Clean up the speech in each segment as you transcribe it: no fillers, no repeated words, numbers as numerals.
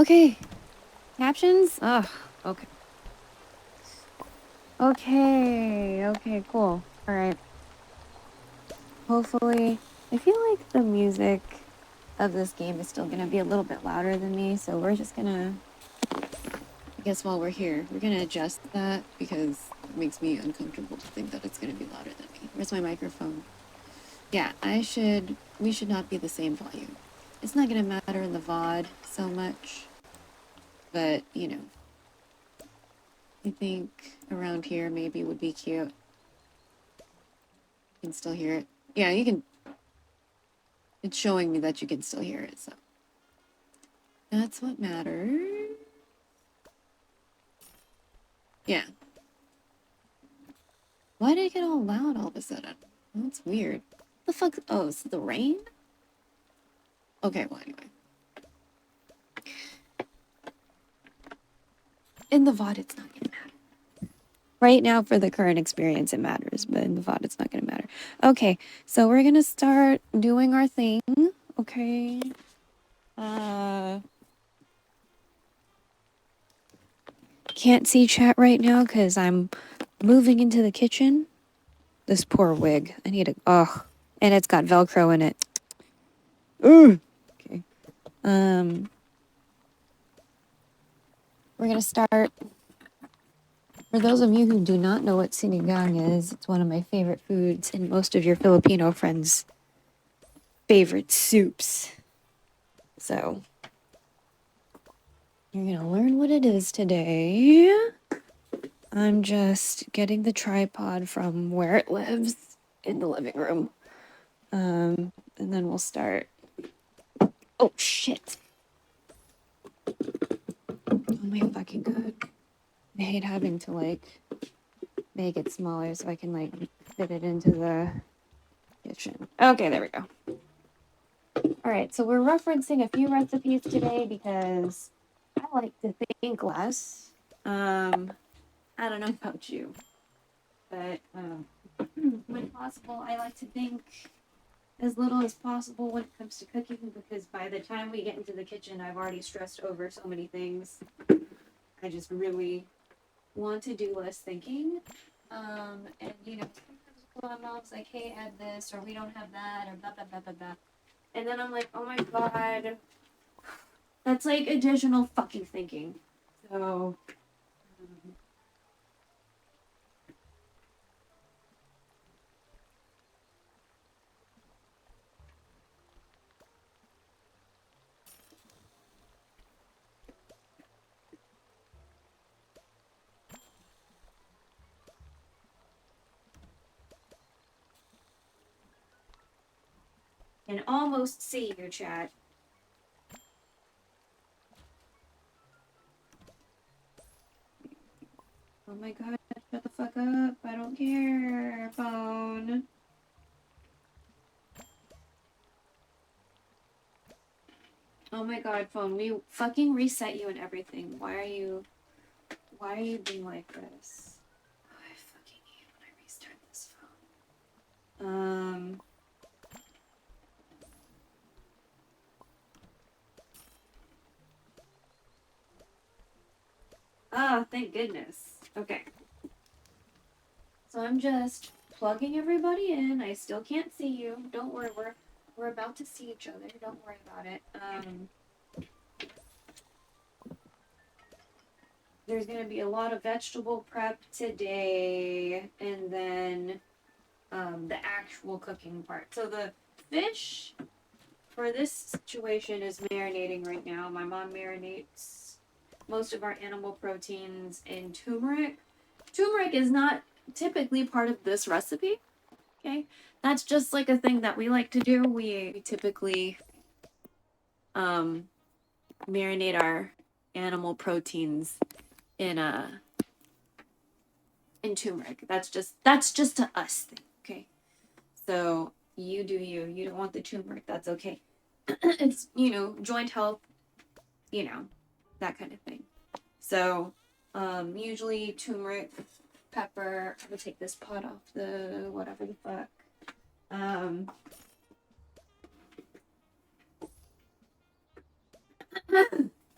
Okay. Captions? Ugh. Okay. Okay, cool. Alright. Hopefully, I feel like the music of this game is still gonna be a little bit louder than me, so we're just gonna, I guess while we're here, we're gonna adjust that because it makes me uncomfortable to think that it's gonna be louder than me. Where's my microphone? Yeah, we should not be the same volume. It's not gonna matter in the VOD so much, but, you know, I think around here maybe would be cute. You can still hear it. Yeah, you can. It's showing me that you can still hear it, so. That's what matters. Yeah. Why did it get all loud all of a sudden? That's weird. The fuck? Oh, it's the rain? Okay, well, anyway. In the VOD, it's not gonna matter. Right now, for the current experience, it matters, but in the VOD, it's not gonna matter. Okay, so we're gonna start doing our thing, okay? Can't see chat right now because I'm moving into the kitchen. This poor wig. I need a... Oh, and it's got Velcro in it. Ugh. Okay. We're gonna start. For those of you who do not know what sinigang is, it's one of my favorite foods and most of your Filipino friends' favorite soups. So, you're gonna learn what it is today. I'm just getting the tripod from where it lives in the living room. And then we'll start. Oh, shit. Oh my fucking god. I hate having to, like, make it smaller so I can, like, fit it into the kitchen. Okay, there we go. Alright, so we're referencing a few recipes today because I like to think less. I don't know about you, but when possible, I like to think as little as possible when it comes to cooking because by the time we get into the kitchen, I've already stressed over so many things. I just really want to do less thinking. And you know, sometimes my mom's like, hey, add this, or we don't have that, or blah, blah, blah, blah, blah. And then I'm like, oh my god, that's like additional fucking thinking. So, can almost see your chat. Oh my god, shut the fuck up. I don't care, phone. Oh my god, phone. We fucking reset you and everything. Why are you being like this? Oh, I fucking hate when I restart this phone. Oh, thank goodness. Okay. So I'm just plugging everybody in. I still can't see you. Don't worry, we're about to see each other. Don't worry about it. There's gonna be a lot of vegetable prep today, and then the actual cooking part. So the fish for this situation is marinating right now. My mom marinates most of our animal proteins in turmeric. Turmeric is not typically part of this recipe. Okay, that's just like a thing that we like to do. We typically marinate our animal proteins in turmeric. That's just a us thing. Okay, so you do you. You don't want the turmeric. That's okay. It's, you know, joint health, you know, that kind of thing. So usually turmeric, pepper. I'm gonna take this pot off the whatever the fuck.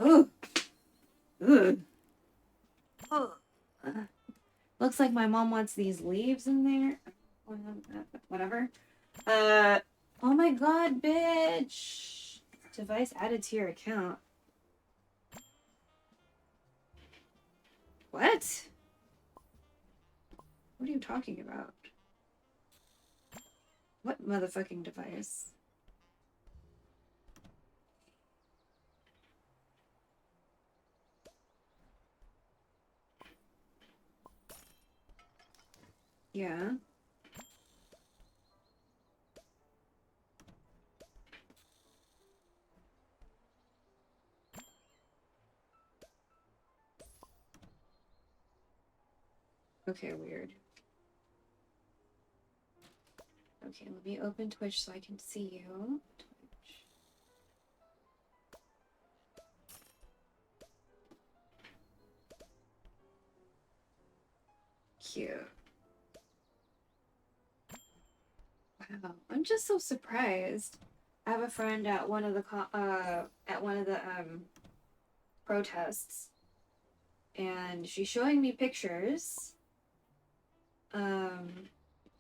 Ooh, Ugh. Ugh. Looks like my mom wants these leaves in there. Whatever. Oh my god, bitch. Device added to your account. What? What are you talking about? What motherfucking device? Yeah. Okay, weird. Okay, let me open Twitch so I can see you. Twitch. Cute. Wow, I'm just so surprised. I have a friend at one of the protests, and she's showing me pictures.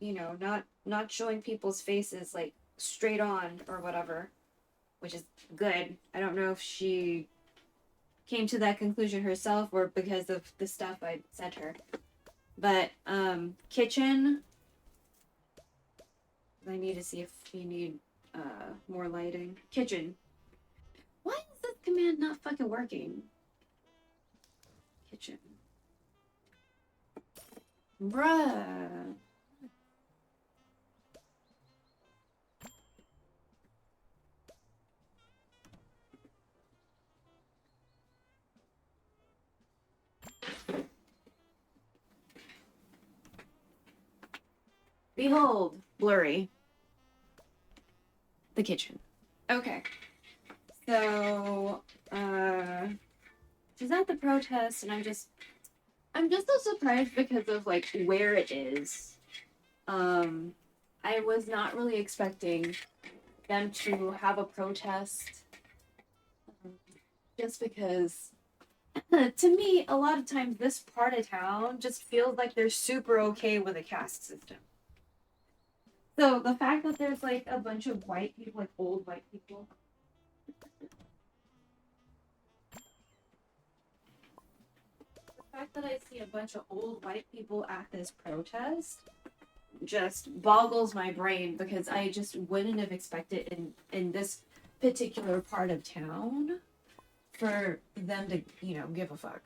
You know, not showing people's faces like straight on or whatever, which is good. I don't know if she came to that conclusion herself or because of the stuff I sent her. But kitchen. I need to see if you need more lighting. Kitchen. Why is this command not fucking working? Kitchen. Bruh. Behold, blurry. The kitchen. Okay. So, she's at the protest, and I'm just so surprised because of like where it is. I was not really expecting them to have a protest, just because to me, a lot of times this part of town just feels like they're super okay with a caste system. So the fact that there's like a bunch of white people, like old white people. The fact that I see a bunch of old white people at this protest just boggles my brain because I just wouldn't have expected in this particular part of town for them to, you know, give a fuck.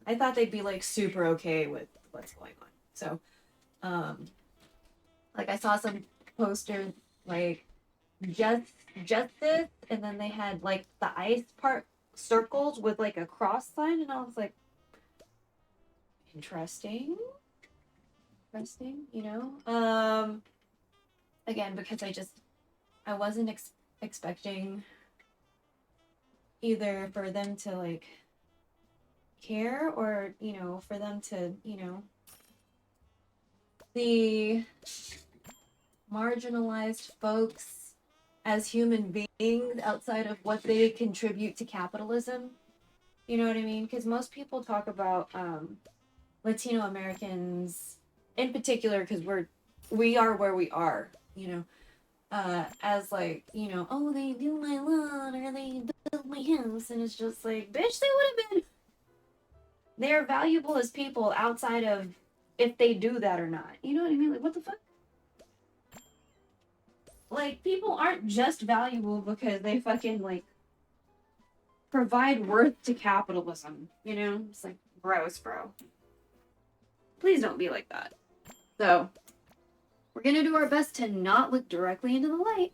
I thought they'd be like super okay with what's going on. So, like I saw some posters like justice, and then they had like the ice part circled with like a cross sign, and I was like, interesting, you know. Again, because I wasn't expecting either for them to like care or, you know, for them to, you know, the marginalized folks as human beings outside of what they contribute to capitalism. You know what I mean? Because most people talk about Latino Americans in particular, because we are where we are, you know, as like, you know, oh, they do my lawn or they build my house, and it's just like, bitch, they would have been. They're valuable as people outside of if they do that or not. You know what I mean? Like, what the fuck? Like, people aren't just valuable because they fucking like provide worth to capitalism. You know, it's like gross, bro. Please don't be like that. So we're gonna do our best to not look directly into the light.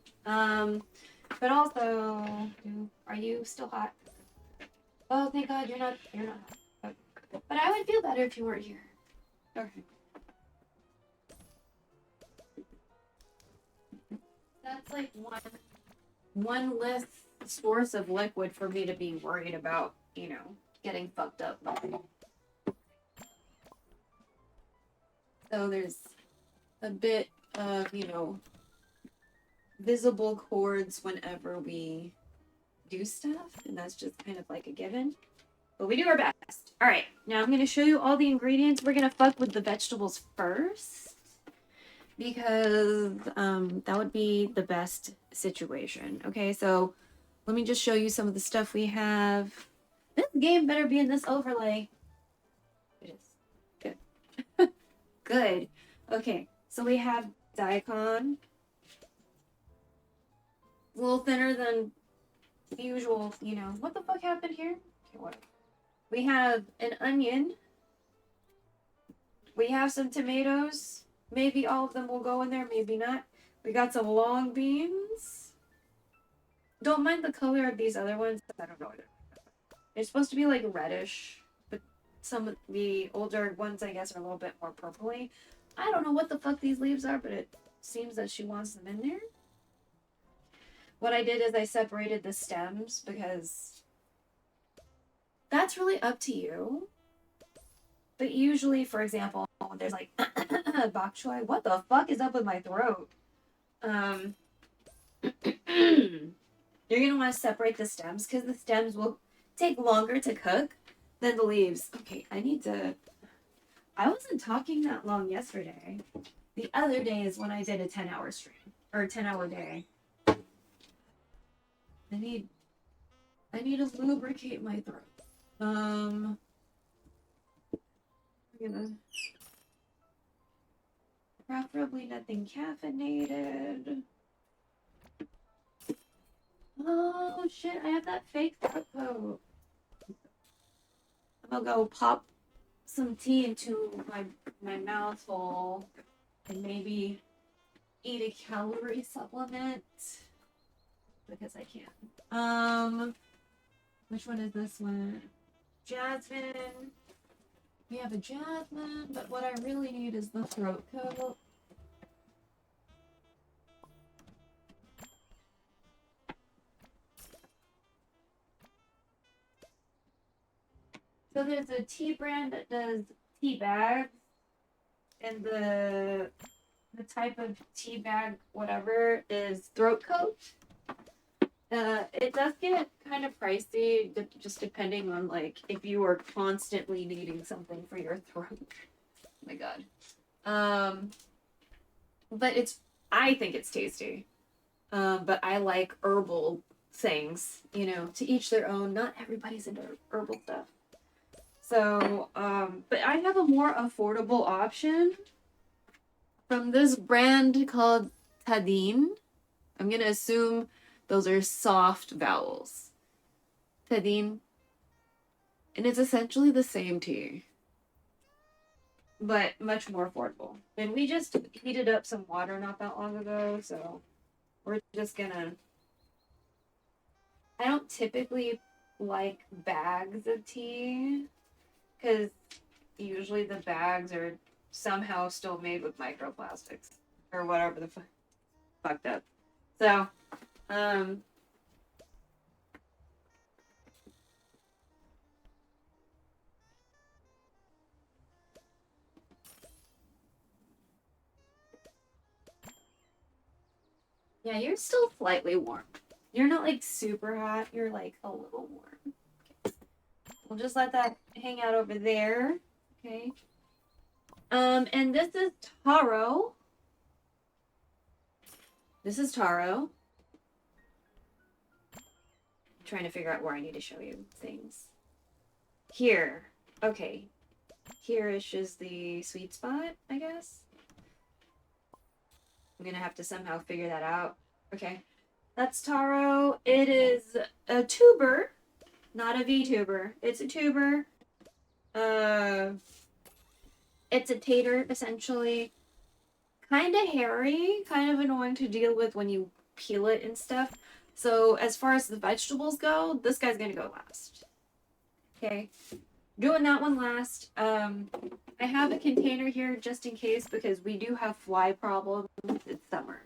But also, are you still hot? Oh, thank God you're not hot. Okay. But I would feel better if you weren't here. Okay. That's like one less source of liquid for me to be worried about, you know, getting fucked up. So there's a bit of, you know, visible cords whenever we do stuff, and that's just kind of like a given. but we do our best. All right, now I'm going to show you all the ingredients. We're going to fuck with the vegetables first because that would be the best situation. Okay, so let me just show you some of the stuff we have. This game better be in this overlay. It is. Good. Good. Okay, so we have daikon. A little thinner than the usual, you know. What the fuck happened here? Okay, what? We have an onion. We have some tomatoes. Maybe all of them will go in there, maybe not. We got some long beans. Don't mind the color of these other ones. I don't know. They're supposed to be like reddish, but some of the older ones, I guess, are a little bit more purpley. I don't know what the fuck these leaves are, but it seems that she wants them in there. What I did is I separated the stems because that's really up to you. But usually, for example, there's like bok choy. What the fuck is up with my throat? You're gonna want to separate the stems because the stems will take longer to cook than the leaves. Okay, I wasn't talking that long yesterday. The other day is when I did a 10-hour stream or a 10-hour day. I need to lubricate my throat. I'm gonna preferably nothing caffeinated. Oh shit, I have that fake throat coat. I'm gonna go pop some tea into my mouth hole and maybe eat a calorie supplement because I can. Which one is this one? Jasmine. We have a jasmine, but what I really need is the throat coat. So there's a tea brand that does tea bags, and the type of tea bag, whatever, is throat coat. It does get kind of pricey, just depending on like if you are constantly needing something for your throat. Oh my god. But I think it's tasty. But I like herbal things, you know, to each their own. Not everybody's into herbal stuff. So, but I have a more affordable option from this brand called Tadine. I'm gonna assume those are soft vowels. Tadine. And it's essentially the same tea, but much more affordable. And we just heated up some water not that long ago, so we're just gonna... I don't typically like bags of tea, because usually the bags are somehow still made with microplastics or whatever the fucked up. So, yeah, you're still slightly warm. You're not like super hot. You're like a little warm. Okay. We'll just let that hang out over there. Okay. And this is taro. This is taro. I'm trying to figure out where I need to show you things. Here. Okay. Here is just the sweet spot, I guess. I'm gonna have to somehow figure that out. Okay. That's taro. It is a tuber, not a VTuber. It's a tuber. It's a tater, essentially. Kind of hairy, kind of annoying to deal with when you peel it and stuff. So as far as the vegetables go, this guy's gonna go last. Okay, doing that one last. I have a container here just in case because we do have fly problems. It's summer.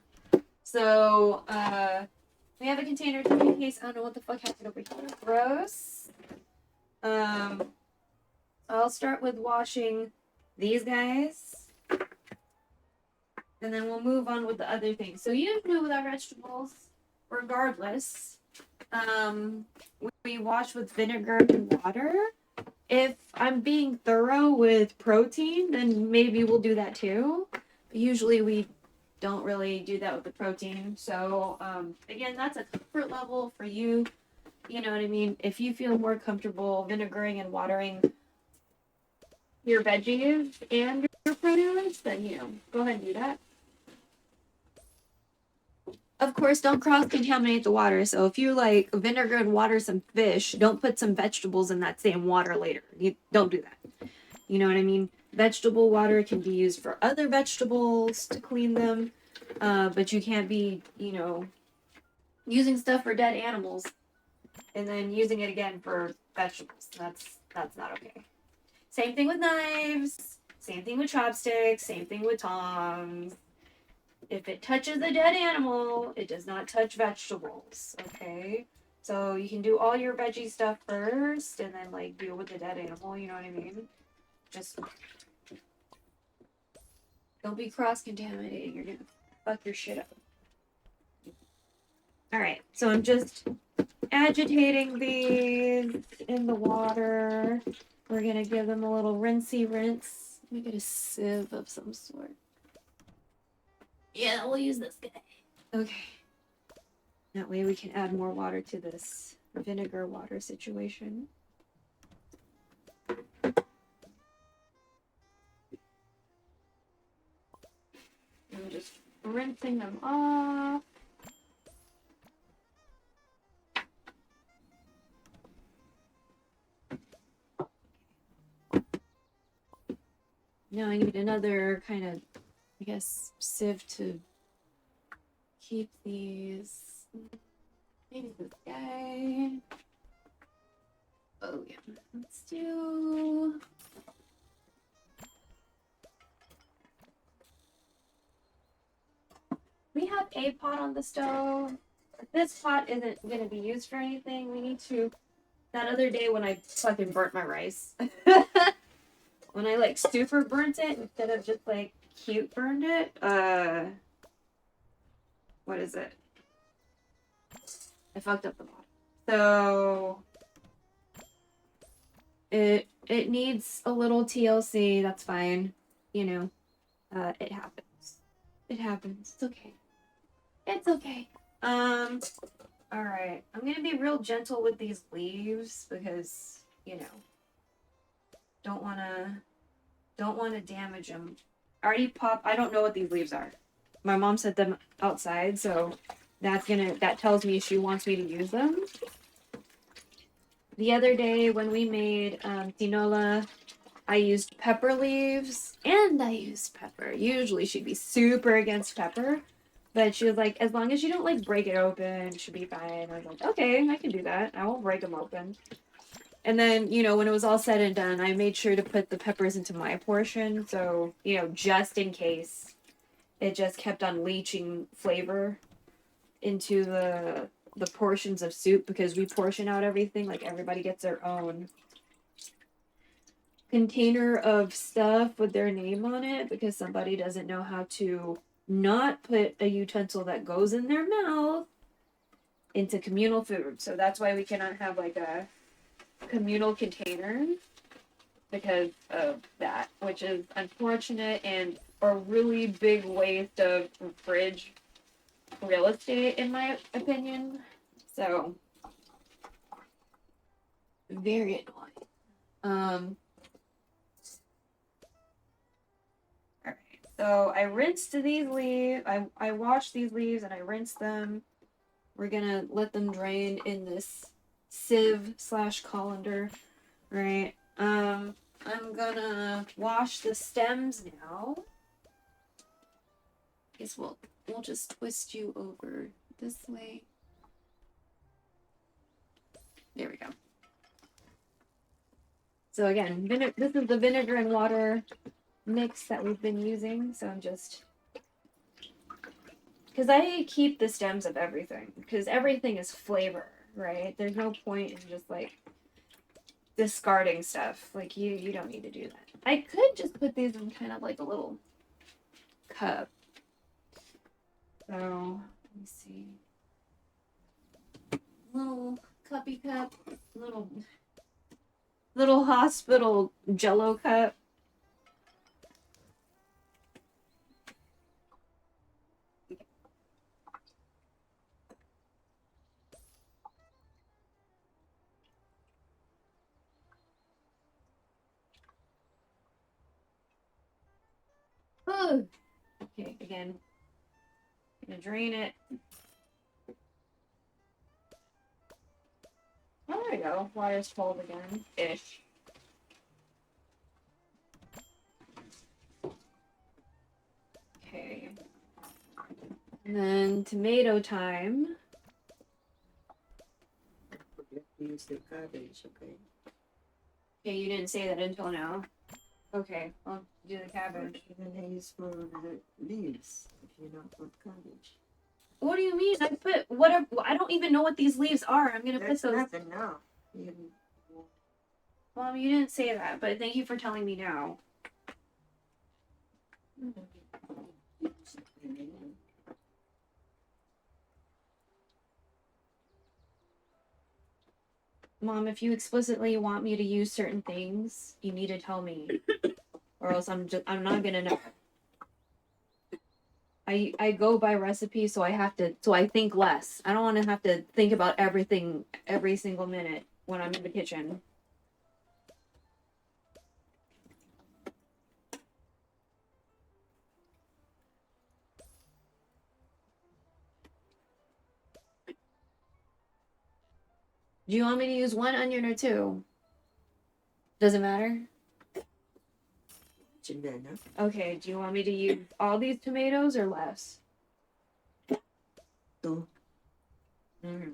So, we have a container just in case. I don't know what the fuck happened over here. Gross. I'll start with washing these guys. And then we'll move on with the other things. So you know with our vegetables, regardless, we wash with vinegar and water. if I'm being thorough with protein, then maybe we'll do that too. But usually we don't really do that with the protein. So again, that's a comfort level for you. You know what I mean? If you feel more comfortable vinegaring and watering your veggies and your produce, then, you know, go ahead and do that. Of course, don't cross-contaminate the water. So if you like vinegar and water some fish, don't put some vegetables in that same water later. You don't do that. You know what I mean? Vegetable water can be used for other vegetables to clean them, but you can't be, you know, using stuff for dead animals and then using it again for vegetables. That's not okay. Same thing with knives. Same thing with chopsticks. Same thing with tongs. If it touches a dead animal, it does not touch vegetables, okay? So you can do all your veggie stuff first and then like deal with the dead animal, you know what I mean? Just don't be cross-contaminating. You're gonna fuck your shit up. Alright, so I'm just agitating these in the water. We're gonna give them a little rinsey rinse. Let me get a sieve of some sort. Yeah, we'll use this guy. Okay. That way we can add more water to this vinegar water situation. I'm just rinsing them off. Now I need another kind of, I guess, sieve to keep these. Maybe this guy. Oh yeah, let's do. We have a pot on the stove. If this pot isn't gonna be used for anything, we need to. That other day when I fucking burnt my rice. When I like super burnt it instead of just like cute burned it. What is it? I fucked up the bottom. So it needs a little TLC. That's fine. You know, it happens. It happens. It's okay. It's okay. All right. I'm gonna be real gentle with these leaves because you know, don't wanna damage them. I already popped. I don't know what these leaves are. My mom set them outside, so that tells me she wants me to use them. The other day when we made tinola, I used pepper leaves and I used pepper. Usually she'd be super against pepper, but she was like, as long as you don't like break it open, it should be fine. I was like, okay, I can do that. I won't break them open. And then, you know, when it was all said and done, I made sure to put the peppers into my portion. So, you know, just in case, it just kept on leaching flavor into the portions of soup because we portion out everything. Like everybody gets their own container of stuff with their name on it because somebody doesn't know how to not put a utensil that goes in their mouth into communal food. So that's why we cannot have like a communal container because of that, which is unfortunate and a really big waste of fridge real estate in my opinion. So very annoying. Alright, so I rinsed these leaves. I washed these leaves and I rinsed them. We're gonna let them drain in this sieve / colander. Right. I'm gonna wash the stems now. Guess we'll just twist you over this way. There we go. So again, this is the vinegar and water mix that we've been using. So I'm just, because I keep the stems of everything because everything is flavor, right? There's no point in just like discarding stuff. Like you don't need to do that. I could just put these in kind of like a little cup. So let me see. Little cuppy cup, little little hospital Jello cup. Ugh. Okay, again, gonna drain it. Oh, there you go. Water's cold again, ish. Okay. And then tomato time. Forget to use the cabbage, okay? Okay, you didn't say that until now. Okay, I'll do the cabbage. Even they use for the leaves if you don't put cabbage. What do you mean? I put whatever. I don't even know what these leaves are. I'm gonna That's put those. not enough. You, Mom, you didn't say that, but thank you for telling me now. Mom, if you explicitly want me to use certain things, you need to tell me, or else I'm not gonna know. I go by recipe, so I think less. I don't want to have to think about everything every single minute when I'm in the kitchen. Do you want me to use 1 onion or 2? Does it matter? Okay, do you want me to use all these tomatoes or less? 2. Mm-hmm.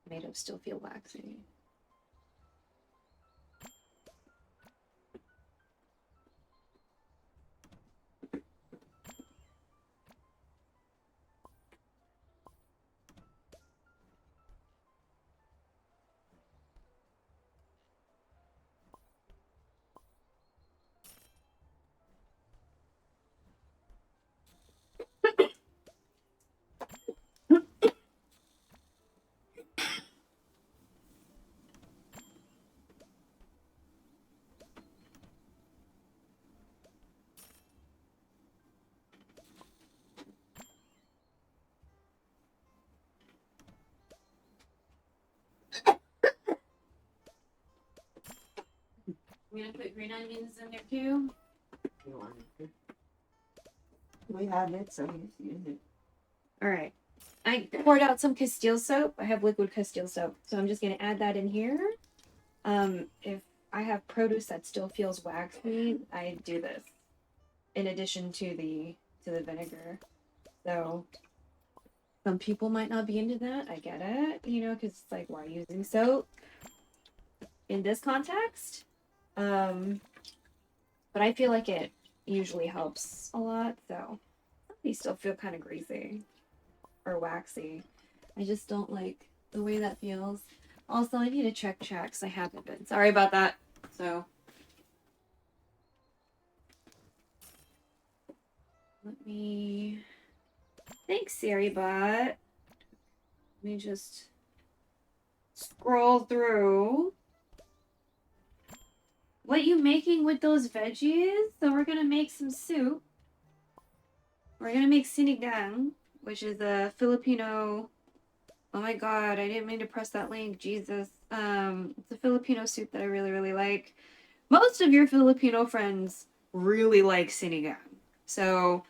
Tomatoes still feel waxy. I'm gonna put green onions in there too. You want it? We have it, so you use it. All right. I poured out some Castile soap. I have liquid Castile soap, so I'm just gonna add that in here. If I have produce that still feels waxy, I do this in addition to the vinegar. So some people might not be into that. I get it, because it's like, why using soap in this context? But I feel like it usually helps a lot. So these still feel kind of greasy or waxy. I just don't like the way that feels. Also, I need to check chat because I haven't been. Sorry about that. So let me. Thanks, Siri Bot. Let me just scroll through. What you making with those veggies? So we're gonna make some soup. We're gonna make sinigang, which is a Filipino. Oh my god, I didn't mean to press that link. Jesus. It's a Filipino soup that I really, really like. Most of your Filipino friends really like sinigang. So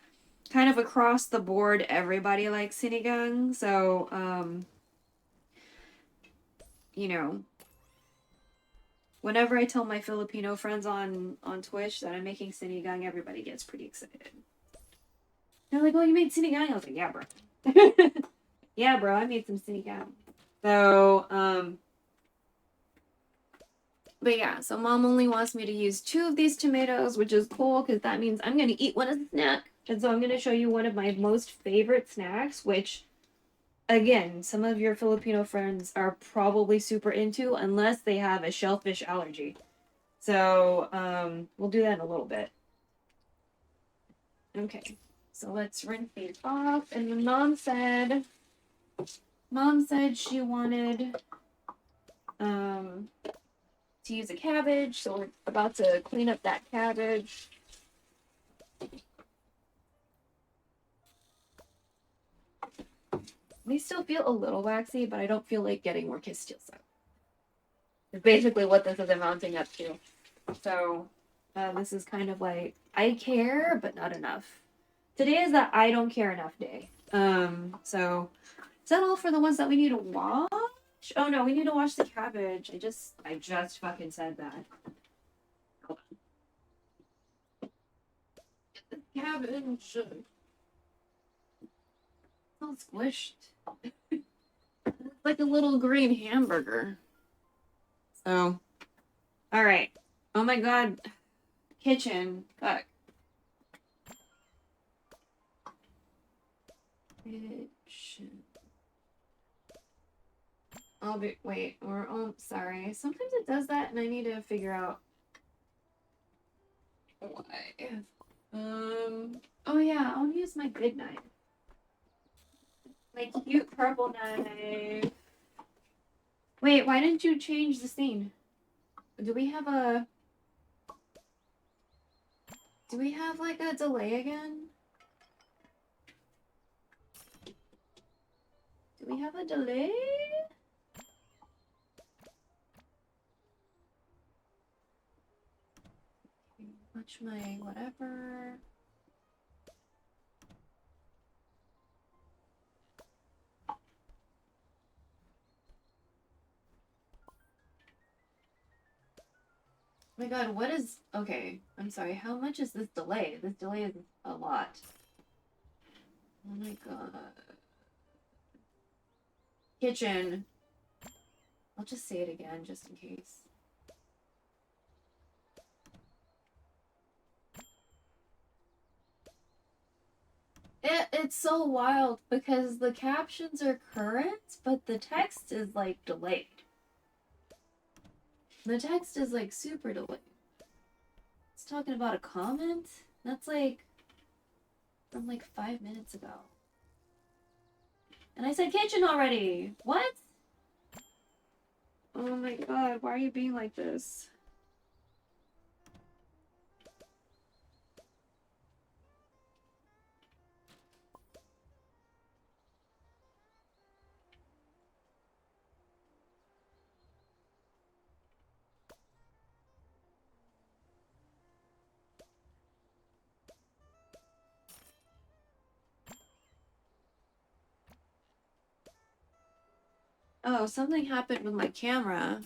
kind of across the board, everybody likes sinigang. So, whenever I tell my Filipino friends on Twitch that I'm making sinigang, everybody gets pretty excited. They're like, "Oh, you made sinigang?" I was like, "Yeah, bro." Yeah, bro, I made some sinigang. So, but yeah, so mom only wants me to use 2 of these tomatoes, which is cool because that means I'm going to eat one as a snack. And so I'm going to show you one of my most favorite snacks, which, again, some of your Filipino friends are probably super into unless they have a shellfish allergy. So we'll do that in a little bit. Okay, so let's rinse these off. And then mom said Mom said she wanted to use a cabbage, so we're about to clean up that cabbage. They still feel a little waxy, but I don't feel like getting more Castiles out. It's basically what this is amounting up to. So this is kind of like, I care, but not enough. Today is that I don't care enough day. So is that all for the ones that we need to wash? Oh no, we need to wash the cabbage. I just fucking said that. Hold on. Get the cabbage. It's all squished. It's like a little green hamburger. So, all right. Oh my god. Kitchen. Fuck. Kitchen. Wait, or, oh, sorry. Sometimes it does that and I need to figure out why. Oh yeah, I'll use my good knife. My cute purple knife. Wait, why didn't you change the scene? Do we have like a delay again? Do we have a delay? Watch my whatever. Oh my god, what is... Okay, I'm sorry. How much is this delay? This delay is a lot. Oh my god. Kitchen. I'll just say it again, just in case. It's so wild because the captions are current, but the text is like delayed. The text is like super delayed. It's talking about a comment that's like from like 5 minutes ago. And I said kitchen already. What? Oh my god, why are you being like this? Oh, something happened with my camera.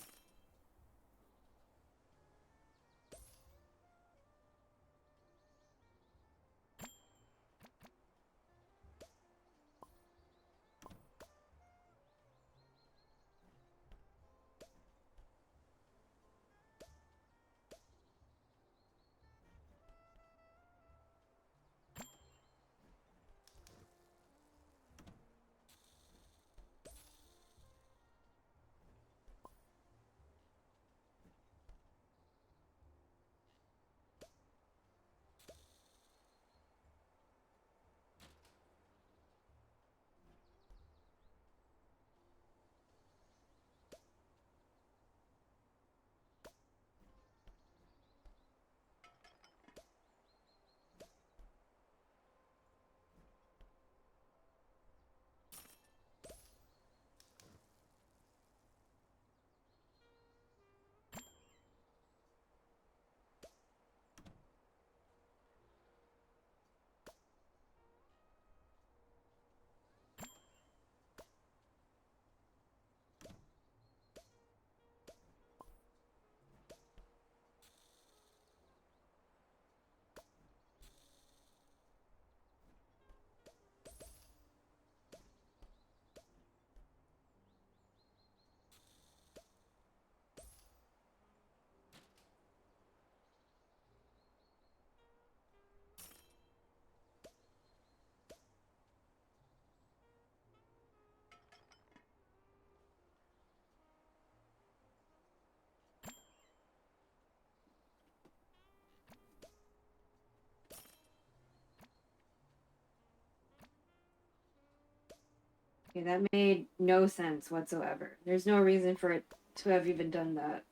Okay, that made no sense whatsoever. There's no reason for it to have even done that.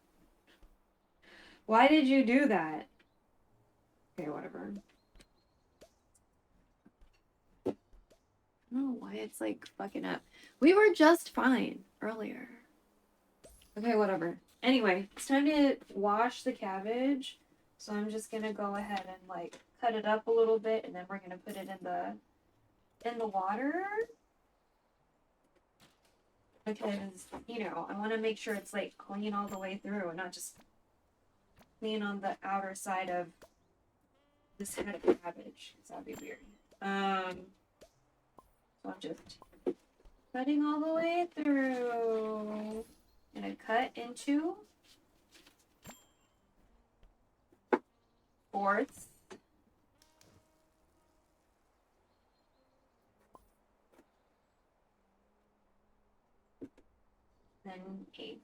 Why did you do that? Okay, whatever. I don't know why it's like fucking up. We were just fine earlier. Okay, whatever. Anyway, it's time to wash the cabbage. So I'm just gonna go ahead and like cut it up a little bit, and then we're gonna put it in the water. Because, you know, I want to make sure it's like clean all the way through and not just clean on the outer side of this head of cabbage. Because that'd be weird. So I'm just cutting all the way through. And I cut into fourths. Then eighths.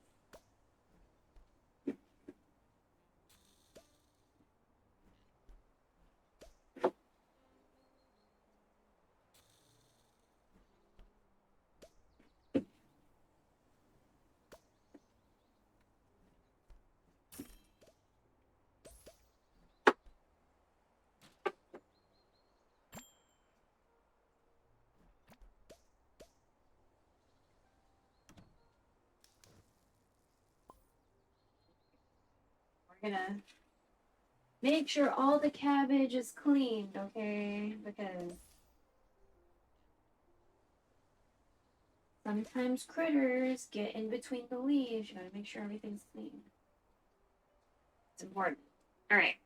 We're gonna make sure all the cabbage is cleaned, okay? Because sometimes critters get in between the leaves. You gotta make sure everything's clean. It's important. Alright.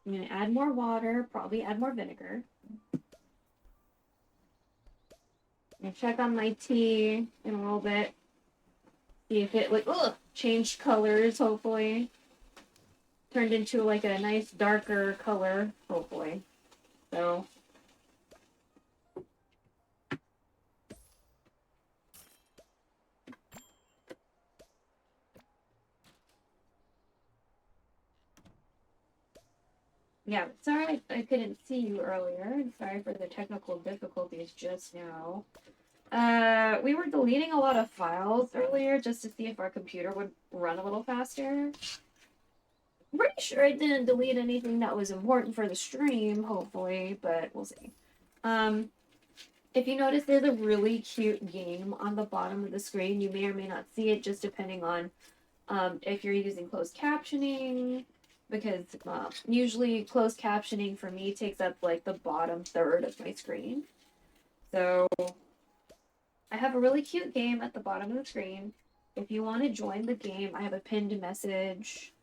I'm gonna add more water, probably add more vinegar. I'm gonna check on my tea in a little bit. See if it like changed colors, hopefully. Turned into like a nice darker color, hopefully. So yeah, sorry I couldn't see you earlier. Sorry for the technical difficulties just now. We were deleting a lot of files earlier just to see if our computer would run a little faster. I'm pretty sure I didn't delete anything that was important for the stream, hopefully, but we'll see. If you notice, there's a really cute game on the bottom of the screen. You may or may not see it, just depending on if you're using closed captioning, because usually closed captioning for me takes up like the bottom third of my screen. So I have a really cute game at the bottom of the screen. If you want to join the game, I have a pinned message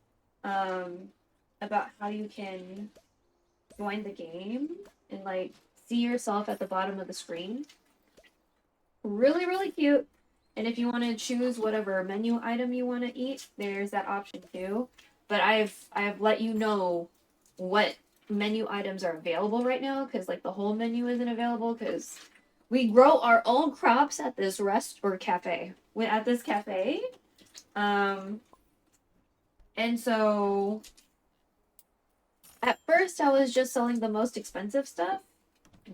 about how you can join the game and like see yourself at the bottom of the screen. Really, really cute. And if you want to choose whatever menu item you want to eat, there's that option too. But I've let you know what menu items are available right now, because like the whole menu isn't available because we grow our own crops at this cafe. At this cafe. And so at first I was just selling the most expensive stuff,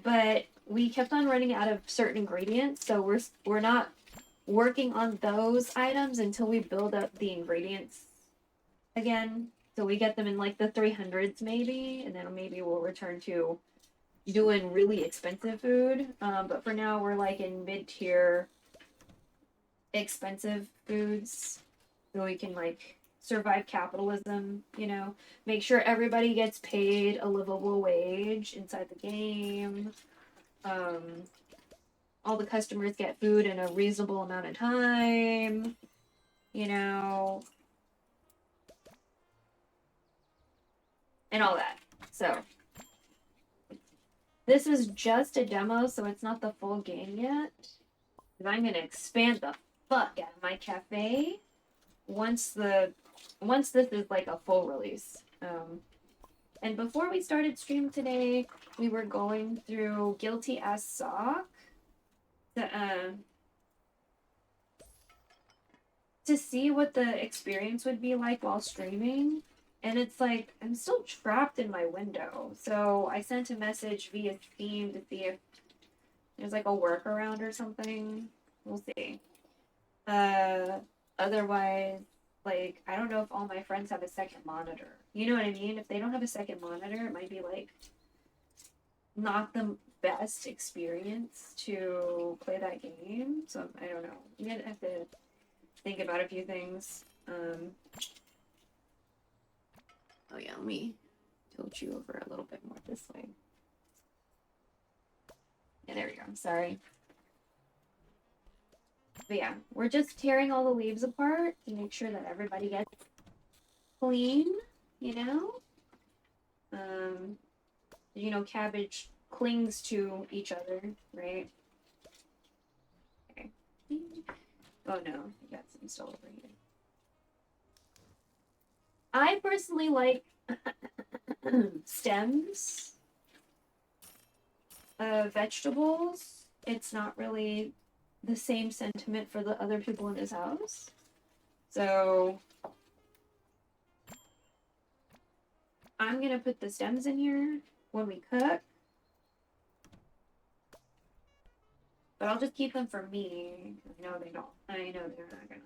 but we kept on running out of certain ingredients, so we're not working on those items until we build up the ingredients again. So we get them in like the 300s maybe, and then maybe we'll return to doing really expensive food. But for now we're like in mid-tier expensive foods, so we can like survive capitalism, you know, make sure everybody gets paid a livable wage inside the game. All the customers get food in a reasonable amount of time, you know, and all that. So this is just a demo, so it's not the full game yet. Because I'm gonna expand the fuck out of my cafe once this is like a full release. And before we started stream today, we were going through Guilty as Sock to see what the experience would be like while streaming. And it's like, I'm still trapped in my window. So I sent a message via Steam to see if there's like a workaround or something. We'll see. Otherwise, like, I don't know if all my friends have a second monitor. You know what I mean? If they don't have a second monitor, it might be like not the best experience to play that game. So I don't know. I'm gonna have to think about a few things. Oh yeah, let me tilt you over a little bit more this way. Yeah, there we go. I'm sorry. But yeah, we're just tearing all the leaves apart to make sure that everybody gets clean, you know? You know, cabbage clings to each other, right? Okay. Oh no, I got some still over here. I personally like stems of vegetables. It's not really the same sentiment for the other people in this house. So I'm gonna put the stems in here when we cook. But I'll just keep them for me. No, they don't. I know they're not gonna,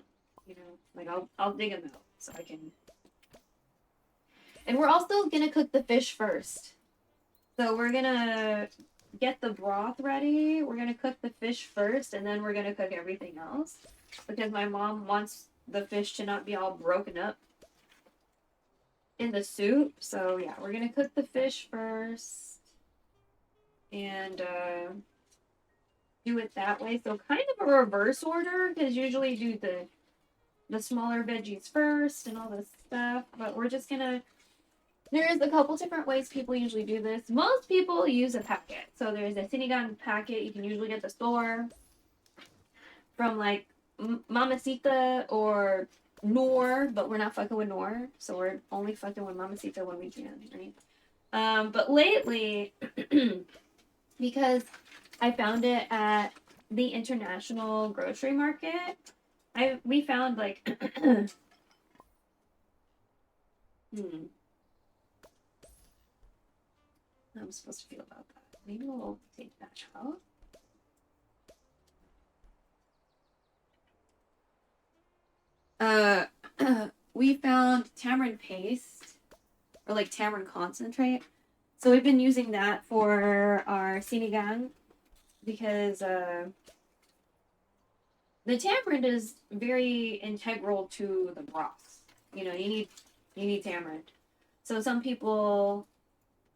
you know, like I'll dig them out so I can. And we're also gonna cook the fish first. So we're gonna get the broth ready. We're gonna cook the fish first, and then we're gonna cook everything else. Because my mom wants the fish to not be all broken up in the soup. So yeah, we're gonna cook the fish first. And do it that way. So kind of a reverse order, because usually do the smaller veggies first and all this stuff. But we're just gonna. There's a couple different ways people usually do this. Most people use a packet. So there's a Sinigang packet you can usually get at the store from like Mamacita or Nor, but we're not fucking with Nor, so we're only fucking with Mamacita when we can, right? But lately, because I found it at the international grocery market, we found like how I'm supposed to feel about that. Maybe we'll take that out. We found tamarind paste, or like tamarind concentrate. So we've been using that for our sinigang because the tamarind is very integral to the broth. You know, you need tamarind. So some people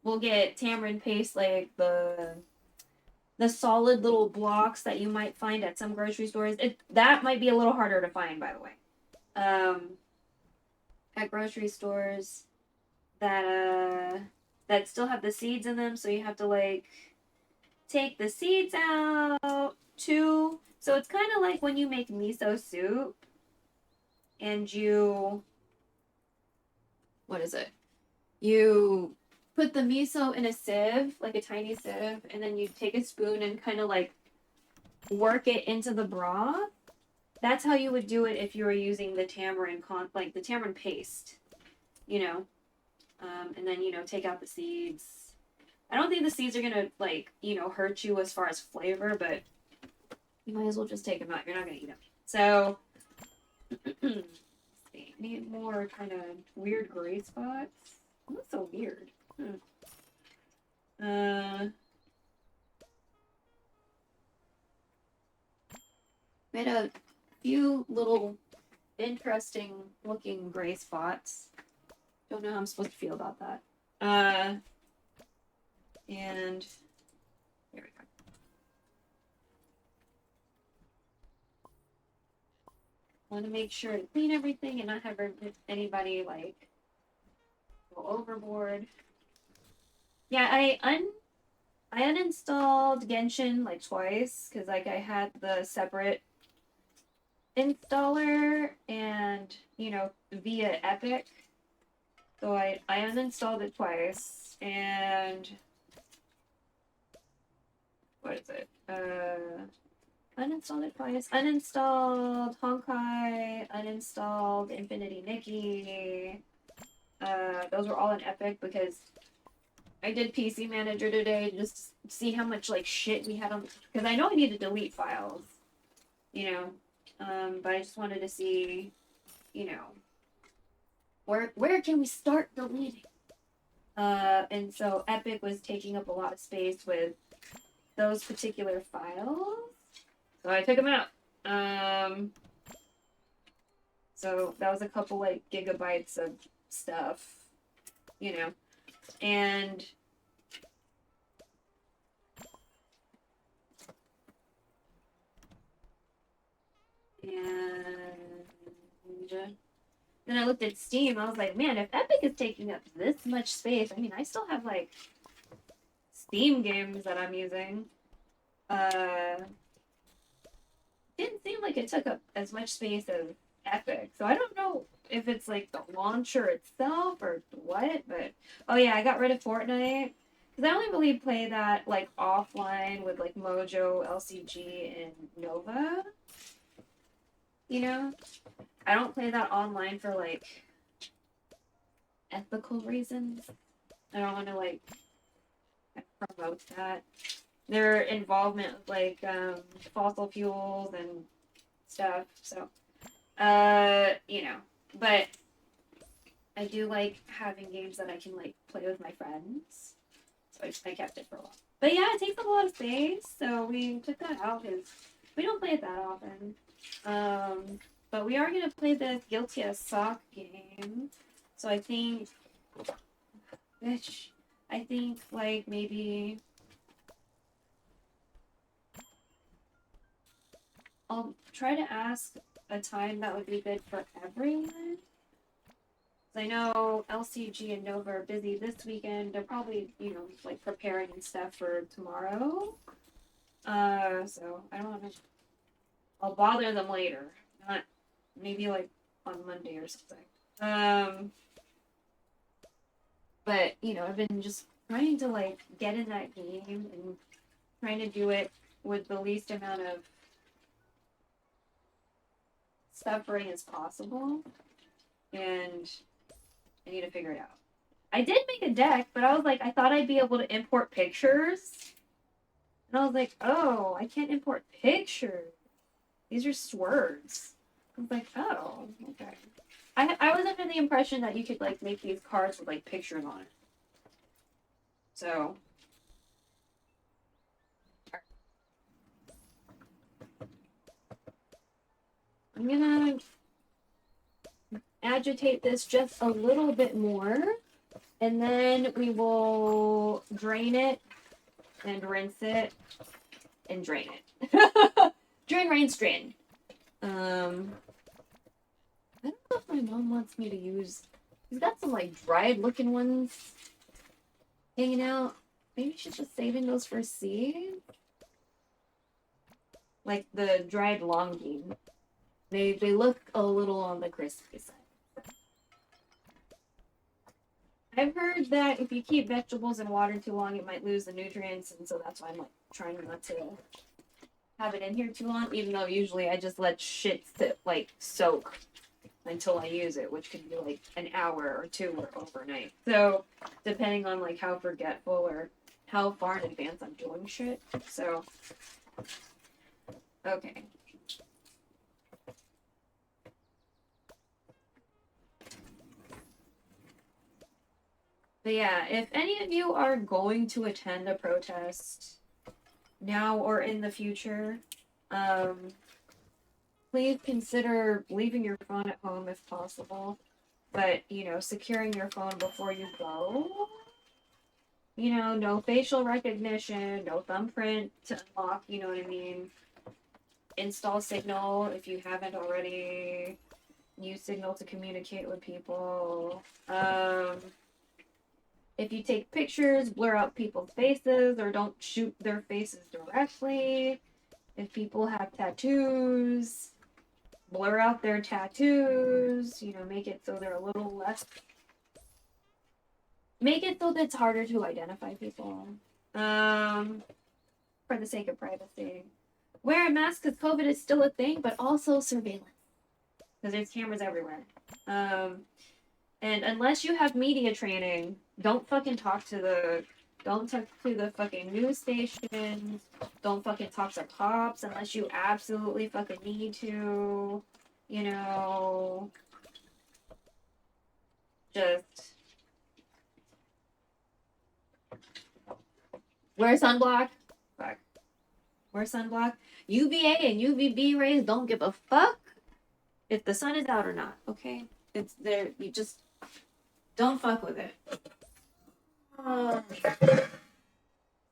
will get tamarind paste, like the solid little blocks that you might find at some grocery stores. That might be a little harder to find, by the way. At grocery stores that still have the seeds in them, so you have to like take the seeds out too. So it's kind of like when you make miso soup and you you put the miso in a sieve, like a tiny sieve, and then you take a spoon and kind of like work it into the broth. That's how you would do it if you were using the tamarind like the tamarind paste, you know. And then, you know, take out the seeds. I don't think the seeds are gonna like, you know, hurt you as far as flavor, but you might as well just take them out. You're not gonna eat them. So need more kind of weird gray spots. That's so weird. Made a few little interesting looking gray spots. Don't know how I'm supposed to feel about that. And there we go. Want to make sure to clean everything and not have anybody like go overboard. Yeah, I uninstalled Genshin like twice because like I had the separate installer and, you know, via Epic. So I uninstalled it twice, and what is it? Uninstalled it twice. Uninstalled Honkai, uninstalled Infinity Nikki. Those were all in Epic because I did PC Manager today just to see how much like shit we had on, because I know I need to delete files, you know, but I just wanted to see, you know, where can we start deleting? And so Epic was taking up a lot of space with those particular files, so I took them out. So that was a couple like gigabytes of stuff, you know, and then I looked at Steam. I was like, man, if Epic is taking up this much space, I mean, I still have like Steam games that I'm using. Didn't seem like it took up as much space as Epic. So I don't know if it's like the launcher itself or what, but oh yeah, I got rid of Fortnite because I only really play that like offline with like Mojo, LCG, and Nova. You know, I don't play that online for like ethical reasons. I don't want to like promote that. Their involvement with like fossil fuels and stuff. So, you know, but I do like having games that I can like play with my friends. So I kept it for a while. But yeah, it takes up a lot of space, so we took that out because we don't play it that often. But we are gonna play this Guilty as Sock game. So I think, like maybe I'll try to ask a time that would be good for everyone. I know LCG and Nova are busy this weekend. They're probably, you know, like preparing and stuff for tomorrow. So I don't want to. I'll bother them later. Not maybe like on Monday or something. But you know, I've been just trying to like get in that game and trying to do it with the least amount of suffering as possible. And I need to figure it out. I did make a deck, but I was like, I thought I'd be able to import pictures. And I was like, oh, I can't import pictures. These are just words. I was like, oh, okay. I was under the impression that you could like make these cards with like pictures on it. So I'm gonna agitate this just a little bit more, and then we will drain it and rinse it and drain it. Drain, rinse, drain. I don't know if my mom wants me to use. She's got some like dried looking ones hanging out. Maybe she's just saving those for seed. Like the dried long bean. They look a little on the crispy side. I've heard that if you keep vegetables in water too long, it might lose the nutrients, and so that's why I'm like trying not to have it in here too long. Even though usually I just let shit sit like soak until I use it, which could be like an hour or two or overnight. So depending on like how forgetful or how far in advance I'm doing shit. So okay. But yeah, if any of you are going to attend a protest now or in the future, please consider leaving your phone at home if possible. But, you know, securing your phone before you go. You know, no facial recognition, no thumbprint to unlock, you know what I mean? Install Signal if you haven't already. Use Signal to communicate with people. If you take pictures, blur out people's faces or don't shoot their faces directly. If people have tattoos, blur out their tattoos. You know, make it so they're a little less. Make it so that it's harder to identify people. For the sake of privacy. Wear a mask because COVID is still a thing, but also surveillance. Because there's cameras everywhere. And unless you have media training, Don't fucking talk to the. Don't talk to the fucking news stations. Don't fucking talk to cops unless you absolutely fucking need to. You know. Just wear sunblock. Fuck. Wear sunblock. UVA and UVB rays don't give a fuck if the sun is out or not. Okay, it's there. You just don't fuck with it.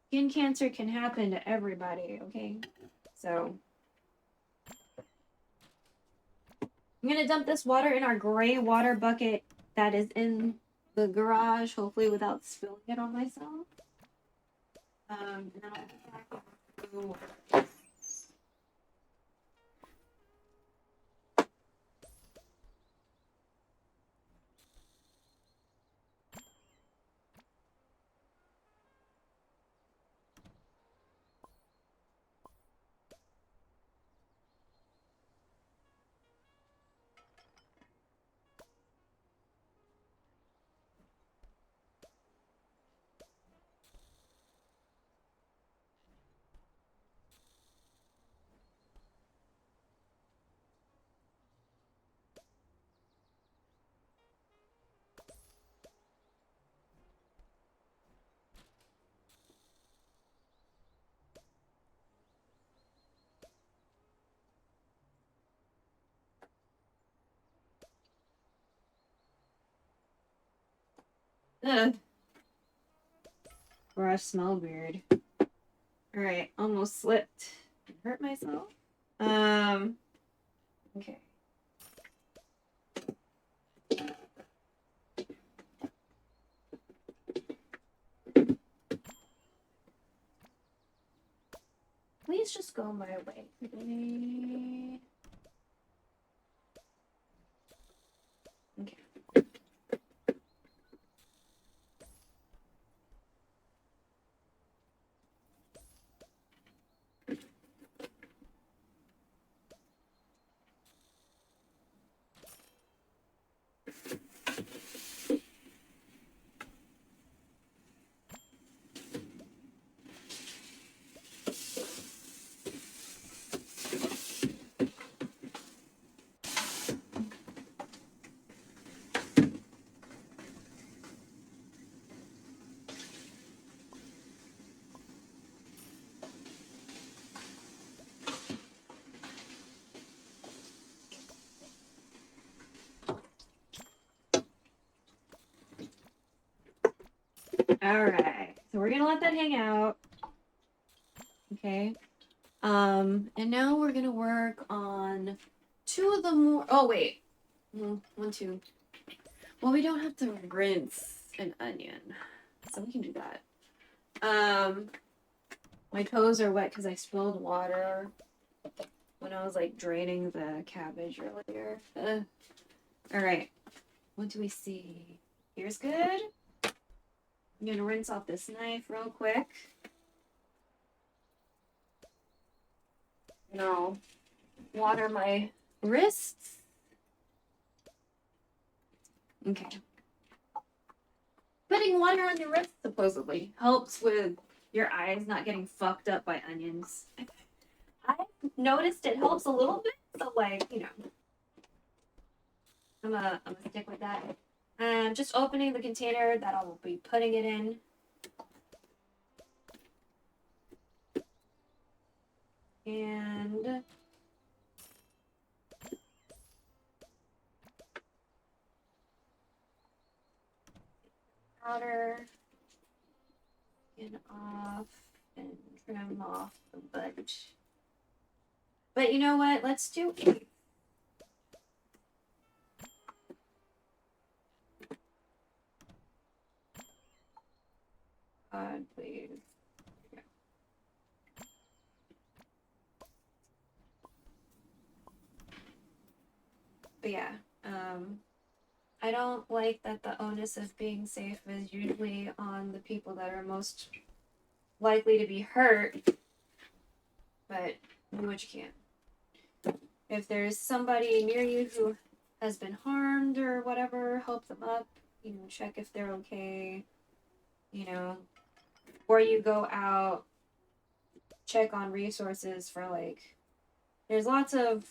Skin cancer can happen to everybody. Okay, so I'm gonna dump this water in our gray water bucket that is in the garage, hopefully without spilling it on myself. And then I'll get back to Ugh. Or I smell weird. Alright, almost slipped and hurt myself. Okay. Please just go my way today. Okay. Alright. So we're gonna let that hang out. Okay. And now we're gonna work on two of the more. Oh wait, one, two. Well, we don't have to rinse an onion, so we can do that. My toes are wet because I spilled water when I was like draining the cabbage earlier. All right, what do we see? Here's good. I'm gonna rinse off this knife real quick. No, water my wrists. Okay. Putting water on your wrist supposedly helps with your eyes not getting fucked up by onions. I've noticed it helps a little bit, so like, you know. I'm gonna stick with that. Just opening the container that I'll be putting it in. And powder and off and trim off the bunch. But you know what? Let's do it. God, please. But yeah, I don't like that the onus of being safe is usually on the people that are most likely to be hurt. But do what you can. If there's somebody near you who has been harmed or whatever, help them up. You know, check if they're okay. you know, or you go out, check on resources for like, there's lots of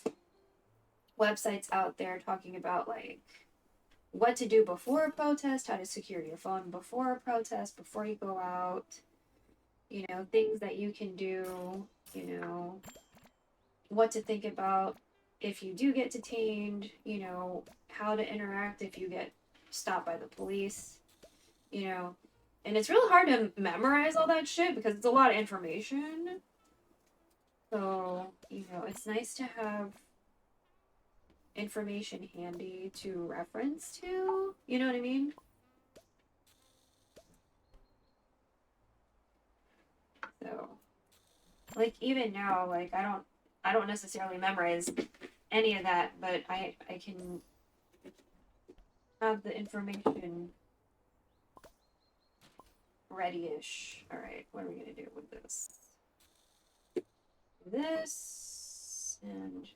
websites out there talking about like what to do before a protest, how to secure your phone before a protest, before you go out, you know, things that you can do, you know, what to think about if you do get detained, you know, how to interact if you get stopped by the police, you know. And it's really hard to memorize all that shit because it's a lot of information. So, you know, it's nice to have information handy to reference to. You know what I mean? So, like even now, like I don't necessarily memorize any of that, but I can have the information ready-ish. All right, what are we gonna do with this? This and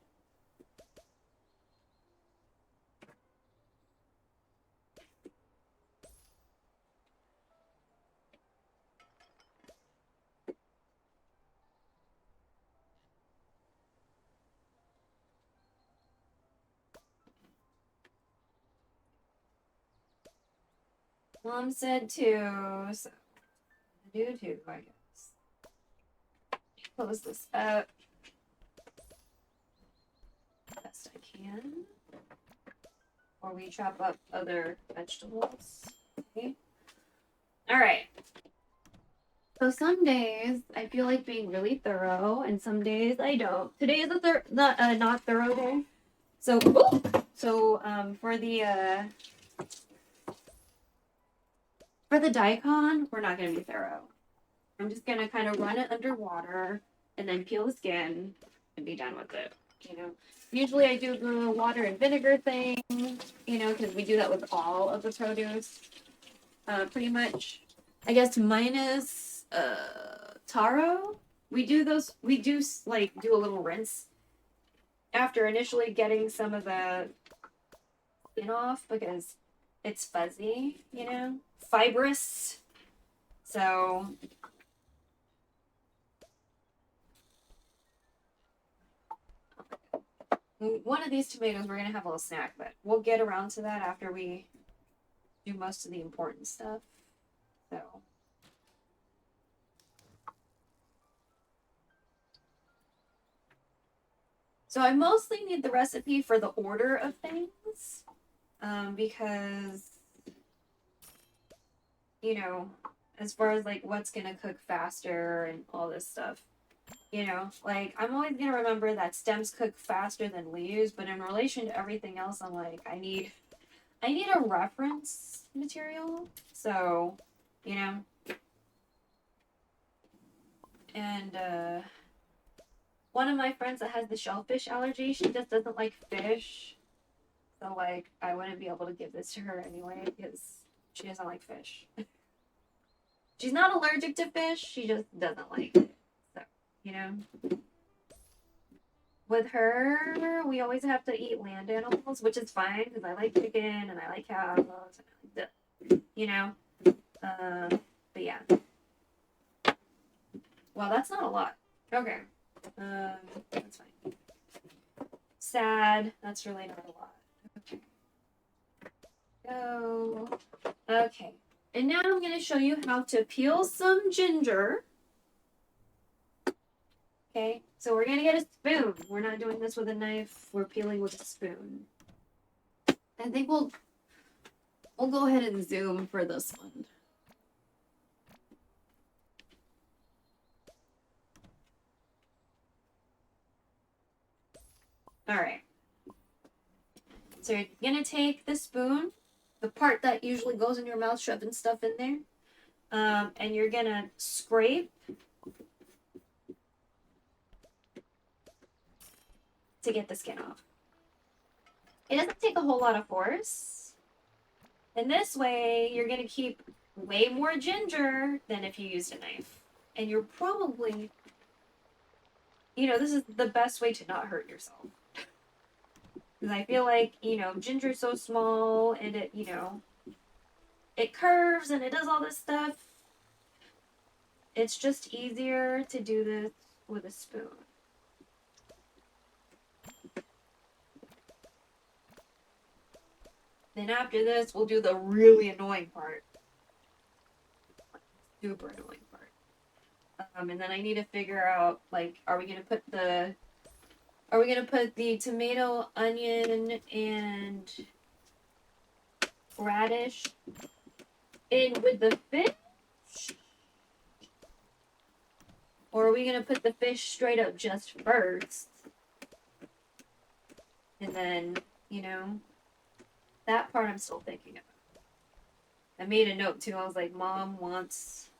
Mom said too, so I do too, I guess. Close this up best I can. Or we chop up other vegetables. Okay. Alright. So some days I feel like being really thorough, and some days I don't. Today is a not thorough day. So for the daikon, we're not gonna be thorough. I'm just gonna kind of run it under water and then peel the skin and be done with it. You know, usually I do the water and vinegar thing. You know, because we do that with all of the produce, pretty much. I guess minus taro. We do those. We do like do a little rinse after initially getting some of the skin off because it's fuzzy. You know, fibrous. So one of these tomatoes we're gonna have a little snack, but we'll get around to that after we do most of the important stuff. So I mostly need the recipe for the order of things, because, you know, as far as like what's gonna cook faster and all this stuff, you know, like I'm always gonna remember that stems cook faster than leaves, but in relation to everything else, I'm like, I need a reference material. So, you know, and one of my friends that has the shellfish allergy, she just doesn't like fish. So like I wouldn't be able to give this to her anyway because she doesn't like fish. She's not allergic to fish, she just doesn't like it. So, you know. With her, we always have to eat land animals, which is fine because I like chicken and I like cows and I like the, you know. But yeah. Well, that's not a lot. Okay. That's fine. Sad. That's really not a lot. Okay. Go. Okay. And now I'm going to show you how to peel some ginger. Okay. So we're going to get a spoon. We're not doing this with a knife. We're peeling with a spoon. I think we'll go ahead and zoom for this one. All right. So you're going to take the spoon, the part that usually goes in your mouth, shoving stuff in there, and you're going to scrape to get the skin off. It doesn't take a whole lot of force. And this way, you're going to keep way more ginger than if you used a knife. And you're probably, you know, this is the best way to not hurt yourself. Because I feel like, you know, ginger's so small and it, you know, it curves and it does all this stuff. It's just easier to do this with a spoon. Then after this, we'll do the really annoying part. Super annoying part. And then I need to figure out, like, are we gonna put the tomato, onion, and radish in with the fish? Or are we gonna put the fish straight up just first? And then, you know, that part I'm still thinking about. I made a note too. I was like, Mom wants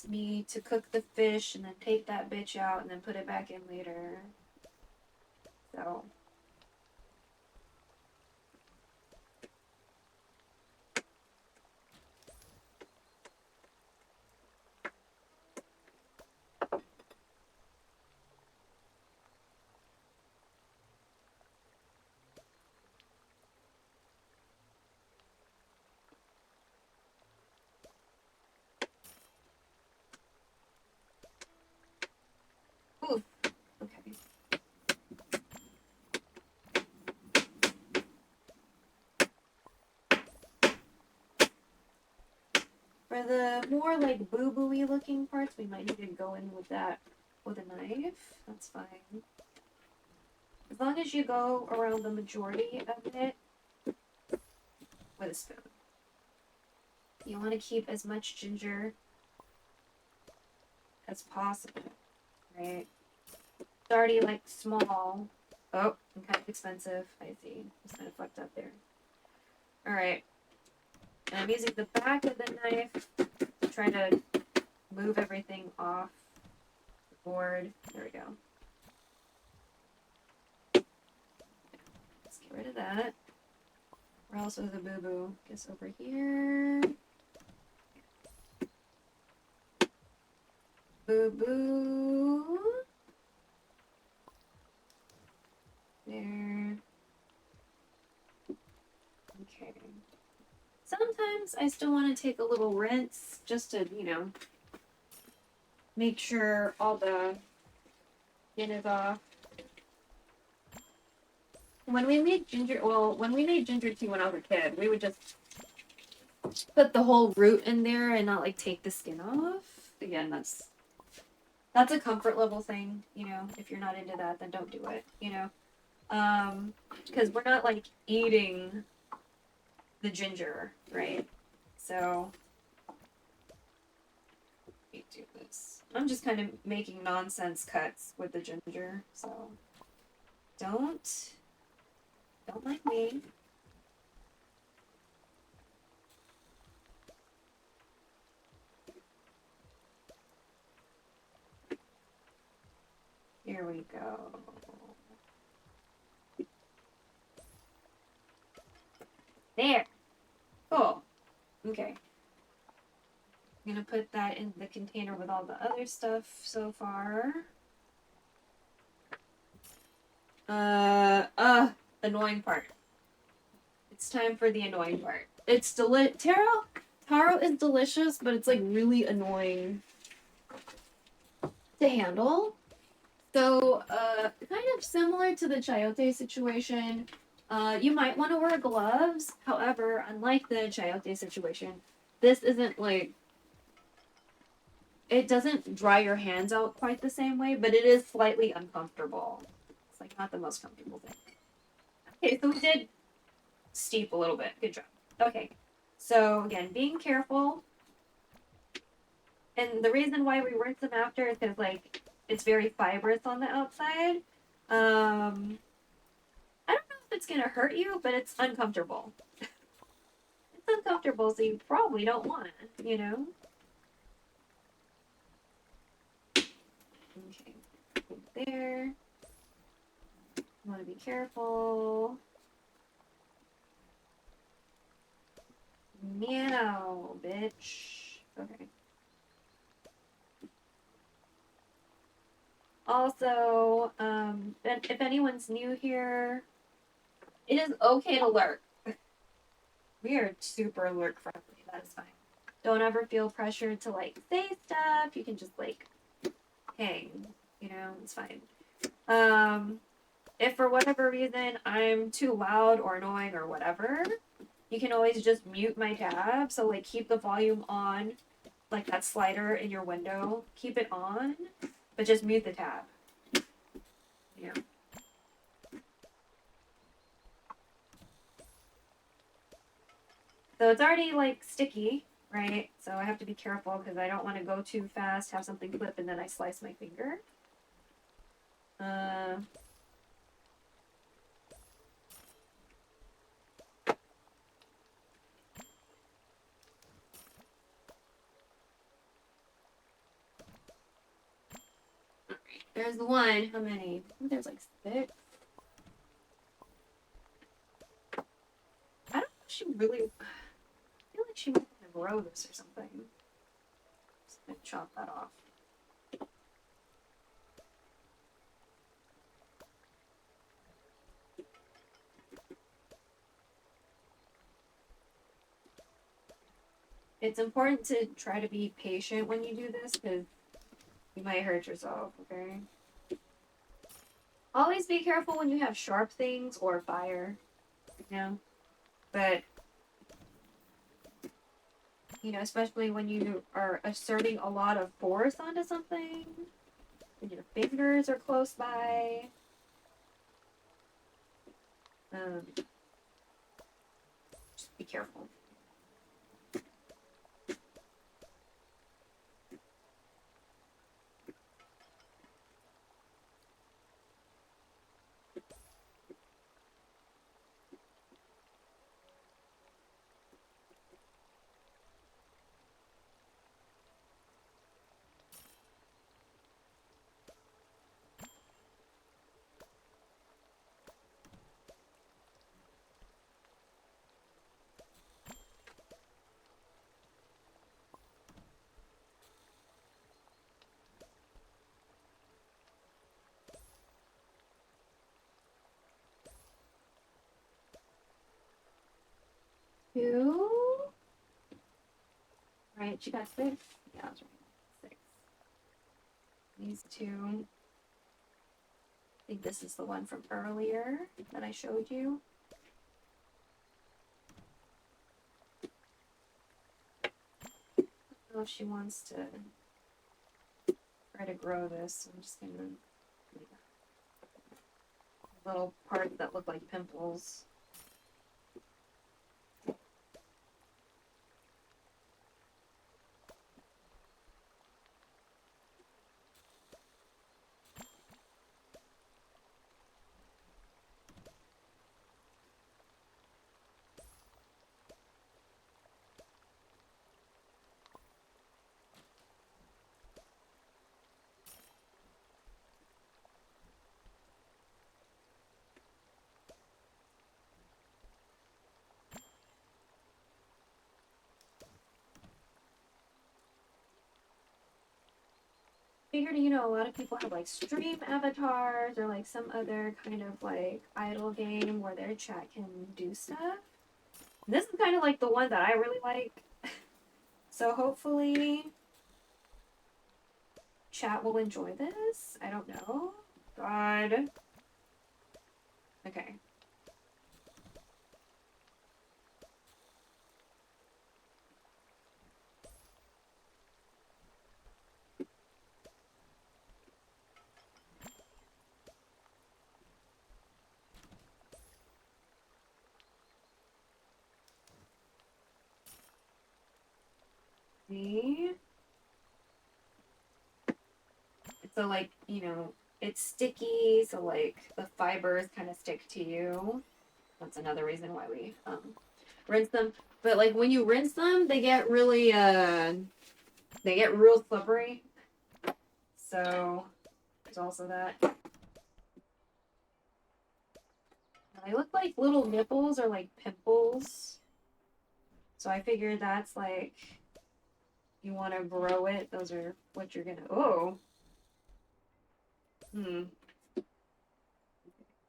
me to cook the fish and then take that bitch out and then put it back in later. So. Ooh, okay. For the more like boo-boo-y looking parts, we might need to go in with that with a knife. That's fine. As long as you go around the majority of it with a spoon. You want to keep as much ginger as possible, right? It's already like small. Oh, and kind of expensive. I see. It's kind of fucked up there. Alright. And I'm using the back of the knife to try to move everything off the board. There we go. Let's get rid of that. Where else was the boo-boo? Guess over here. Boo-boo. There. Okay. Sometimes I still want to take a little rinse just to, you know, make sure all the skin is off. When we made ginger tea when I was a kid, we would just put the whole root in there and not like take the skin off. Again, that's a comfort level thing, you know. If you're not into that, then don't do it, you know. Because we're not like eating the ginger, right? So let me do this. I'm just kind of making nonsense cuts with the ginger, so don't mind me. Here we go. There. Cool. Okay. I'm gonna put that in the container with all the other stuff so far. Annoying part. It's time for the annoying part. It's taro is delicious, but it's like really annoying to handle. So, kind of similar to the chayote situation, you might want to wear gloves. However, unlike the chayote situation, this isn't like, it doesn't dry your hands out quite the same way, but it is slightly uncomfortable. It's like not the most comfortable thing. Okay, so we did steep a little bit. Good job. Okay, so again, being careful. And the reason why we rinse them after is because like it's very fibrous on the outside. I don't know if it's gonna hurt you, but it's uncomfortable. It's uncomfortable, so you probably don't want it, you know? Okay, there. You want to be careful. Meow, bitch. Okay. Also, if anyone's new here, it is okay to lurk. We are super lurk friendly. That is fine. Don't ever feel pressured to like say stuff. You can just like hang, you know, it's fine. If for whatever reason I'm too loud or annoying or whatever, you can always just mute my tab. So like keep the volume on, like that slider in your window, keep it on, but just mute the tab. Yeah. So it's already like sticky, right? So I have to be careful because I don't want to go too fast, have something clip, and then I slice my finger. There's one. How many? I think there's like 6. I don't know if she really. I feel like she might want to grow this or something. Just gonna chop that off. It's important to try to be patient when you do this because you might hurt yourself, okay? Always be careful when you have sharp things or fire, you know? But, you know, especially when you are asserting a lot of force onto something, when your fingers are close by. Just be careful. Two. Right, she got 6. Yeah, I was right. 6. These 2. I think this is the one from earlier that I showed you. I don't know if she wants to try to grow this. I'm just gonna little parts that look like pimples. Figured, you know, a lot of people have like stream avatars or like some other kind of like idle game where their chat can do stuff. And this is kind of like the one that I really like. So hopefully chat will enjoy this. I don't know. God. Okay. See? So like, you know, it's sticky, so like the fibers kind of stick to you. That's another reason why we rinse them. But like when you rinse them, they get really they get real slippery. So there's also that. They look like little nipples or like pimples. So I figured that's like you want to grow it. Those are what you're gonna. Oh. I'm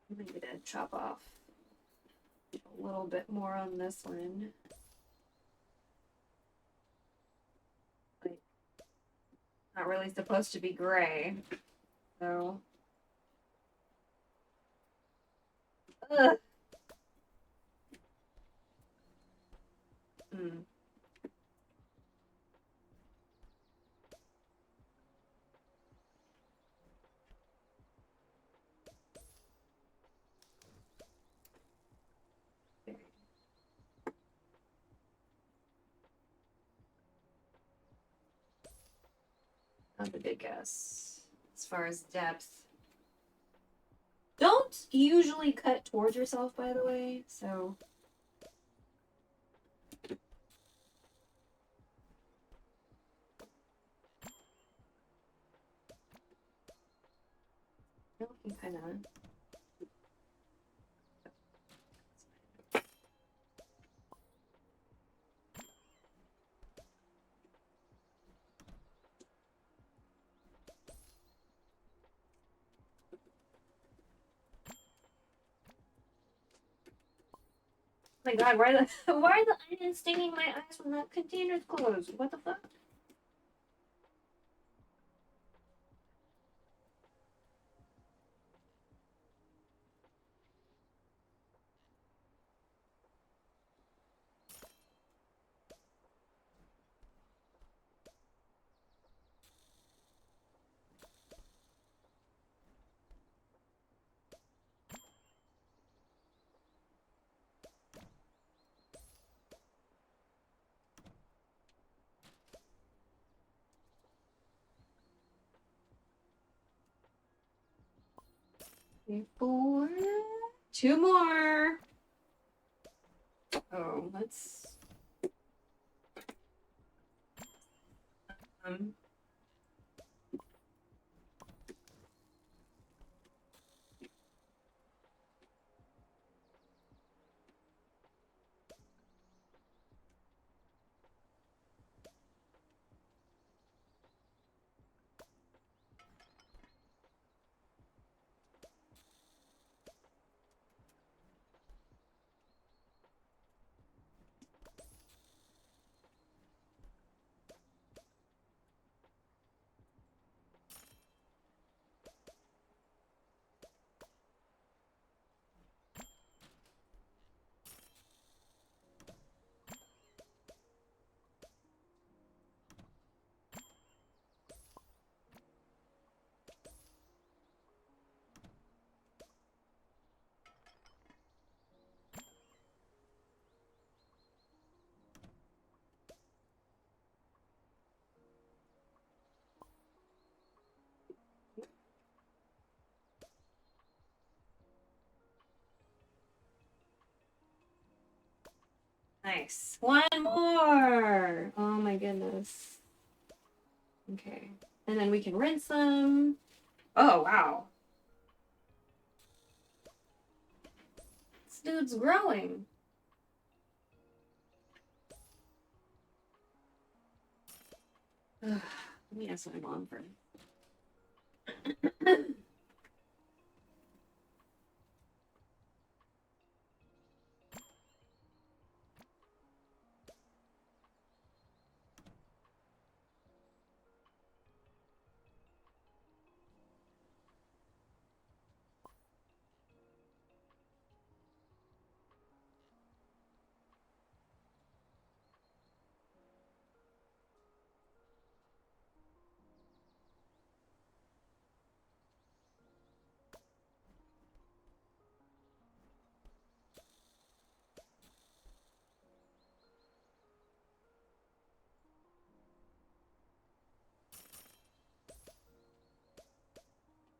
gonna chop off a little bit more on this one. not really supposed to be gray. So. Ugh. Hmm. Not the big guess. As far as depth. Don't usually cut towards yourself, by the way, so. You can kind of. Oh my god, why are the onions stinging my eyes when that container's closed? What the fuck? Four. Two more. Oh, let's. Um. Nice. One more. Oh my goodness. Okay. And then we can rinse them. Oh, wow. This dude's growing. Ugh. Let me ask my mom for.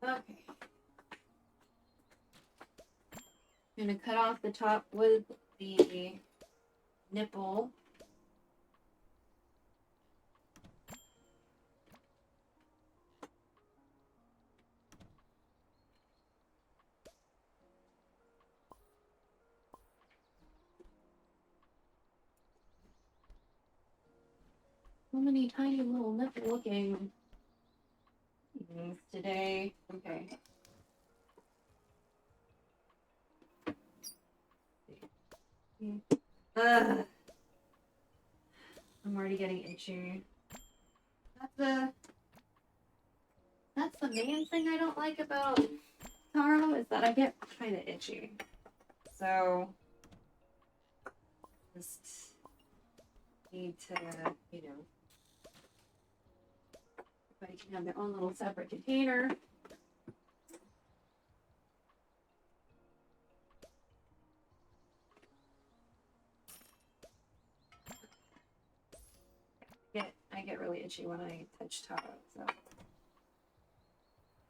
Okay. I'm gonna cut off the top with the nipple. So many tiny little nipple looking things today. Okay. Ugh. I'm already getting itchy. That's the That's the main thing I don't like about taro is that I get kind of itchy. So just need to, you know, everybody can have their own little separate container. I get really itchy when I touch taro, so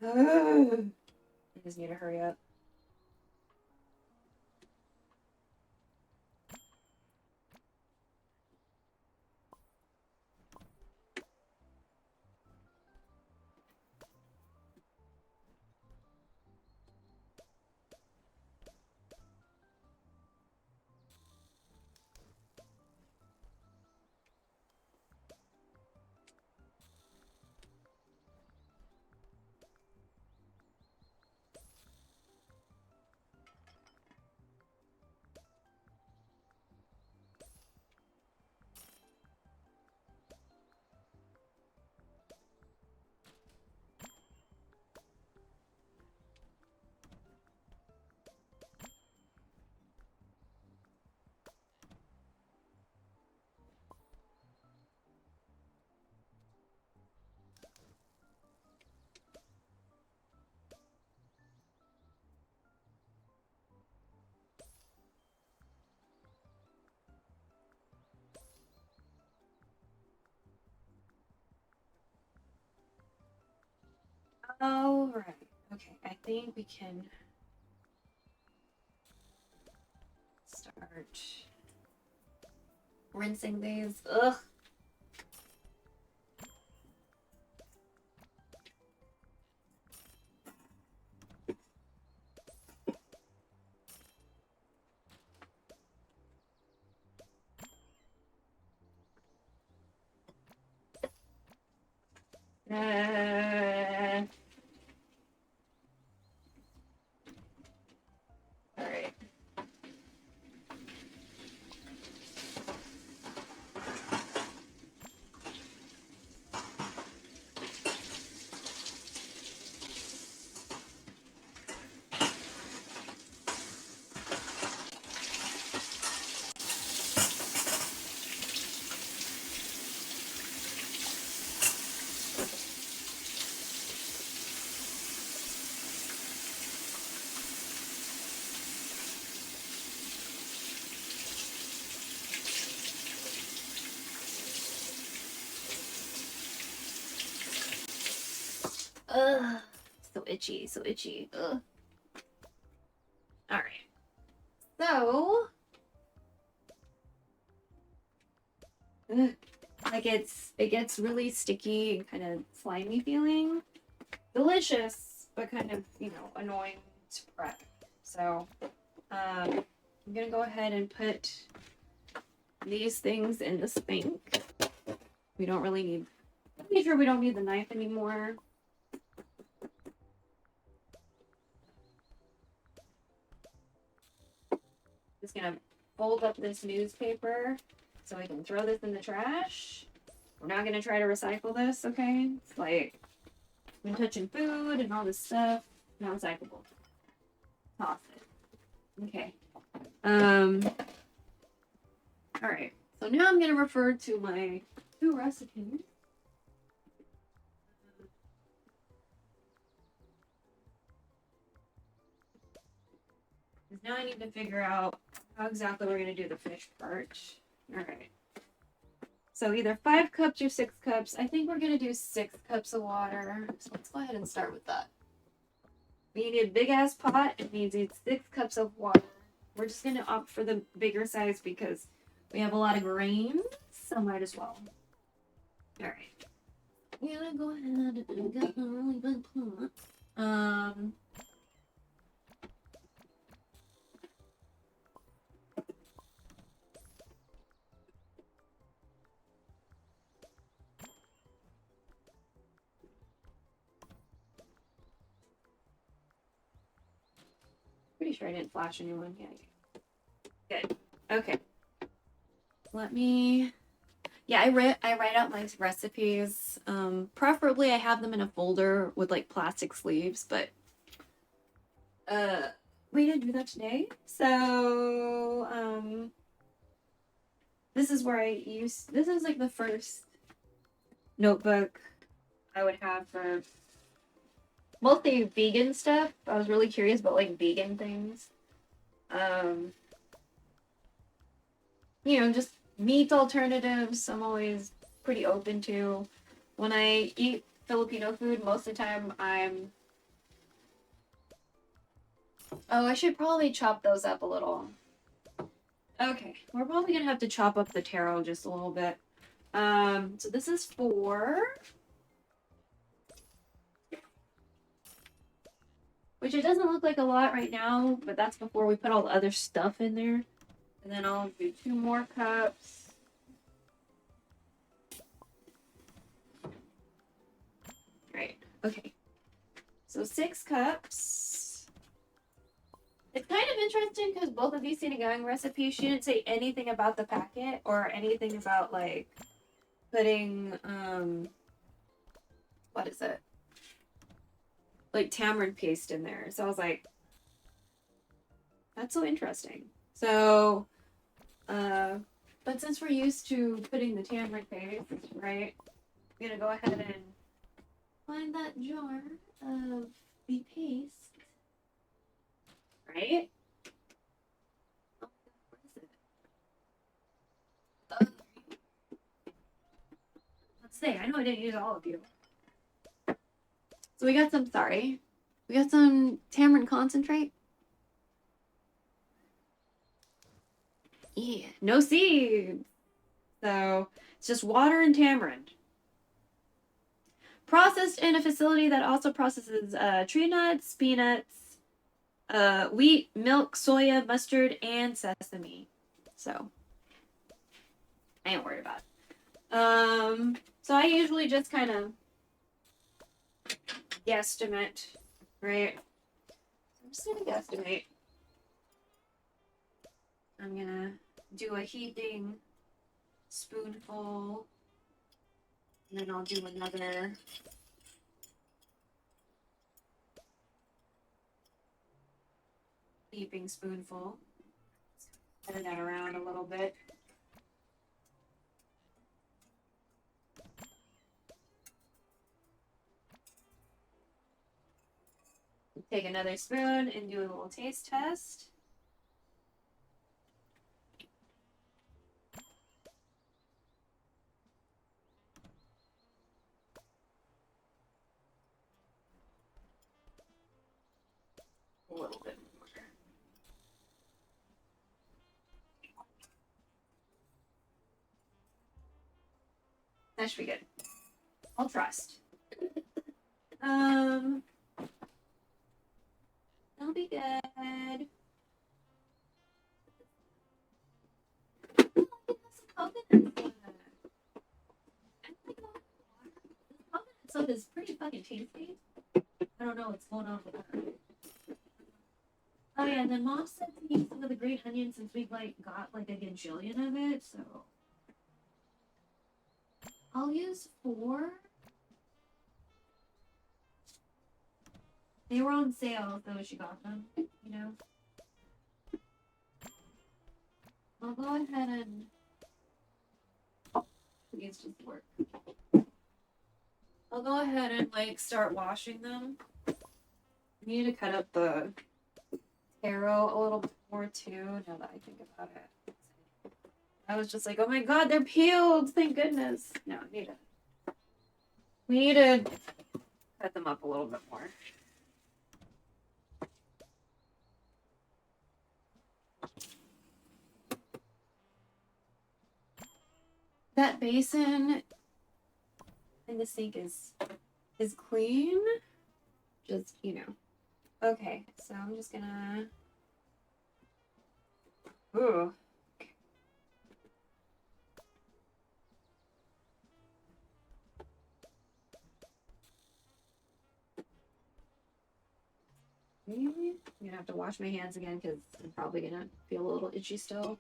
I just need to hurry up. All right. Okay, I think we can start rinsing these. Ugh. All right. Ugh. So itchy, so itchy. Ugh. All right. So, like it gets really sticky and kind of slimy feeling. Delicious, but kind of, you know, annoying to prep. So, I'm gonna go ahead and put these things in the sink. We don't really need, I'm pretty sure we don't need the knife anymore. Just gonna fold up this newspaper so I can throw this in the trash. We're not gonna try to recycle this, okay? It's like, been touching food and all this stuff, not recyclable. Toss it. Okay. All right. So now I'm gonna refer to my 2 recipes. Because now I need to figure out how exactly we're gonna do the fish part. All right. So either 5 cups or 6 cups. I think we're gonna do 6 cups of water. So let's go ahead and start with that. We need a big ass pot. It needs 6 cups of water. We're just gonna opt for the bigger size because we have a lot of grains, so might as well. All right. I'm gonna go ahead and get a really big pot. Pretty sure I didn't flash anyone. Yeah. Good. Okay. Let me. Yeah, I write out my recipes. Preferably I have them in a folder with like plastic sleeves, but we didn't do that today. So this is where this is like the first notebook I would have for mostly vegan stuff. I was really curious about like vegan things. Just meat alternatives. I'm always pretty open to. When I eat Filipino food, most of the time Oh, I should probably chop those up a little. Okay, we're probably gonna have to chop up the taro just a little bit. So this is 4. Which it doesn't look like a lot right now, but that's before we put all the other stuff in there. And then I'll do 2 more cups. Right, okay. So 6 cups. It's kind of interesting because both of these sinigang recipes, she didn't say anything about the packet or anything about like putting, what is it? Like tamarind paste in there. So I was like, that's so interesting. So, but since we're used to putting the tamarind paste, right? I'm gonna go ahead and find that jar of the paste. Right? Oh, where is it? Let's see. I know I didn't use all of you. So we got some tamarind concentrate. Yeah, no seeds. So it's just water and tamarind. Processed in a facility that also processes tree nuts, peanuts, wheat, milk, soya, mustard, and sesame. So I ain't worried about it. So I usually just kind of guesstimate, right? I'm just gonna guesstimate. I'm gonna do a heaping spoonful, and then I'll do another heaping spoonful. Turn that around a little bit. Take another spoon and do a little taste test. A little bit more. That should be good. I'll trust. That'll be good. Coconut soda is pretty fucking tasty. I don't know what's going on with that. Oh yeah, and then Mom said to use some of the green onion since we've like got like a gajillion of it, so I'll use 4. They were on sale, so she got them, you know. I'll go ahead and these just work. I'll go ahead and like start washing them. I need to cut up the taro a little bit more too, now that I think about it. I was just like, oh my god, they're peeled! Thank goodness. No, we need to cut them up a little bit more. That basin in the sink is clean. Just, Okay, so I'm just gonna... Ooh. I'm gonna have to wash my hands again because I'm probably gonna feel a little itchy still.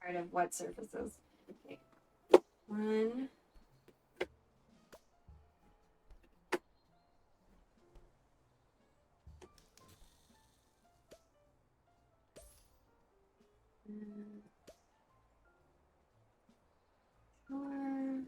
part of wet surfaces. Okay. 1. Sure.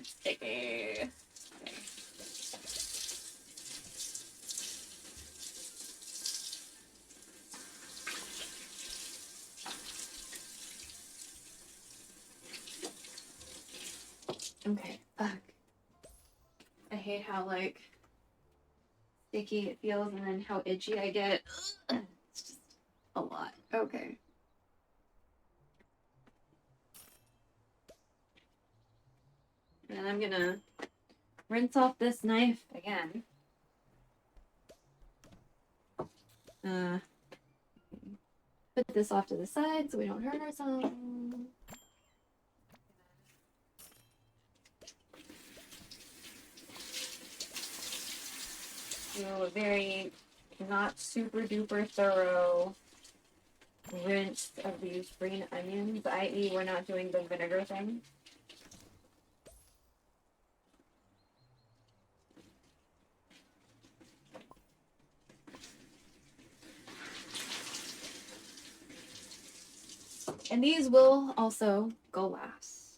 Sticky. Okay, fuck. I hate how, like, sticky it feels and then how itchy I get. It's just a lot. Okay. And I'm gonna rinse off this knife again. Put this off to the side so we don't hurt ourselves. Do a very not super duper thorough rinse of these green onions, i.e. we're not doing the vinegar thing. And these will also go last.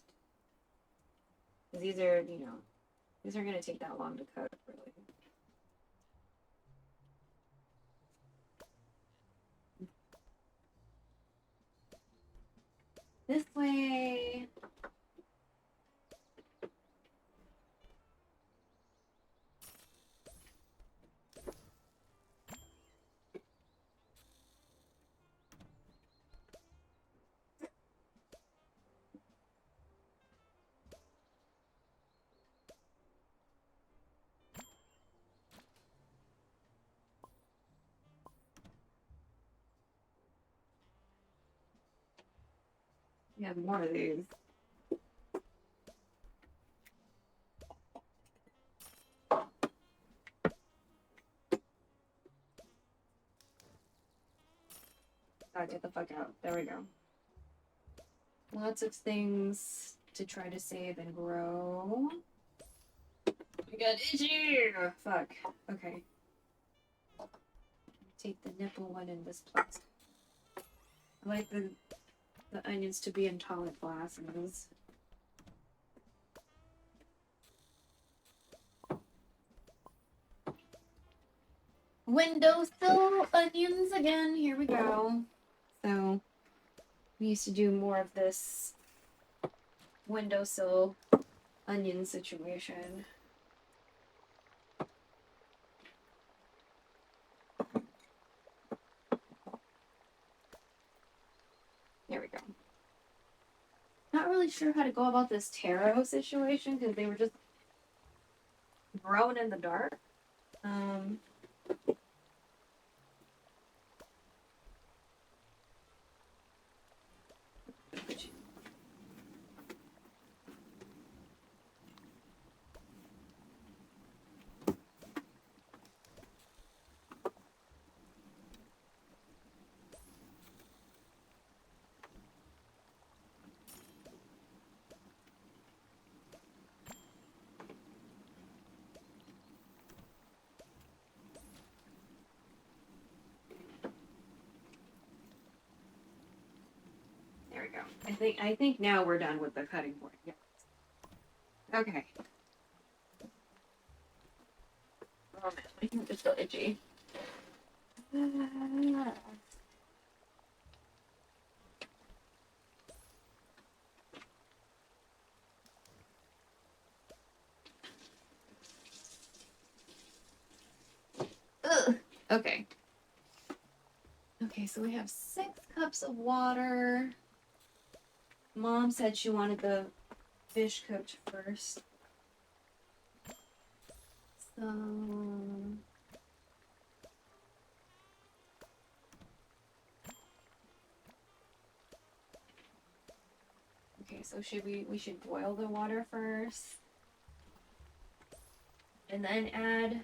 These are, you know, these aren't going to take that long to cook, really. This way. We have more of these. God, get the fuck out. There we go. Lots of things to try to save and grow. We got itchy! Fuck. Okay. Take the nipple one in this place. I like the onions to be in tall glasses. Windowsill onions again. Here we go. So we used to do more of this windowsill onion situation. There we go. Not really sure how to go about this taro situation because they were just grown in the dark. There we go. I think now we're done with the cutting board. Yeah. Okay. Oh man, my hands are still itchy. Ugh. Okay. Okay, so we have 6 cups of water. Mom said she wanted the fish cooked first. So... Okay, so we should boil the water first. And then add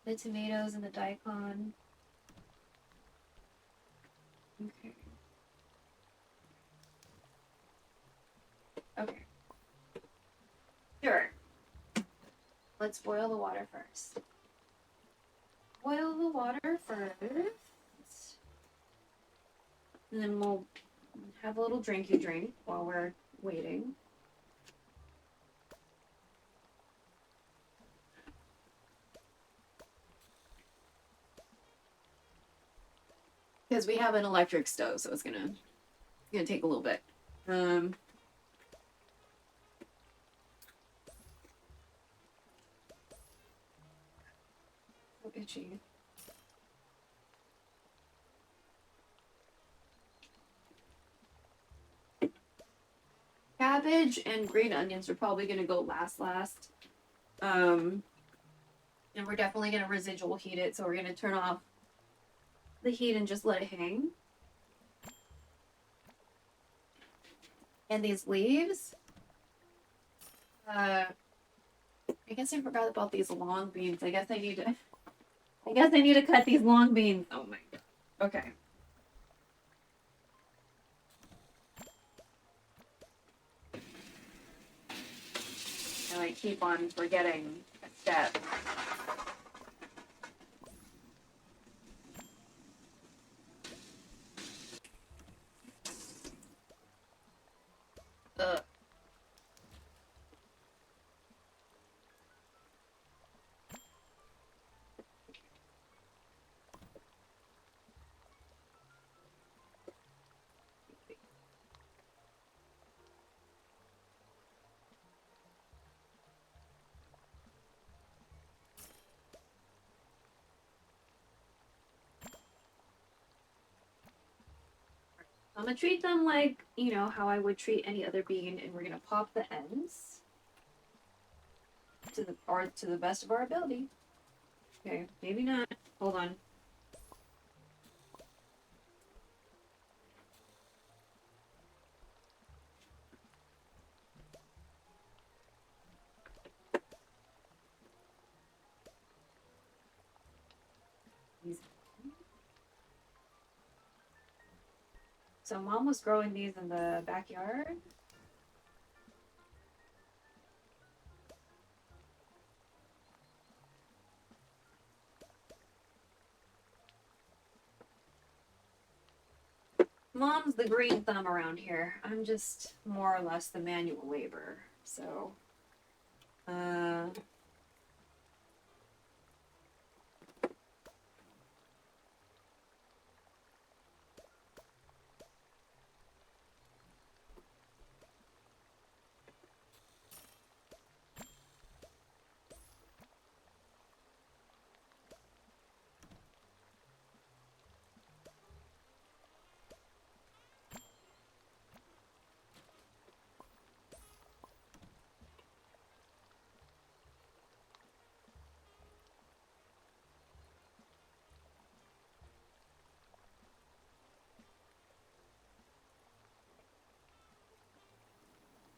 the tomatoes and the daikon. Okay. Okay. Sure. Let's boil the water first. Boil the water first. And then we'll have a little drinky drink while we're waiting. Because we have an electric stove, so it's gonna take a little bit. So itchy. Cabbage and green onions are probably gonna go last. And we're definitely gonna residual heat it, so we're gonna turn off the heat and just let it hang. And these leaves, I guess I forgot about these long beans. I guess I need to cut these long beans. Oh my god. Okay. And I keep on forgetting a step. Ugh. I'm gonna treat them like, you know, how I would treat any other bean, and we're gonna pop the ends to the best of our ability. Okay, maybe not. Hold on. So Mom was growing these in the backyard. Mom's the green thumb around here. I'm just more or less the manual labor. So,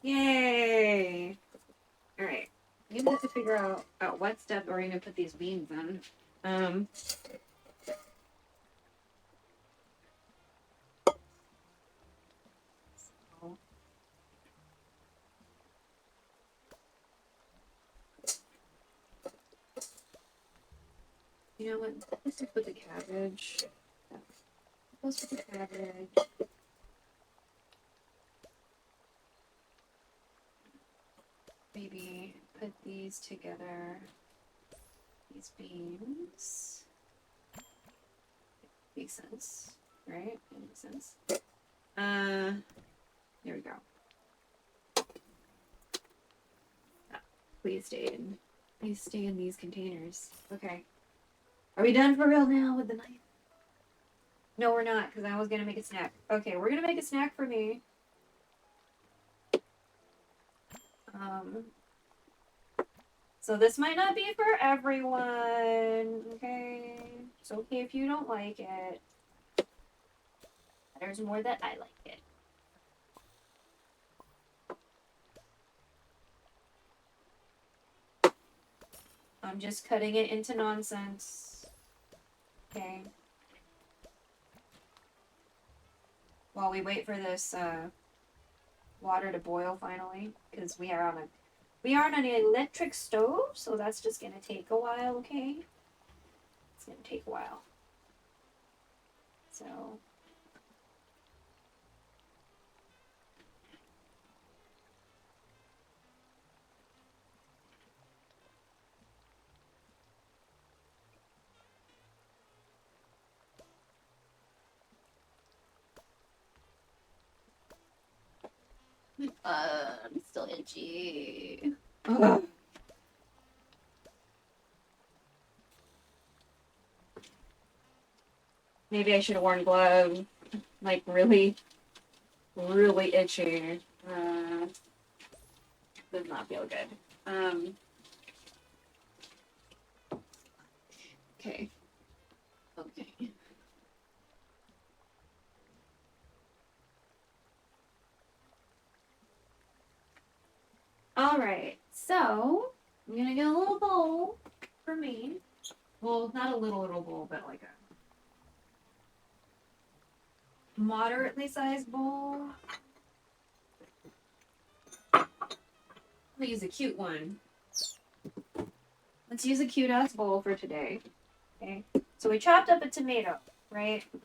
yay! All right, you have to figure out at what step we're gonna put these beans in. So, you know what? Let's just put the cabbage. Let's put the cabbage. Maybe put these together. These beans. Makes sense, right? That makes sense. There we go. Please stay in these containers. Okay. Are we done for real now with the knife? No, we're not, because I was gonna make a snack. Okay, we're gonna make a snack for me. So this might not be for everyone, okay? It's okay if you don't like it. There's more that I like it. I'm just cutting it into nonsense. Okay. While we wait for this water to boil finally, because we are on an electric stove, so that's just gonna take a while, okay? It's gonna take a while. So I'm still itchy. Ugh. Maybe I should have worn gloves. Like, really, really itchy. Does not feel good. Okay. Okay. Alright, so I'm gonna get a little bowl for me. Well, not a little bowl, but like a moderately sized bowl. I'm gonna use a cute one. Let's use a cute ass bowl for today. Okay, so we chopped up a tomato, right? I'm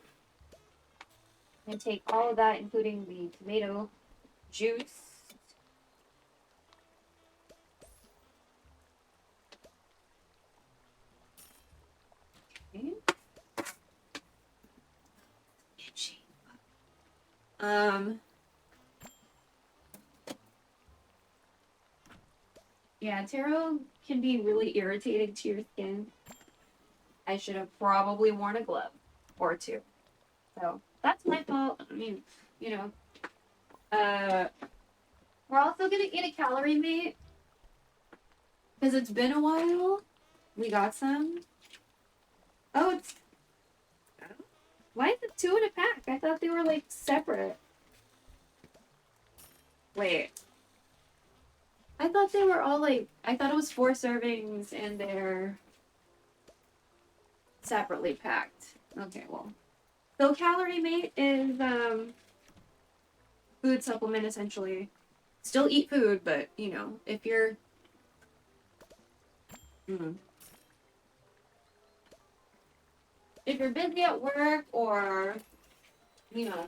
gonna take all of that, including the tomato juice. Okay. Itchy. Yeah, taro can be really irritating to your skin. I should have probably worn a glove or two. So that's my fault. I mean, you know. We're also gonna eat a calorie mate because it's been a while. We got some. Oh, it's. Why is it 2 in a pack? I thought they were like separate. Wait. I thought they were all like. I thought it was 4 servings and they're separately packed. Okay, well. So calorie mate is food supplement essentially. Still eat food, but you know, if you're if you're busy at work or you know,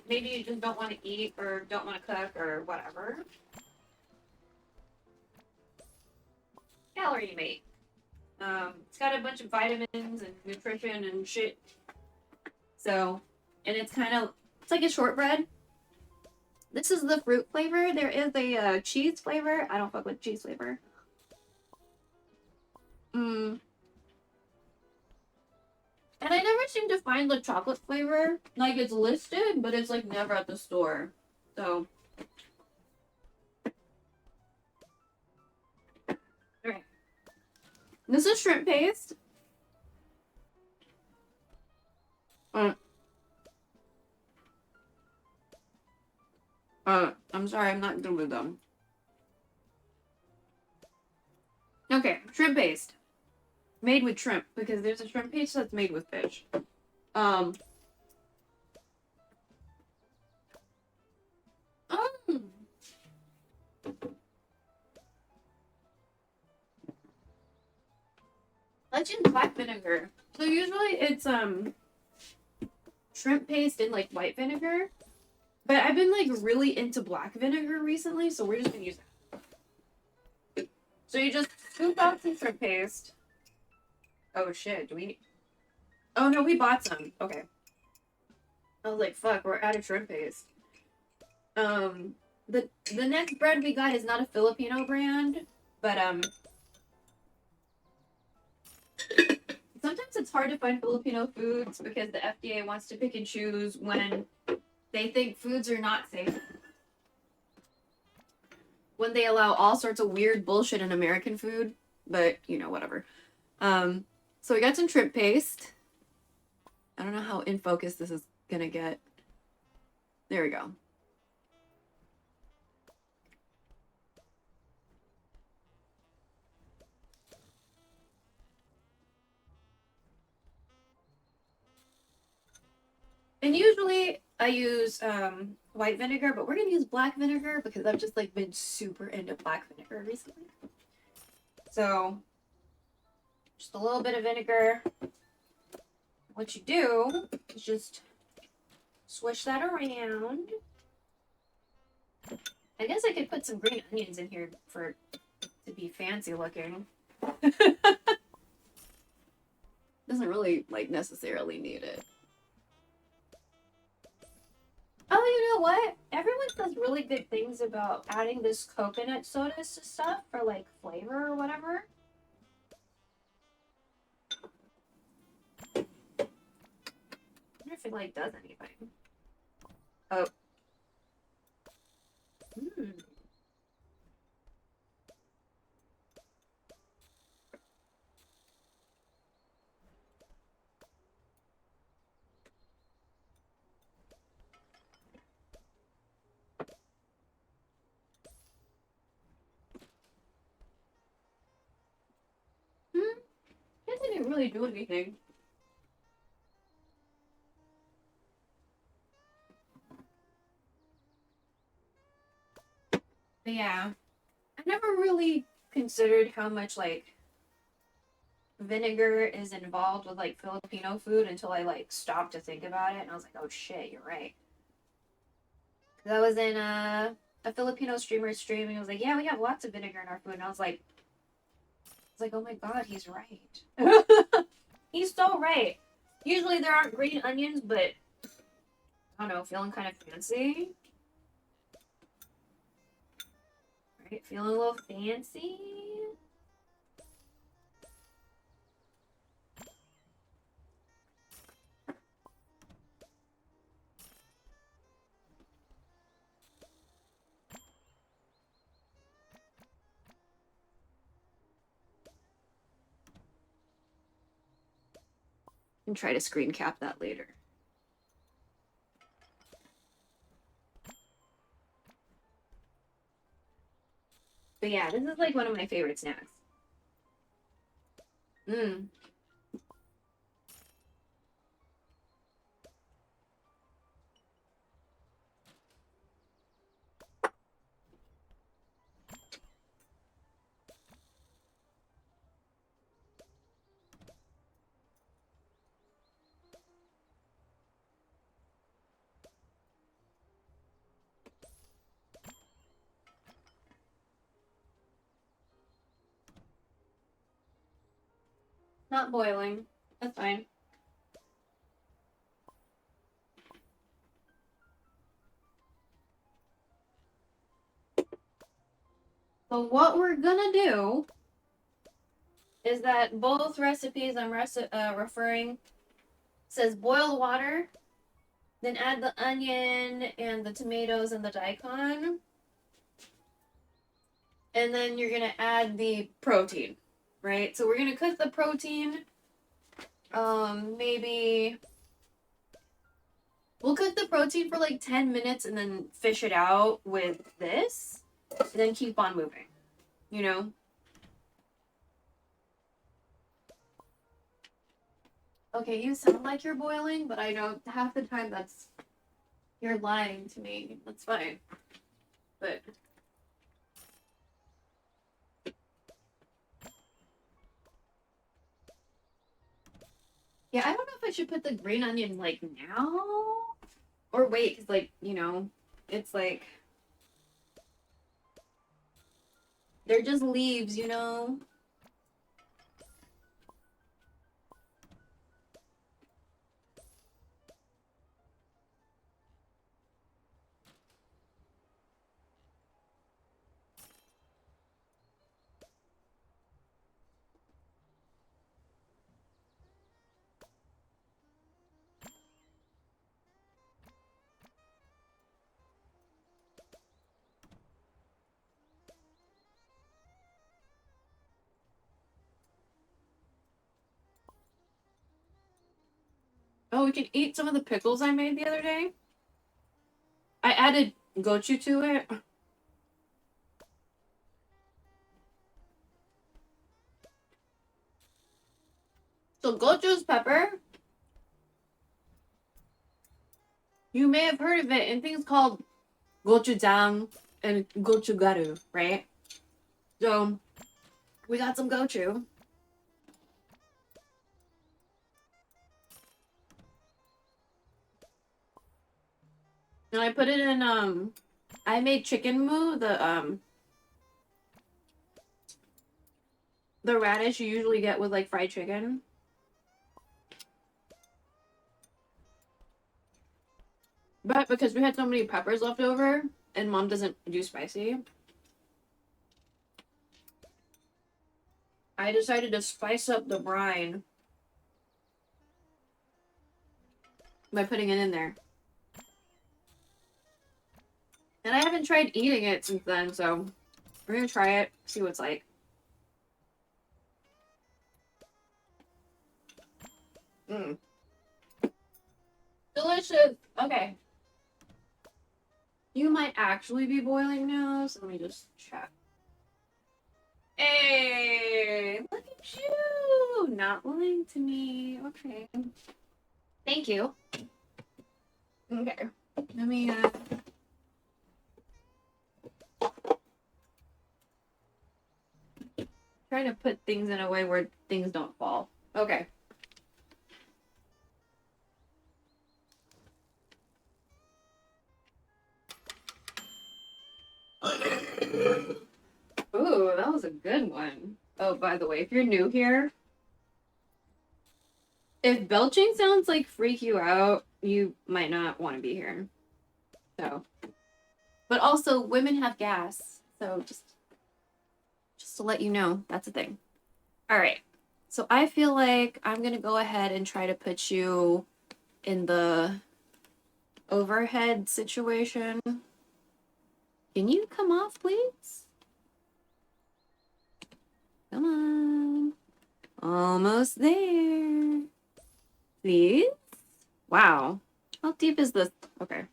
maybe you just don't want to eat or don't want to cook or whatever. Calorie mate. It's got a bunch of vitamins and nutrition and shit. So, and it's like a shortbread. This is the fruit flavor. There is a cheese flavor. I don't fuck with cheese flavor. And I never seem to find the chocolate flavor. Like, it's listed, but it's, like, never at the store. So. Alright. This is shrimp paste. I'm sorry, I'm not good with them. Okay, shrimp paste. Made with shrimp, because there's a shrimp paste that's made with fish. Legend black vinegar. So usually it's shrimp paste and like white vinegar. But I've been like really into black vinegar recently, so we're just gonna use that. So you just scoop out some shrimp paste. Oh shit, do we? Oh no, we bought some. Okay. I was like, fuck, we're out of shrimp paste. The next bread we got is not a Filipino brand, but Sometimes it's hard to find Filipino foods because the FDA wants to pick and choose when they think foods are not safe. When they allow all sorts of weird bullshit in American food, but you know, whatever. So we got some shrimp paste. I don't know how in focus this is gonna get. There we go. And usually I use white vinegar, but we're gonna use black vinegar because I've just like been super into black vinegar recently. So just a little bit of vinegar. What you do is just swish that around. I guess I could put some green onions in here to be fancy looking. Doesn't really like necessarily need it. Oh, you know what? Everyone says really good things about adding this coconut soda to stuff for like flavor or whatever. I wonder if it like does anything. Oh. It didn't really do anything. But yeah, I never really considered how much like vinegar is involved with like Filipino food until I like stopped to think about it, and I was like, oh shit, you're right. Cause I was in a Filipino streamer stream, and he was like, yeah, we have lots of vinegar in our food, and I was like, oh my god, he's right. He's so right. Usually there aren't green onions, but I don't know, feeling kind of fancy. Right, feeling a little fancy. And try to screen cap that later. But yeah, this is like one of my favorite snacks. Mmm. Not boiling. That's fine. So what we're gonna do is that both recipes I'm referring says boil water, then add the onion and the tomatoes and the daikon, and then you're gonna add the protein, right? So we're gonna cook the protein. Maybe we'll cook the protein for like 10 minutes and then fish it out with this, and then keep on moving, you know? Okay, you sound like you're boiling, but I know half the time you're lying to me. That's fine. But yeah, I don't know if I should put the green onion like now or wait, because like, you know, it's like they're just leaves, you know? Oh, we can eat some of the pickles I made the other day. I added gochu to it. So gochu's pepper. You may have heard of it in things called gochujang and gochugaru, right? So we got some gochu. And I put it in I made chicken mu, the radish you usually get with like fried chicken. But because we had so many peppers left over and mom doesn't do spicy, I decided to spice up the brine by putting it in there. And I haven't tried eating it since then, so we're gonna try it, see what it's like. Mmm. Delicious! Okay. You might actually be boiling now, so let me just check. Hey! Look at you! Not lying to me. Okay. Thank you. Okay. Let me, trying to put things in a way where things don't fall. Okay. Ooh, that was a good one. Oh, by the way, if you're new here, if belching sounds like freak you out, you might not want to be here. So, but also women have gas, so just to let you know, that's a thing. All right. So I feel like I'm gonna go ahead and try to put you in the overhead situation. Can you come off, please? Come on. Almost there. Please? Wow. How deep is this? Okay.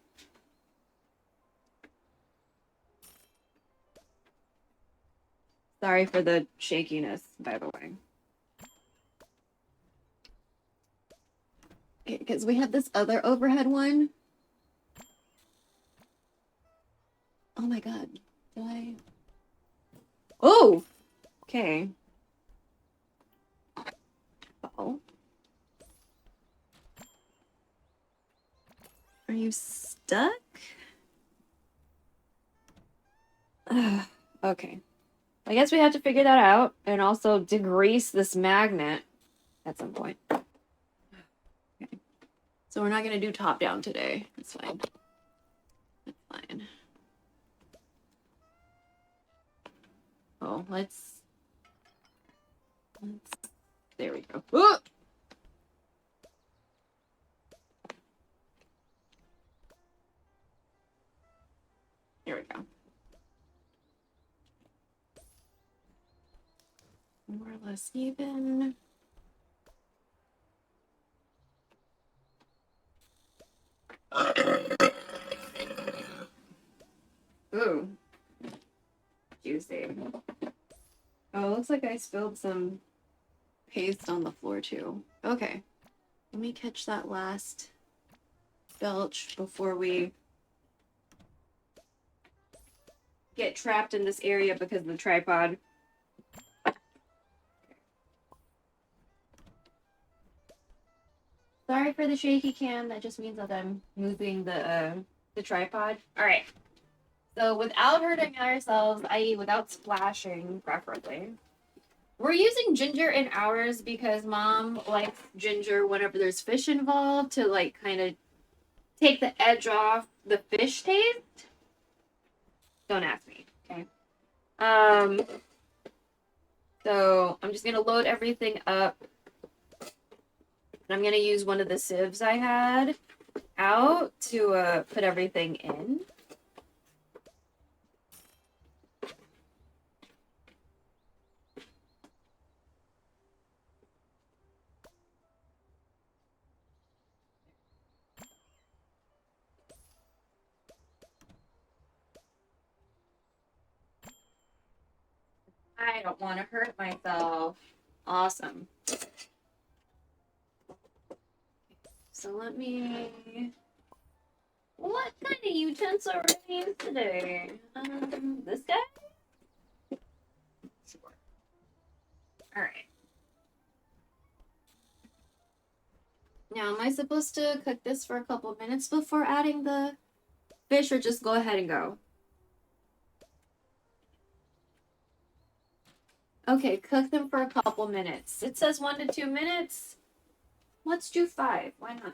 Sorry for the shakiness, by the way. Okay, because we have this other overhead one. Oh my god. Do I? Oh! Okay. Oh. Are you stuck? Okay. I guess we have to figure that out and also degrease this magnet at some point. Okay. So we're not going to do top down today. That's fine. That's fine. Oh, let's there we go. Ooh! There we go. More or less even. Ooh. Juicy. Oh, it looks like I spilled some paste on the floor too. Okay. Let me catch that last belch before we get trapped in this area because of the tripod. Sorry for the shaky cam. That just means that I'm moving the tripod. All right. So without hurting ourselves, i.e. without splashing, preferably, we're using ginger in ours because mom likes ginger whenever there's fish involved to like kind of take the edge off the fish taste. Don't ask me, okay? So I'm just gonna load everything up. I'm gonna use one of the sieves I had out to put everything in. I don't want to hurt myself. Awesome. So let me... What kind of utensil are we gonna use today? This guy? Sure. Alright. Now, am I supposed to cook this for a couple of minutes before adding the fish, or just go ahead and go? Okay, cook them for a couple minutes. It says 1 to 2 minutes. Let's do 5. Why not?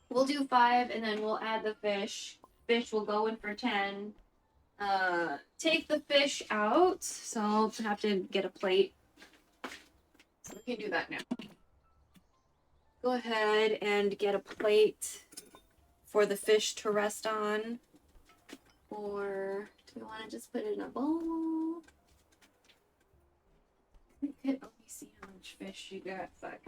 We'll do 5 and then we'll add the fish. Fish will go in for 10. Take the fish out. So I'll have to get a plate. So we can do that now. Go ahead and get a plate for the fish to rest on. Or do we want to just put it in a bowl? Let me see how much fish you got. Fuck.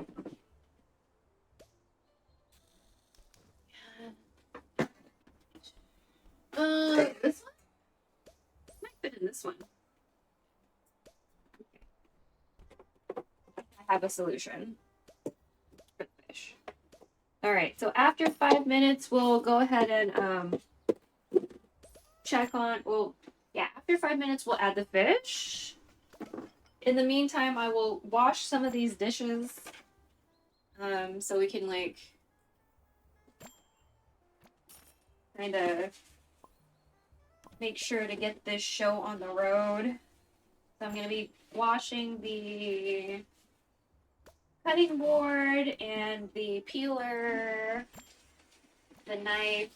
This one? Might fit in this one. Okay. I have a solution for the fish. Alright, so after 5 minutes, we'll go ahead and check on, after 5 minutes, we'll add the fish. In the meantime, I will wash some of these dishes so we can, like, kind of make sure to get this show on the road. So I'm going to be washing the cutting board and the peeler, the knife,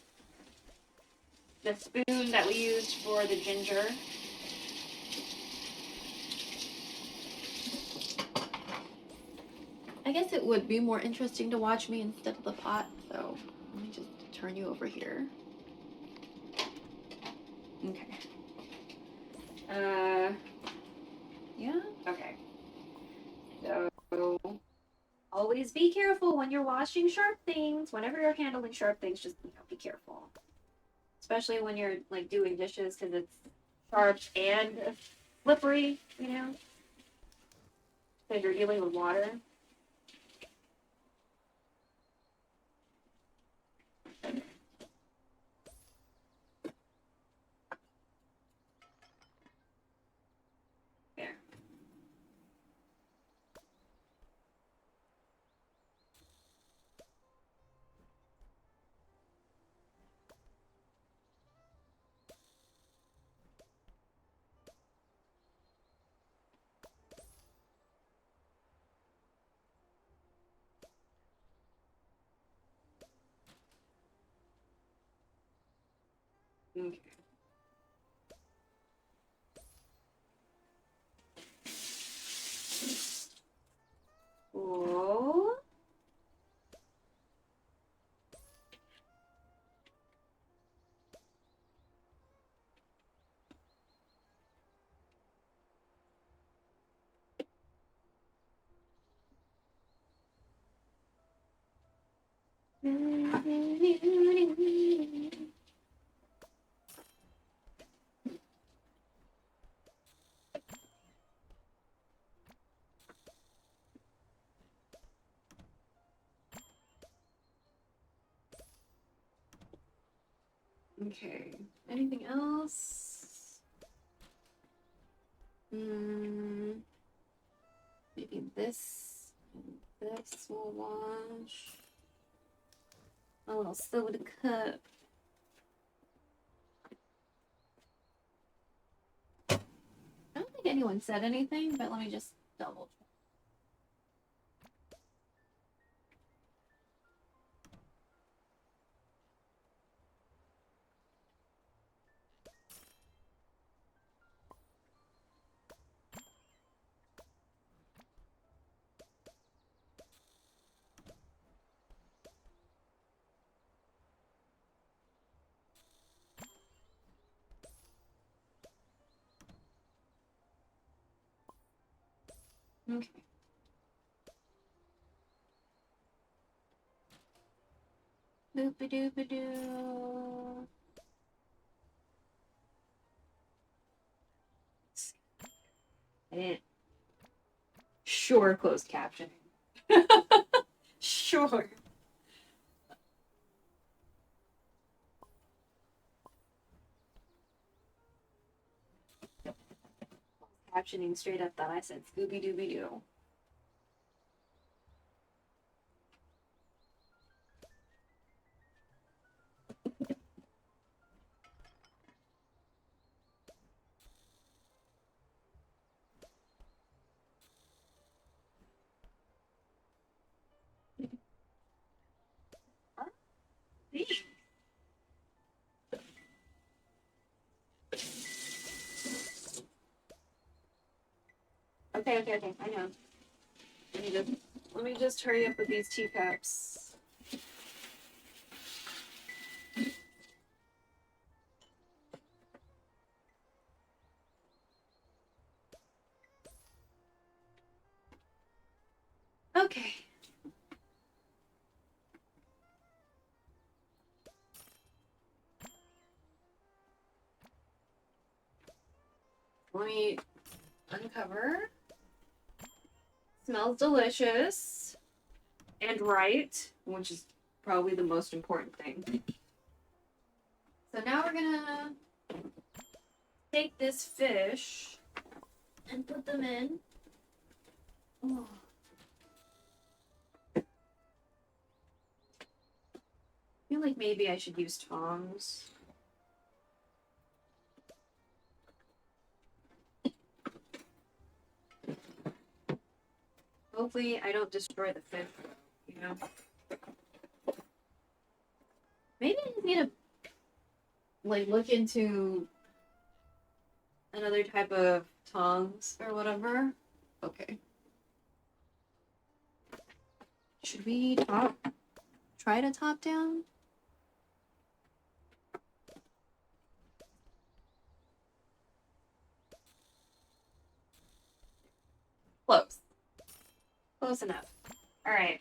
the spoon that we used for the ginger. I guess it would be more interesting to watch me instead of the pot, so let me just turn you over here. Okay. Yeah? Okay. So, always be careful when you're washing sharp things. Whenever you're handling sharp things, just, be careful. Especially when you're, like, doing dishes, because it's sharp and slippery, because you're dealing with water. There. Okay. Cool. Okay. Anything else? Maybe this and this will wash. A little soda cup. I don't think anyone said anything, but let me just double check. Okay. Boop-a-doop-a-doo. I didn't. Sure, closed captioning. Sure. Closed captioning straight up thought I said Scooby Dooby Doo. Okay. I know. Let me just hurry up with these teacups. Okay. Let me uncover. Smells delicious and right, which is probably the most important thing. So now we're gonna take this fish and put them in. Oh. I feel like maybe I should use tongs. Hopefully I don't destroy the fish, you know? Maybe I just need to, like, look into another type of tongs or whatever. Okay. Should we try to top down? Close. Close enough. Alright.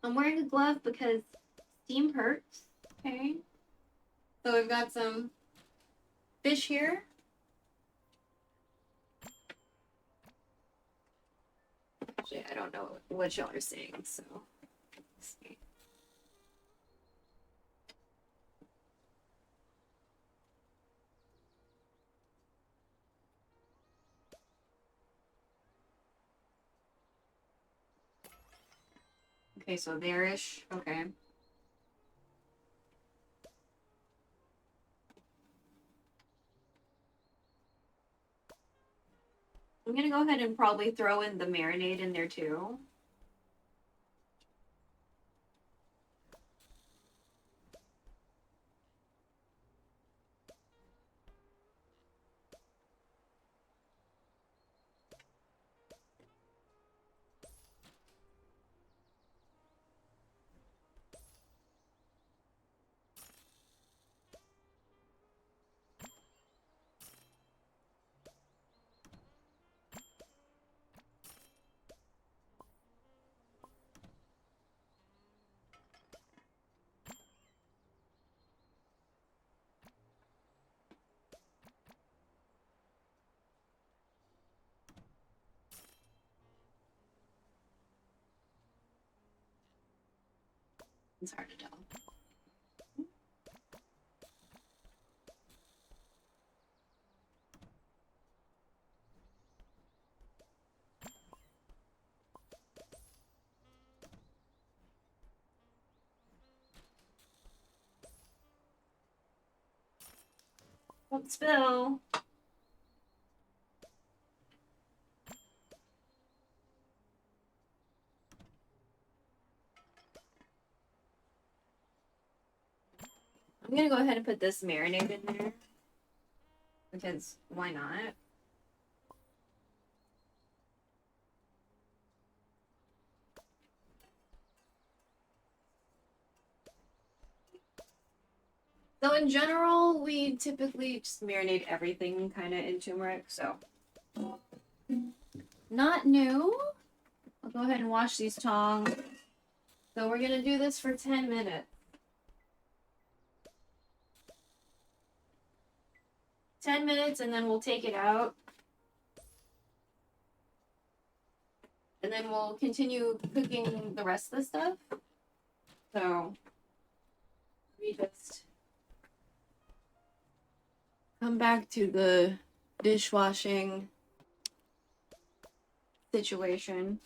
I'm wearing a glove because steam hurts. Okay. So we've got some fish here. Actually, I don't know what y'all are seeing, so let's see. Okay, so there-ish. Okay. I'm gonna go ahead and probably throw in the marinade in there too. It's hard to tell. Don't spill. I'm gonna go ahead and put this marinade in there. Because why not? So in general, we typically just marinate everything kind of in turmeric, so. Not new. I'll go ahead and wash these tongs. So we're gonna do this for 10 minutes. 10 minutes and then we'll take it out. and then we'll continue cooking the rest of the stuff. So we just come back to the dishwashing situation.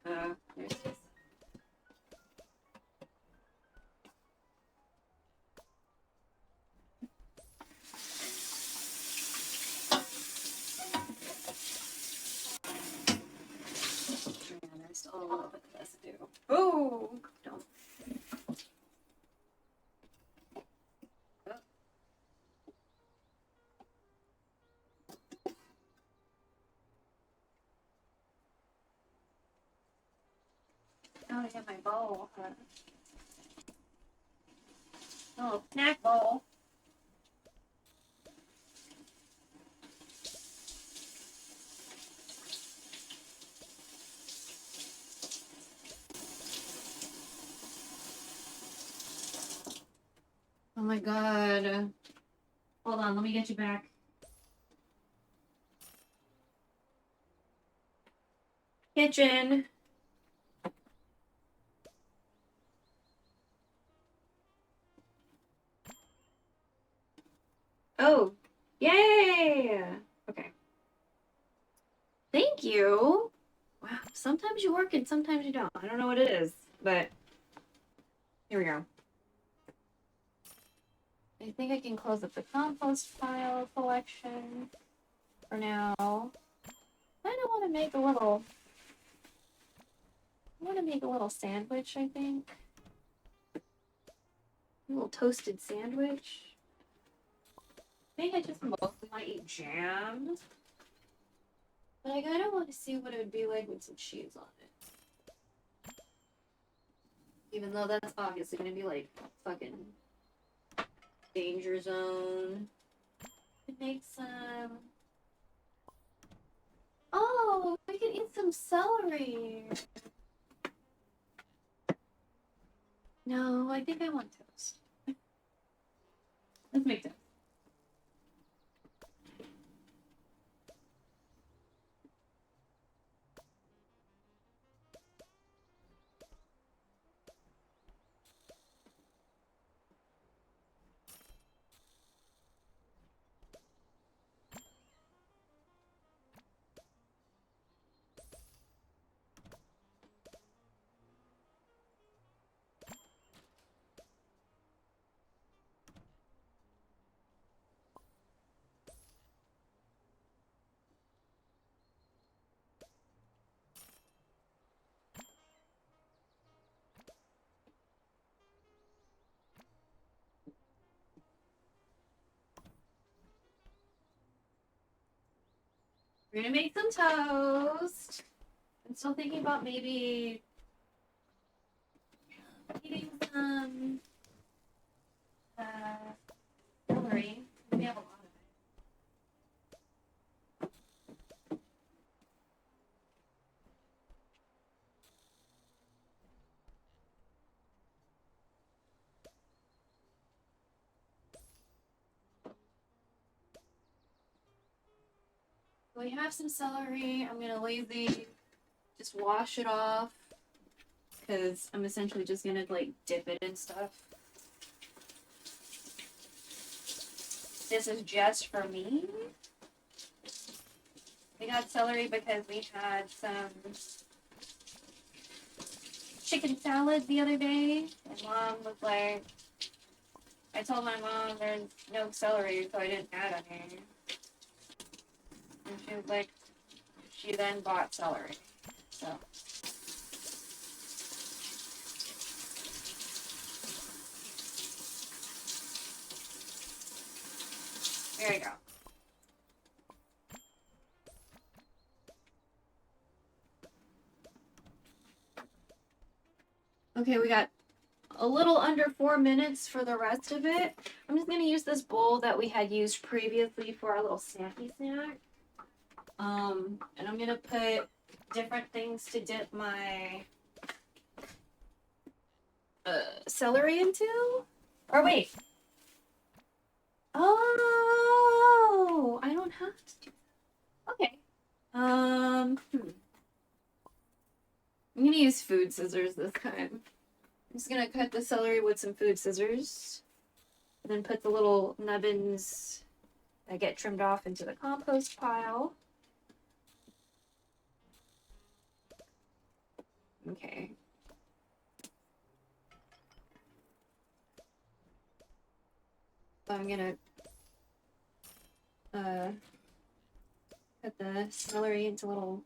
There's this. Man, there's still a little bit of this to do. Oh, don't. Oh, I got my bowl. Oh, snack bowl. Oh my god. Hold on, let me get you back. Kitchen. Oh, yay! Okay. Thank you. Wow, sometimes you work and sometimes you don't. I don't know what it is, but here we go. I think I can close up the compost pile collection for now. I don't want to make a little. I want to make a little sandwich, I think. A little toasted sandwich. I think I just mostly want to eat jam. But I kind of want to see what it would be like with some cheese on it. Even though that's obviously going to be like fucking danger zone. Could make some. Oh, we can eat some celery. No, I think I want toast. Let's make toast. We're gonna make some toast. I'm still thinking about maybe eating some celery. We have a lot of it. We have some celery. I'm gonna lazy just wash it off because I'm essentially just gonna like dip it in stuff. This is just for me. We got celery because we had some chicken salad the other day, and Mom was like, I told my mom there's no celery, so I didn't add any. And she was like, she then bought celery. So. There you go. Okay, we got a little under 4 minutes for the rest of it. I'm just gonna use this bowl that we had used previously for our little snacky snack. And I'm gonna put different things to dip my celery into. Or wait. Oh, I don't have to do that. Okay. I'm gonna use food scissors this time. I'm just gonna cut the celery with some food scissors. And then put the little nubbins that get trimmed off into the compost pile. Okay. So I'm gonna cut the celery into little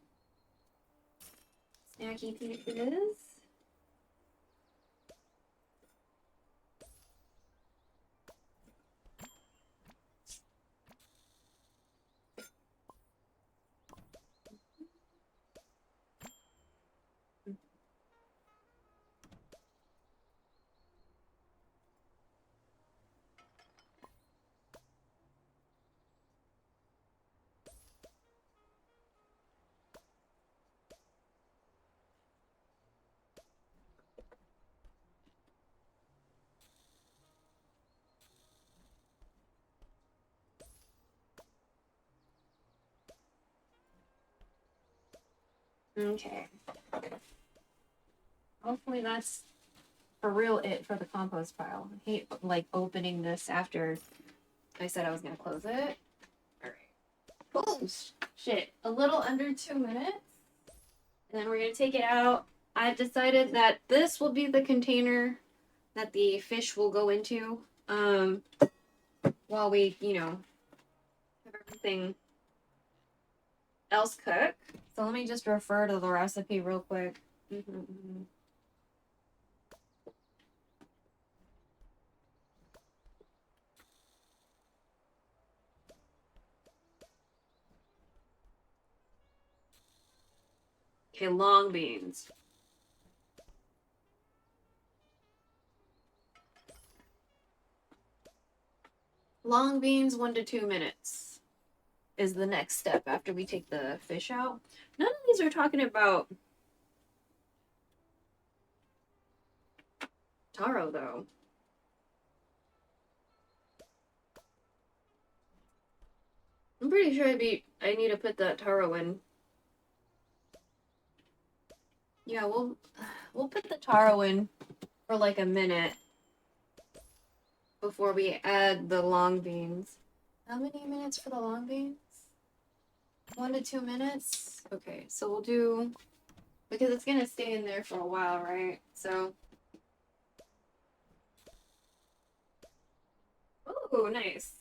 snacky pieces. Okay. Hopefully that's for real it for the compost pile. I hate like opening this after I said I was gonna close it. Alright. Oh shit. A little under 2 minutes. And then we're gonna take it out. I've decided that this will be the container that the fish will go into. While we, have everything else cook. So let me just refer to the recipe real quick. Okay, long beans. Long beans, 1 to 2 minutes is the next step after we take the fish out. None of these are talking about taro, though. I'm pretty sure I need to put that taro in. Yeah, we'll put the taro in for like a minute before we add the long beans. How many minutes for the long beans? 1 to 2 minutes? Okay, so we'll do, because it's gonna stay in there for a while, right? So. Ooh, nice.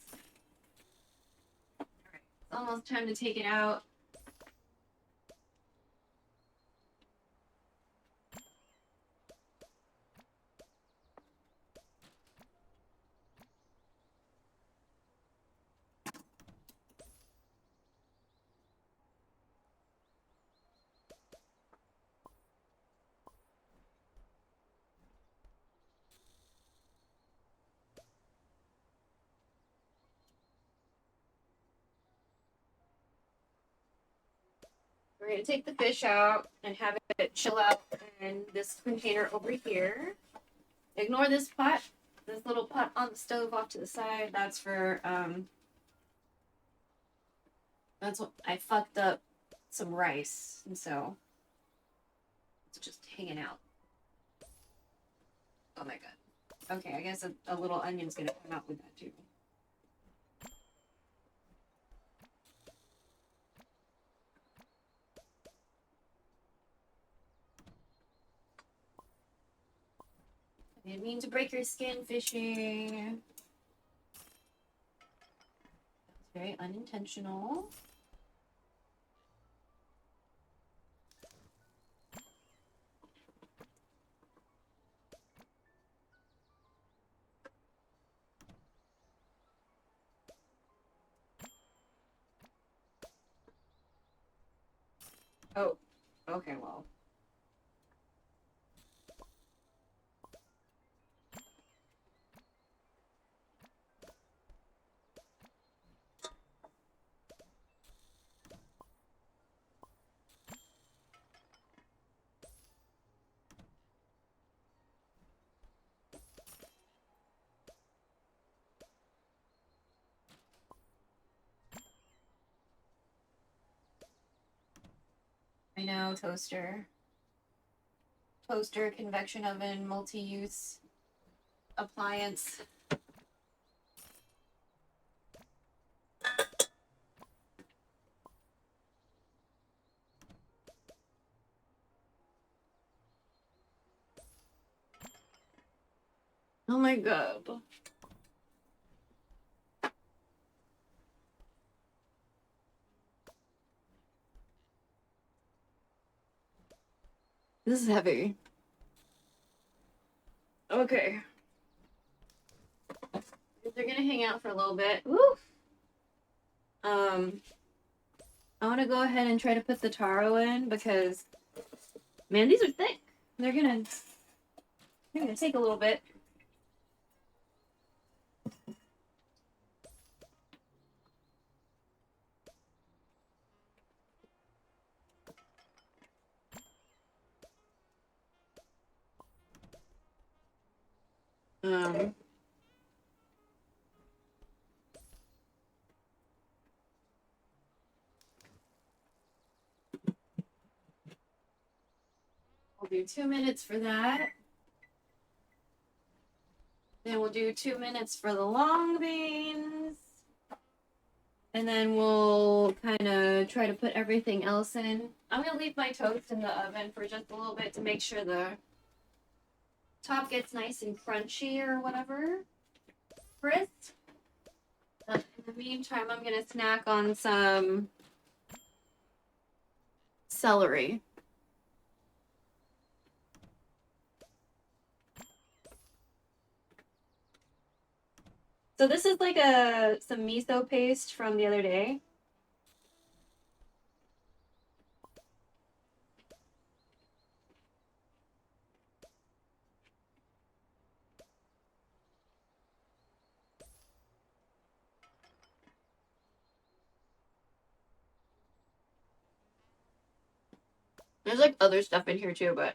Alright, it's almost time to take it out. We're going to take the fish out and have it chill out in this container over here. Ignore this pot, this little pot on the stove off to the side. That's for That's what I fucked up some rice, and so it's just hanging out. Oh my god. Okay, I guess a little onion's gonna come out with that too. I didn't mean to break your skin, fishing. That was very unintentional. Oh, okay, well. I know, toaster. Toaster, convection oven, multi-use appliance. Oh my god. This is heavy. Okay. They're gonna hang out for a little bit. Woo! I want to go ahead and try to put the taro in because, man, these are thick. They're gonna take a little bit. Um, we'll do 2 minutes for that. Then we'll do 2 minutes for the long beans. And then we'll kind of try to put everything else in. I'm going to leave my toast in the oven for just a little bit to make sure the top gets nice and crunchy or whatever. Crisp. In the meantime, I'm going to snack on some celery. So this is like some miso paste from the other day. There's like other stuff in here too, but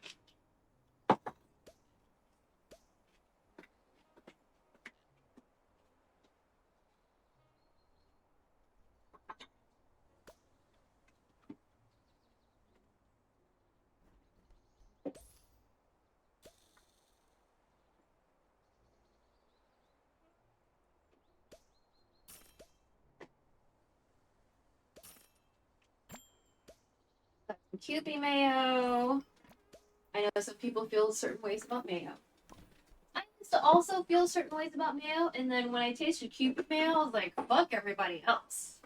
Kewpie mayo. I know some people feel certain ways about mayo. I used to also feel certain ways about mayo, and then when I tasted Kewpie mayo, I was like, fuck everybody else.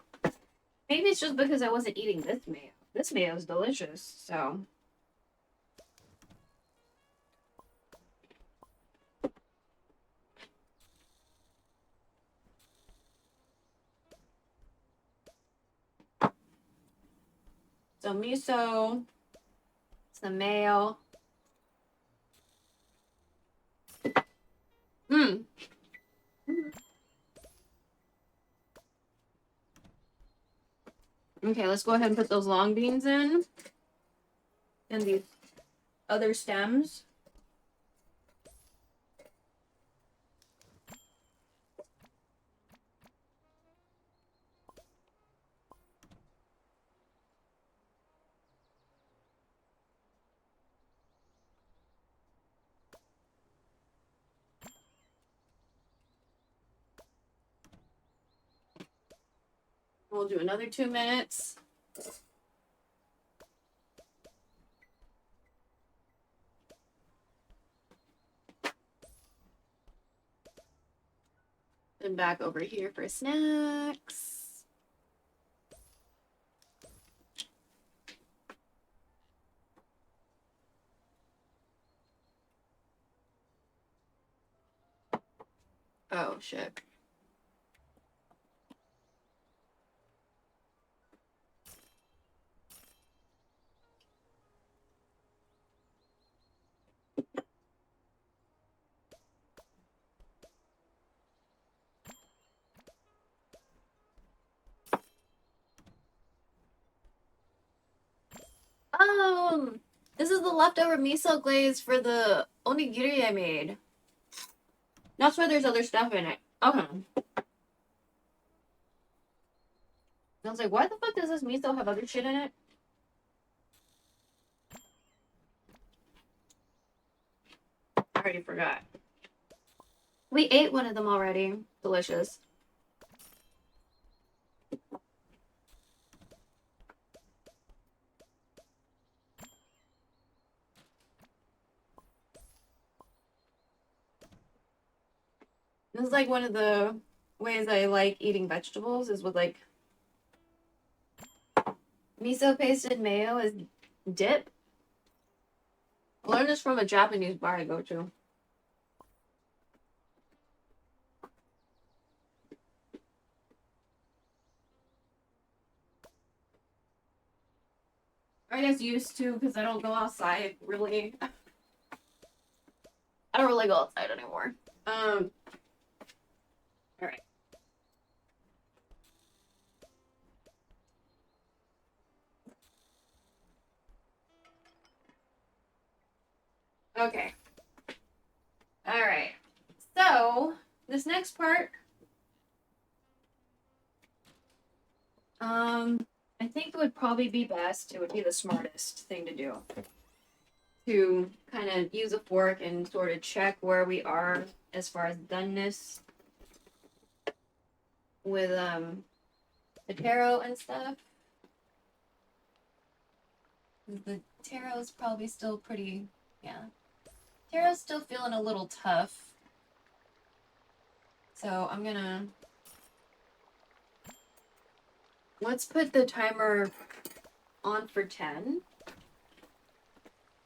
Maybe it's just because I wasn't eating this mayo. This mayo is delicious, so. So miso, some mayo. Mmm. Okay, let's go ahead and put those long beans in. And these other stems. We'll do another 2 minutes. Then back over here for snacks. Oh, shit. This is the leftover miso glaze for the onigiri I made. That's why there's other stuff in it. Okay. I was like, why the fuck does this miso have other shit in it? I already forgot. We ate one of them already. Delicious. This is like one of the ways I like eating vegetables is with like miso pasted mayo as dip. I learned this from a Japanese bar I go to. I guess used to because I don't go outside really. I don't really go outside anymore. All right. Okay. All right. So this next part, I think it would probably be best. It would be the smartest thing to do. To kind of use a fork and sort of check where we are as far as doneness with the taro and stuff. The taro is probably still pretty, yeah. Taro's still feeling a little tough. So I'm gonna... Let's put the timer on for 10.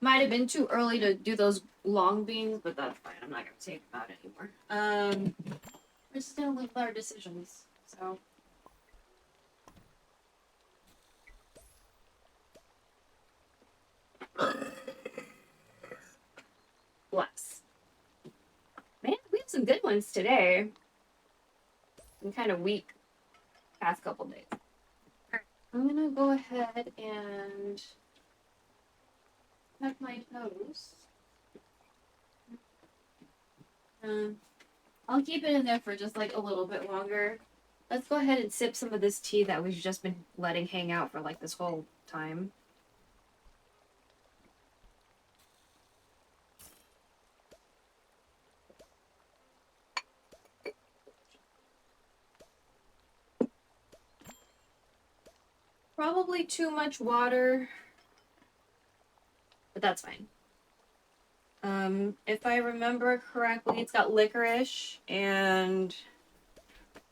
Might have been too early to do those long beans, but that's fine. I'm not gonna think about it anymore. We're just gonna live with our decisions. So... Bless. Man, we have some good ones today. I'm kind of weak past couple days. Alright, I'm gonna go ahead and tuck my toes. I'll keep it in there for just like a little bit longer. Let's go ahead and sip some of this tea that we've just been letting hang out for like this whole time. Probably too much water, but that's fine. If I remember correctly, it's got licorice and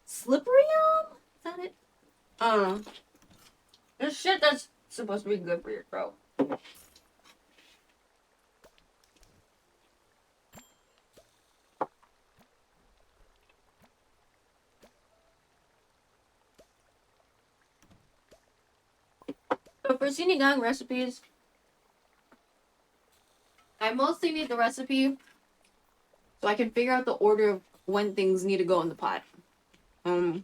slipperium? Is that it? This shit that's supposed to be good for your throat. So for Sinigang recipes, I mostly need the recipe so I can figure out the order of when things need to go in the pot. I'll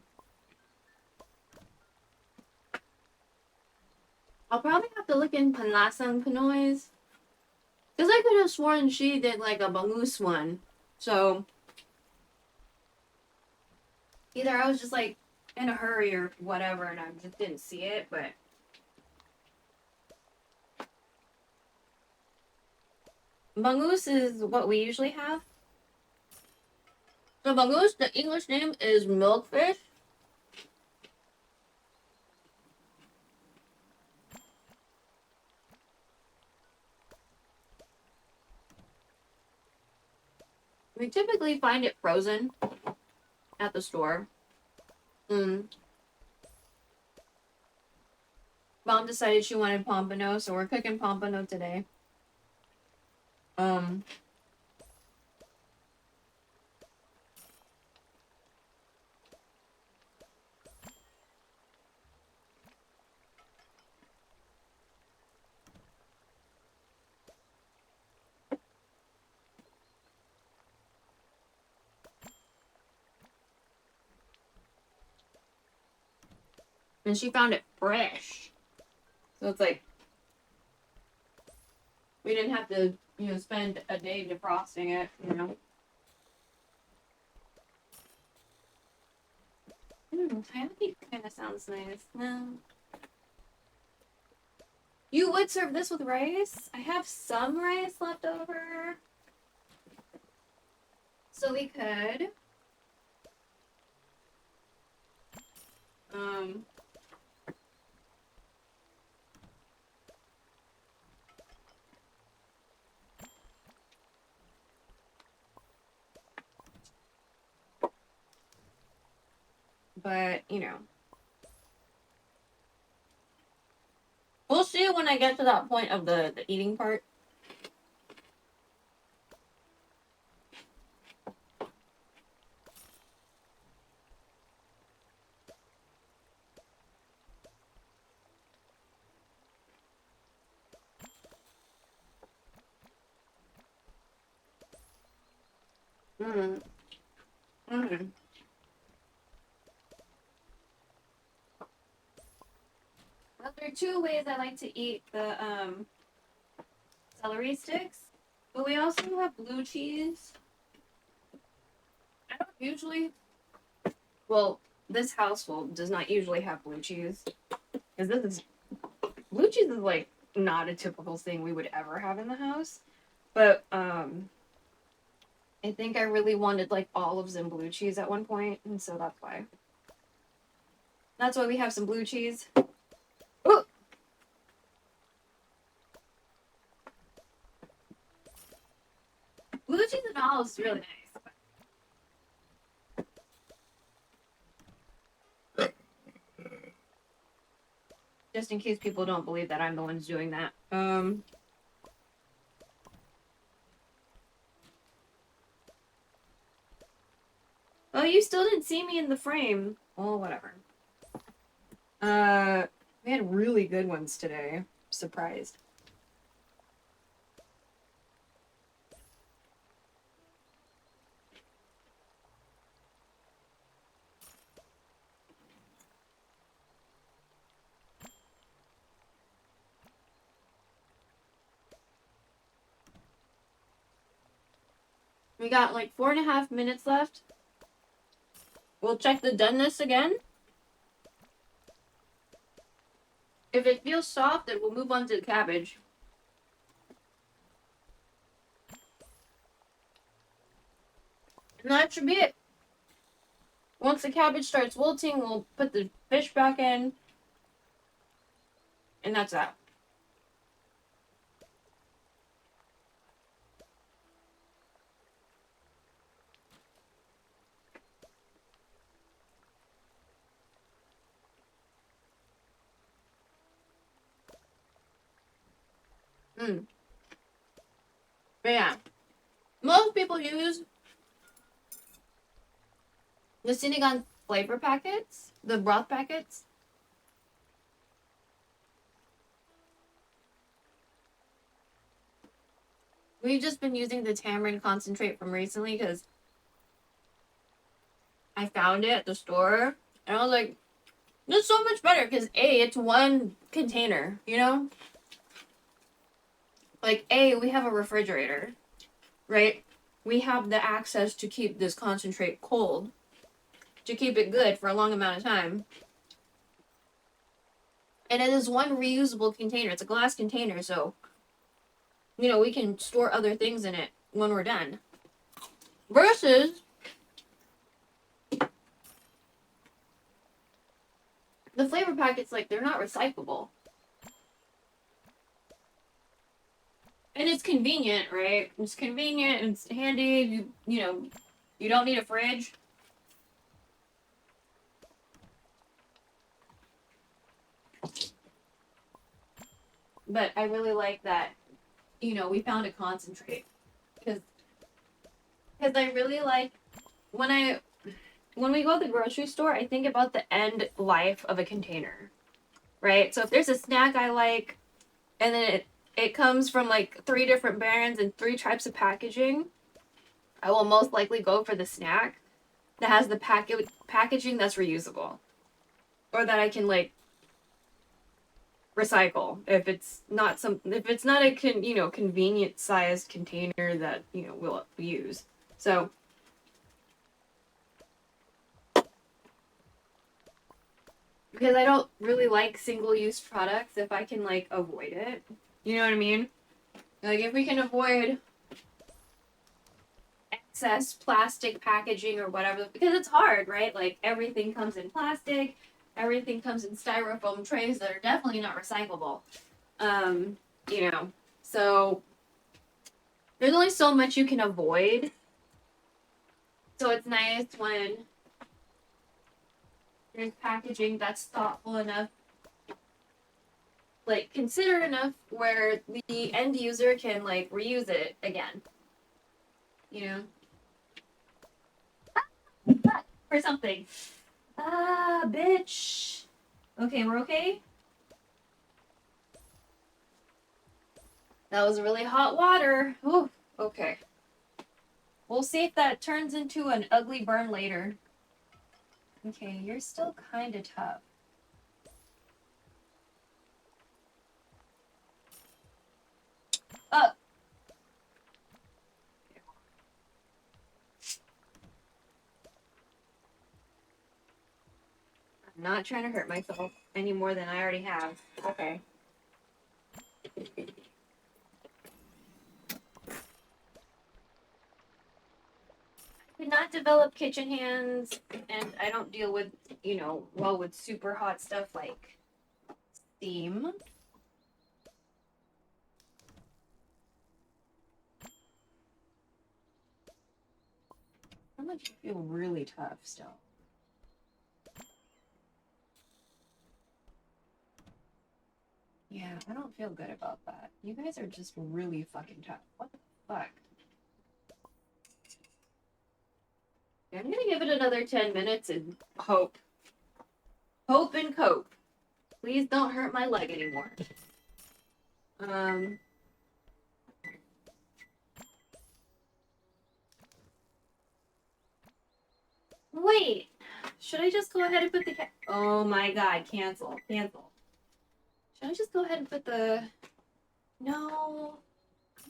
probably have to look in Panlasang Pinoy's. Because I could have sworn she did like a bangus one. So either I was just like in a hurry or whatever and I just didn't see it, but bangus is what we usually have. So bangus, the English name is milkfish. We typically find it frozen at the store. Mom decided she wanted pompano, so we're cooking pompano today. And she found it fresh. So it's like, we didn't have to, spend a day defrosting it, Coyote kind of sounds nice. No. You would serve this with rice? I have some rice left over. So we could. But, we'll see when I get to that point of the eating part. Well, there are two ways I like to eat the celery sticks, but we also have blue cheese. I don't usually. Well, this household does not usually have blue cheese, because blue cheese is like not a typical thing we would ever have in the house. But I think I really wanted like olives and blue cheese at one point, and so that's why. That's why we have some blue cheese. Ooh! Blue cheese and olives is really nice. Just in case people don't believe that I'm the one who's doing that. Oh, you still didn't see me in the frame. Oh, whatever. We had really good ones today. Surprised. We got like 4.5 minutes left. We'll check the doneness again. If it feels soft, then we'll move on to the cabbage. And that should be it. Once the cabbage starts wilting, we'll put the fish back in. And that's that. But yeah. Most people use the Sinigang flavor packets, the broth packets. We've just been using the tamarind concentrate from recently because I found it at the store and I was like, this is so much better because it's one container, Like, we have a refrigerator, right? We have the access to keep this concentrate cold, to keep it good for a long amount of time. And it is one reusable container. It's a glass container, so, we can store other things in it when we're done. Versus the flavor packets, like, they're not recyclable. And it's convenient, right? It's convenient, it's handy, you know, you don't need a fridge. But I really like that, you know, we found a concentrate. Because I really like when we go to the grocery store, I think about the end life of a container. Right? So if there's a snack I like and then it comes from like 3 different brands and 3 types of packaging, I will most likely go for the snack that has the packaging that's reusable. Or that I can like recycle if it's not a convenient sized container that, you know, we'll use. So because I don't really like single-use products if I can like avoid it. You know what I mean? Like if we can avoid excess plastic packaging or whatever, because it's hard, right? Like everything comes in plastic, everything comes in styrofoam trays that are definitely not recyclable. You know, so there's only so much you can avoid. So it's nice when there's packaging that's thoughtful enough, like considerate enough where the end user can like reuse it again. You know? For something. Ah, bitch. Okay, we're okay? That was really hot water. Oh, okay. We'll see if that turns into an ugly burn later. Okay, you're still kind of tough. I'm not trying to hurt myself any more than I already have. Okay. I did not develop kitchen hands, and I don't deal with, you know, well with super hot stuff like steam. How much you feel really tough still? Yeah, I don't feel good about that. You guys are just really fucking tough. What the fuck? I'm gonna give it another 10 minutes and hope. Hope and cope. Please don't hurt my leg anymore. Wait. Should I just go ahead and put the oh my god, cancel. Cancel. Should I just go ahead and put the... No.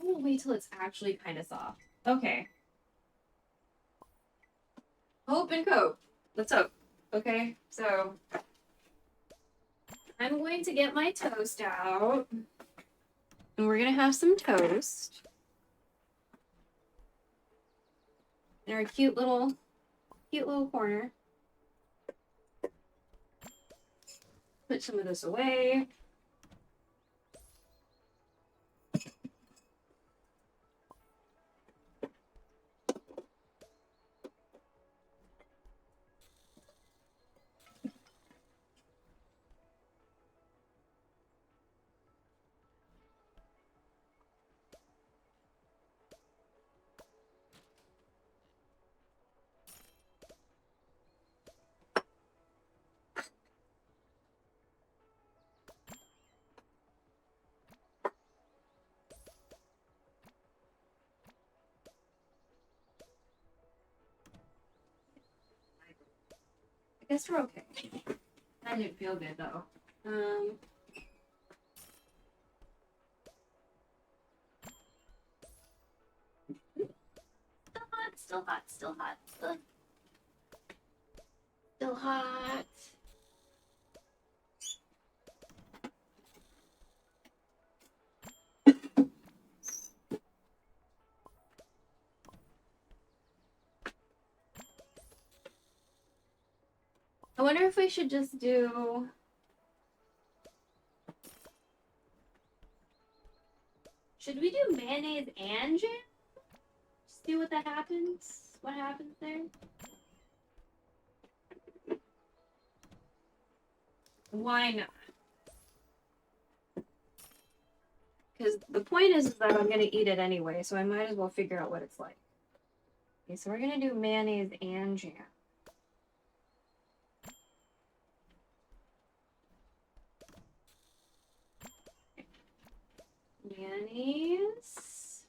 I'm gonna wait till it's actually kind of soft. Okay. Hope and cope. Let's hope. Okay, so... I'm going to get my toast out. And we're gonna have some toast. In our cute little corner. Put some of this away. I guess we're okay. That didn't feel good though. Still hot. Still hot. I wonder if we should just do... Should we do mayonnaise and jam? See what that happens? What happens there? Why not? Because the point is that I'm going to eat it anyway, so I might as well figure out what it's like. Okay, so we're going to do mayonnaise and jam. Mayonnaise.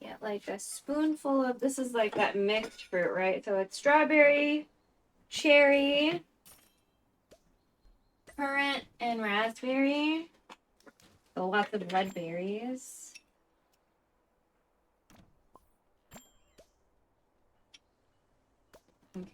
Get like a spoonful of, this is like that mixed fruit, right? So it's strawberry, cherry, currant, and raspberry. So lots of red berries. Okay.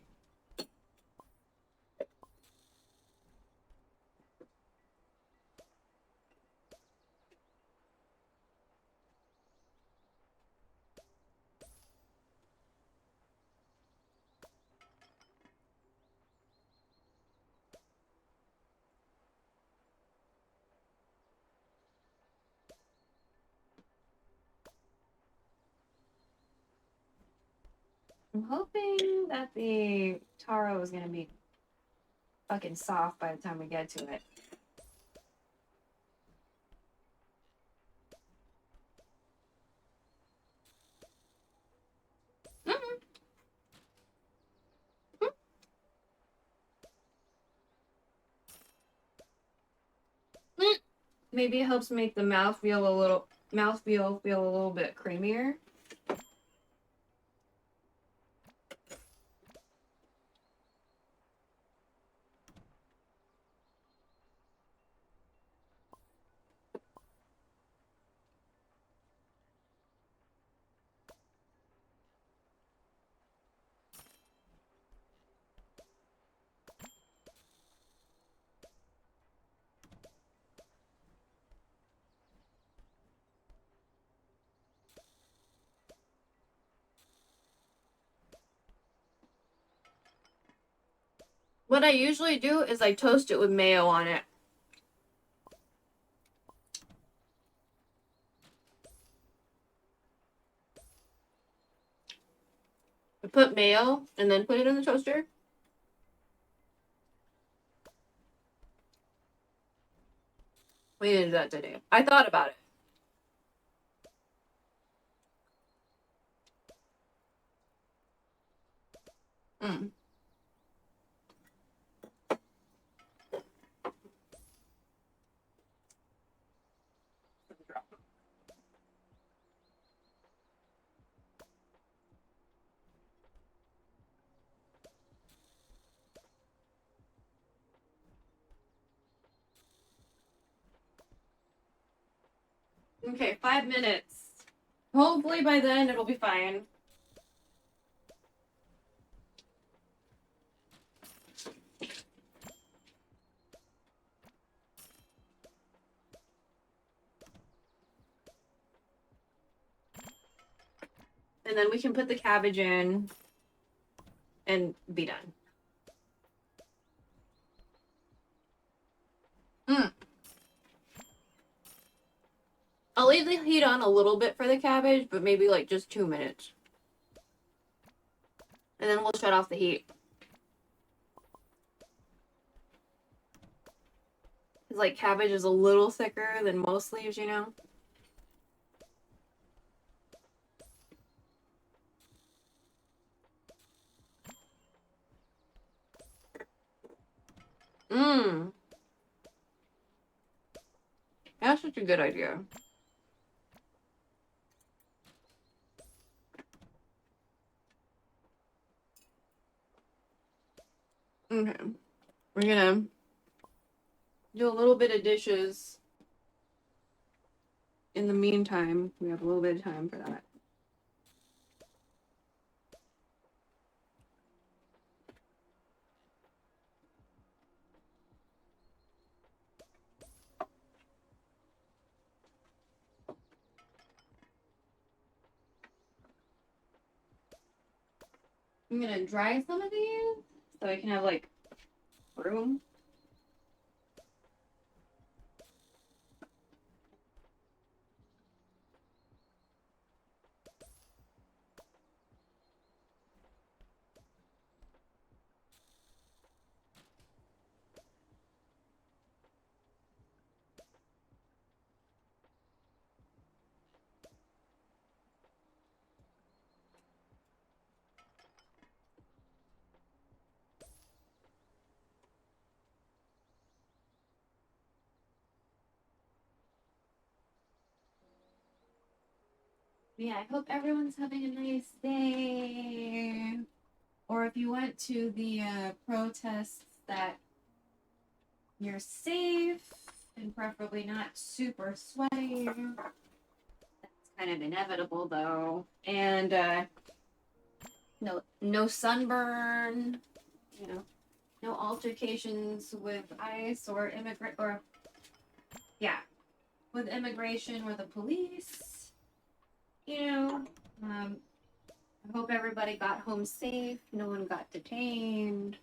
I'm hoping that the taro is gonna be fucking soft by the time we get to it. Maybe it helps make the mouthfeel feel a little bit creamier. What I usually do is I toast it with mayo on it. I put mayo and then put it in the toaster. We didn't do that today. I thought about it. Mm. Okay, 5 minutes. Hopefully by then it'll be fine. And then we can put the cabbage in and be done. I'll leave the heat on a little bit for the cabbage, but maybe like just 2 minutes. And then we'll shut off the heat. Because like cabbage is a little thicker than most leaves, you know? Mmm. That's such a good idea. Okay. We're gonna do a little bit of dishes. In the meantime, we have a little bit of time for that. I'm gonna dry some of these so I can have like room Yeah, I hope everyone's having a nice day. Or if you went to the protests, that you're safe and preferably not super sweaty. That's kind of inevitable though. And no sunburn, you know, no altercations with ICE or with immigration or the police. You know, I hope everybody got home safe. No one got detained.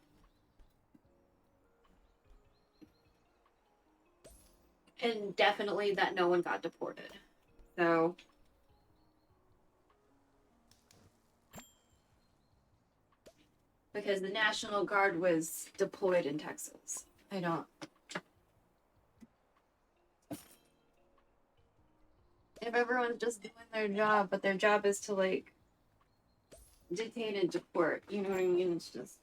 And definitely that no one got deported. So because the National Guard was deployed in Texas. I don't. If everyone's just doing their job, but their job is to like detain and deport, you know what I mean? It's just.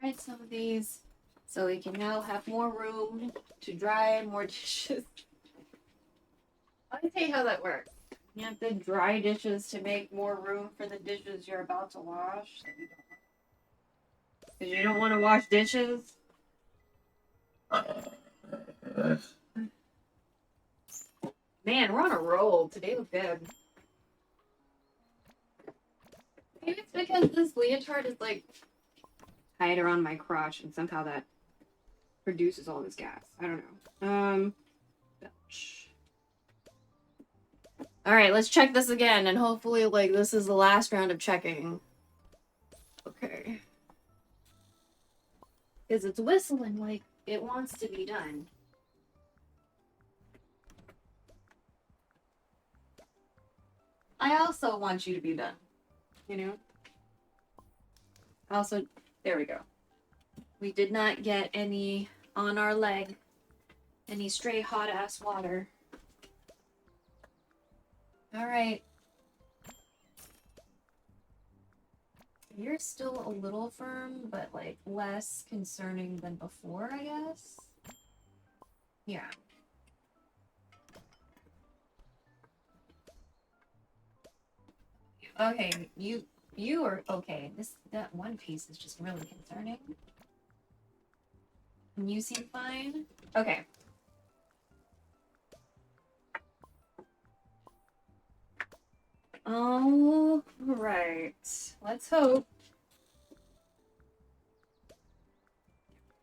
Tried some of these so we can now have more room to dry more dishes. Let me tell you how that works. You have to dry dishes to make more room for the dishes you're about to wash. Because you don't want to wash dishes. Man, we're on a roll. Today was good. Maybe it's because this leotard is like tied around my crotch and somehow that produces all this gas. I don't know. Belch. Alright, let's check this again and hopefully like this is the last round of checking. Okay. Because it's whistling like it wants to be done. I also want you to be done. You know? Also, there we go. We did not get any on our leg. Any stray hot ass water. Alright. You're still a little firm, but like less concerning than before, I guess. Yeah. Okay, you are okay. That one piece is just really concerning. And you seem fine. Okay. All right. Let's hope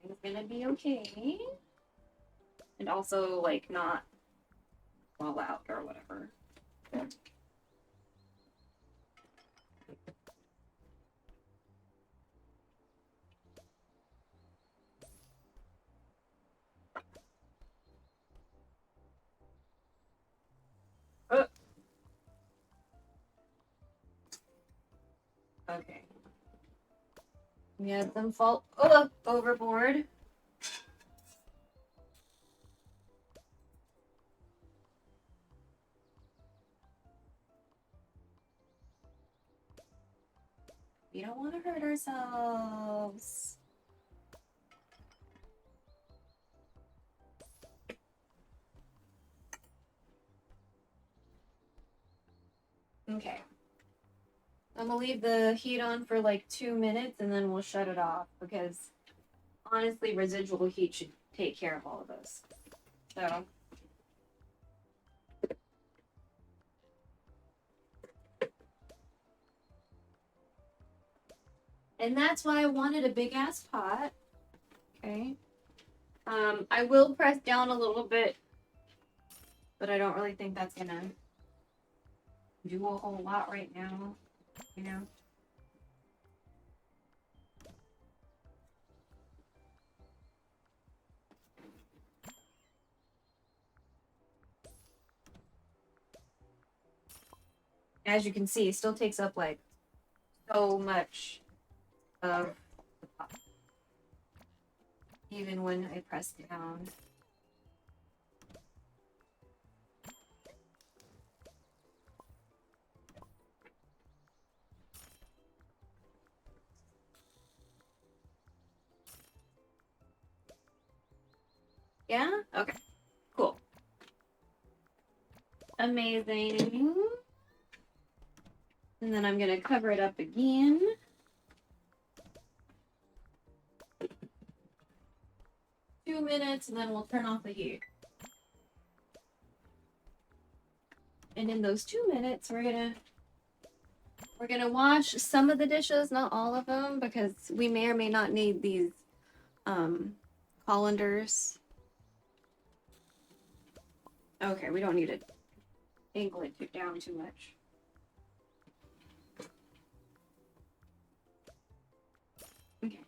it's gonna be okay. And also, like, not fall out or whatever. Okay. We had them fall overboard. We don't want to hurt ourselves. Okay. I'm gonna leave the heat on for like 2 minutes and then we'll shut it off because honestly, residual heat should take care of all of this. So. And that's why I wanted a big ass pot. Okay. I will press down a little bit, but I don't really think that's gonna do a whole lot right now, you know? As you can see, it still takes up like so much of the pot, even when I press down. Yeah? Okay. Cool. Amazing. And then I'm gonna cover it up again. Two minutes, and then we'll turn off the heat. And in those 2 minutes, we're gonna wash some of the dishes, not all of them, because we may or may not need these colanders. Okay, we don't need to angle it down too much. Okay.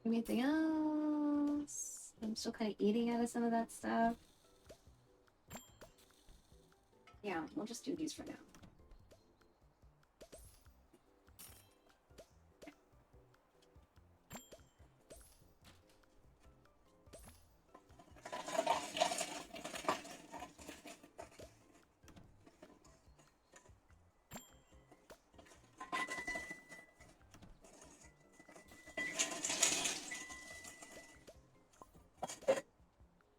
Anything else? I'm still kind of eating out of some of that stuff. Yeah, we'll just do these for now.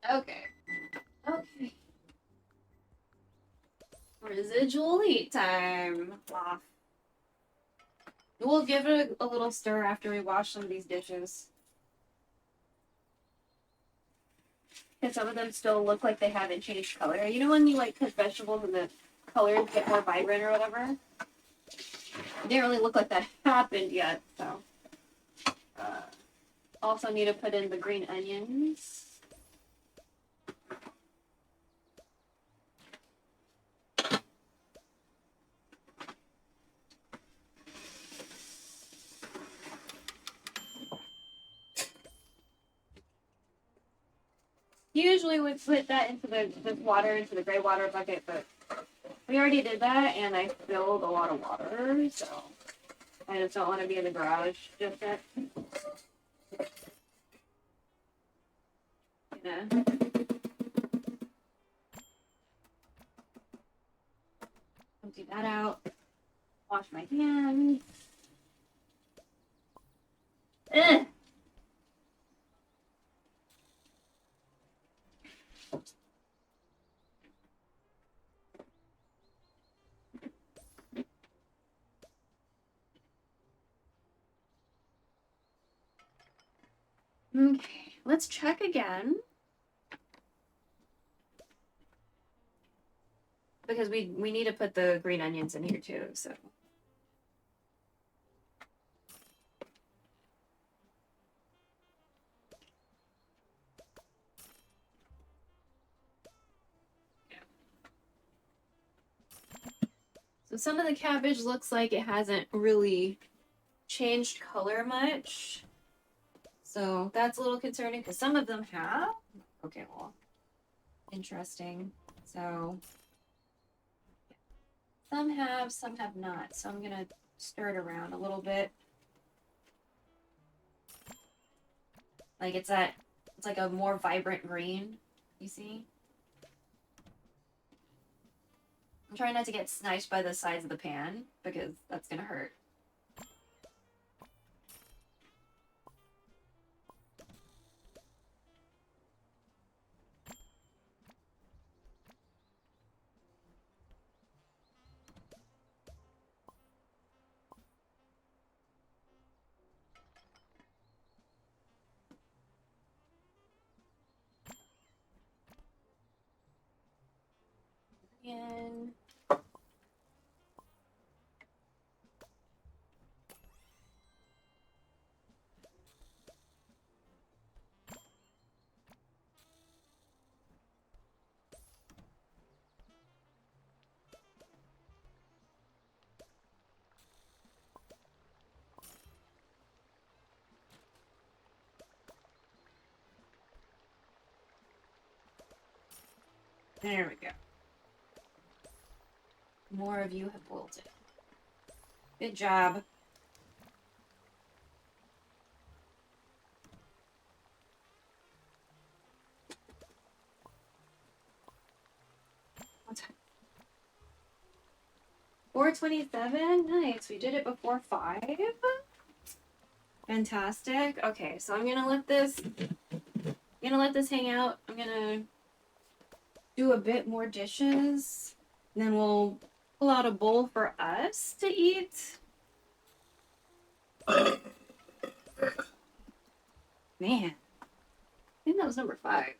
Okay. Okay. Residual heat time. Off. We'll give it a little stir after we wash some of these dishes. Because some of them still look like they haven't changed color. You know when you like cook vegetables and the colors get more vibrant or whatever? It didn't really look like that happened yet, so. Also need to put in the green onions. Usually we put that into the water, into the gray water bucket, but we already did that and I spilled a lot of water, so I just don't want to be in the garage just yet. Yeah. Empty that out. Wash my hands. Ugh. Okay, let's check again. Because we need to put the green onions in here too, so. So some of the cabbage looks like it hasn't really changed color much. So that's a little concerning because some of them have. Okay, well, interesting. So some have not. So I'm gonna stir it around a little bit. Like it's like a more vibrant green, you see? I'm trying not to get sniped by the sides of the pan because that's gonna hurt. And there we go. More of you have wilted. Good job. What's that? 4:27? Nice. We did it before 5. Fantastic. Okay, so I'm gonna let this hang out. I'm gonna do a bit more dishes. And then we'll pull out a bowl for us to eat. Man. I think that was number 5.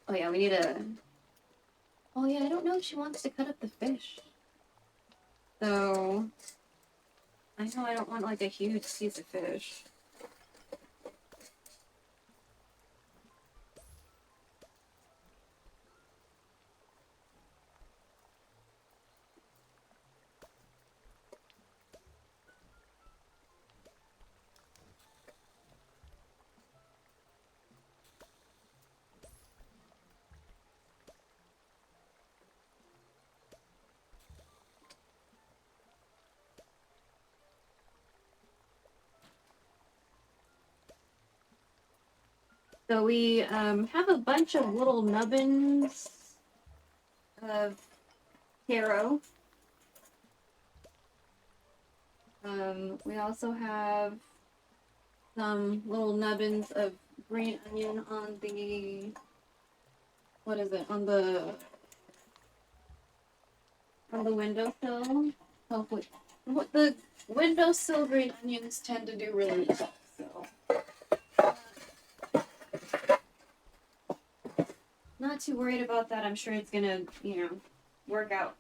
Oh yeah, we need a... Oh yeah, I don't know if she wants to cut up the fish. So... I know I don't want like a huge piece of fish. So we have a bunch of little nubbins of taro. We also have some little nubbins of green onion on the, what is it, on the windowsill. Hopefully, what the windowsill green onions tend to do really well, so. Not too worried about that. I'm sure it's gonna, work out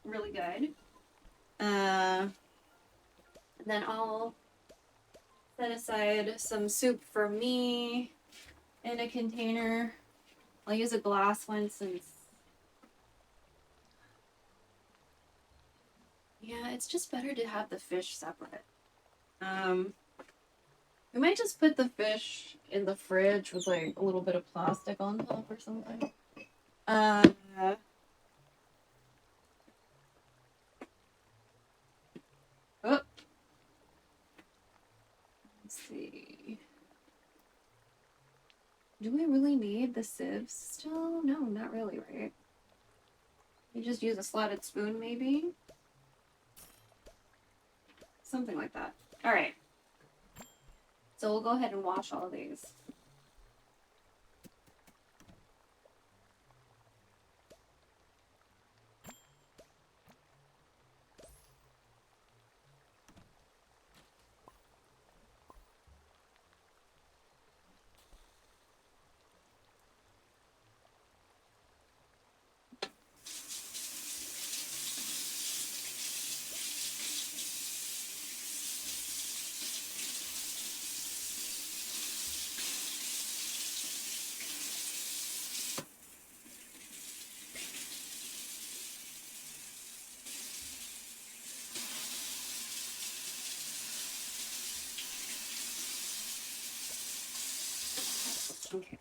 really good. And then I'll set aside some soup for me in a container. I'll use a glass one since... Yeah, it's just better to have the fish separate. We might just put the fish in the fridge with like a little bit of plastic on top or something. Oh. Let's see. Do we really need the sieves still? No, not really, right? You just use a slotted spoon, maybe? Something like that. Alright. So we'll go ahead and wash all of these. Okay.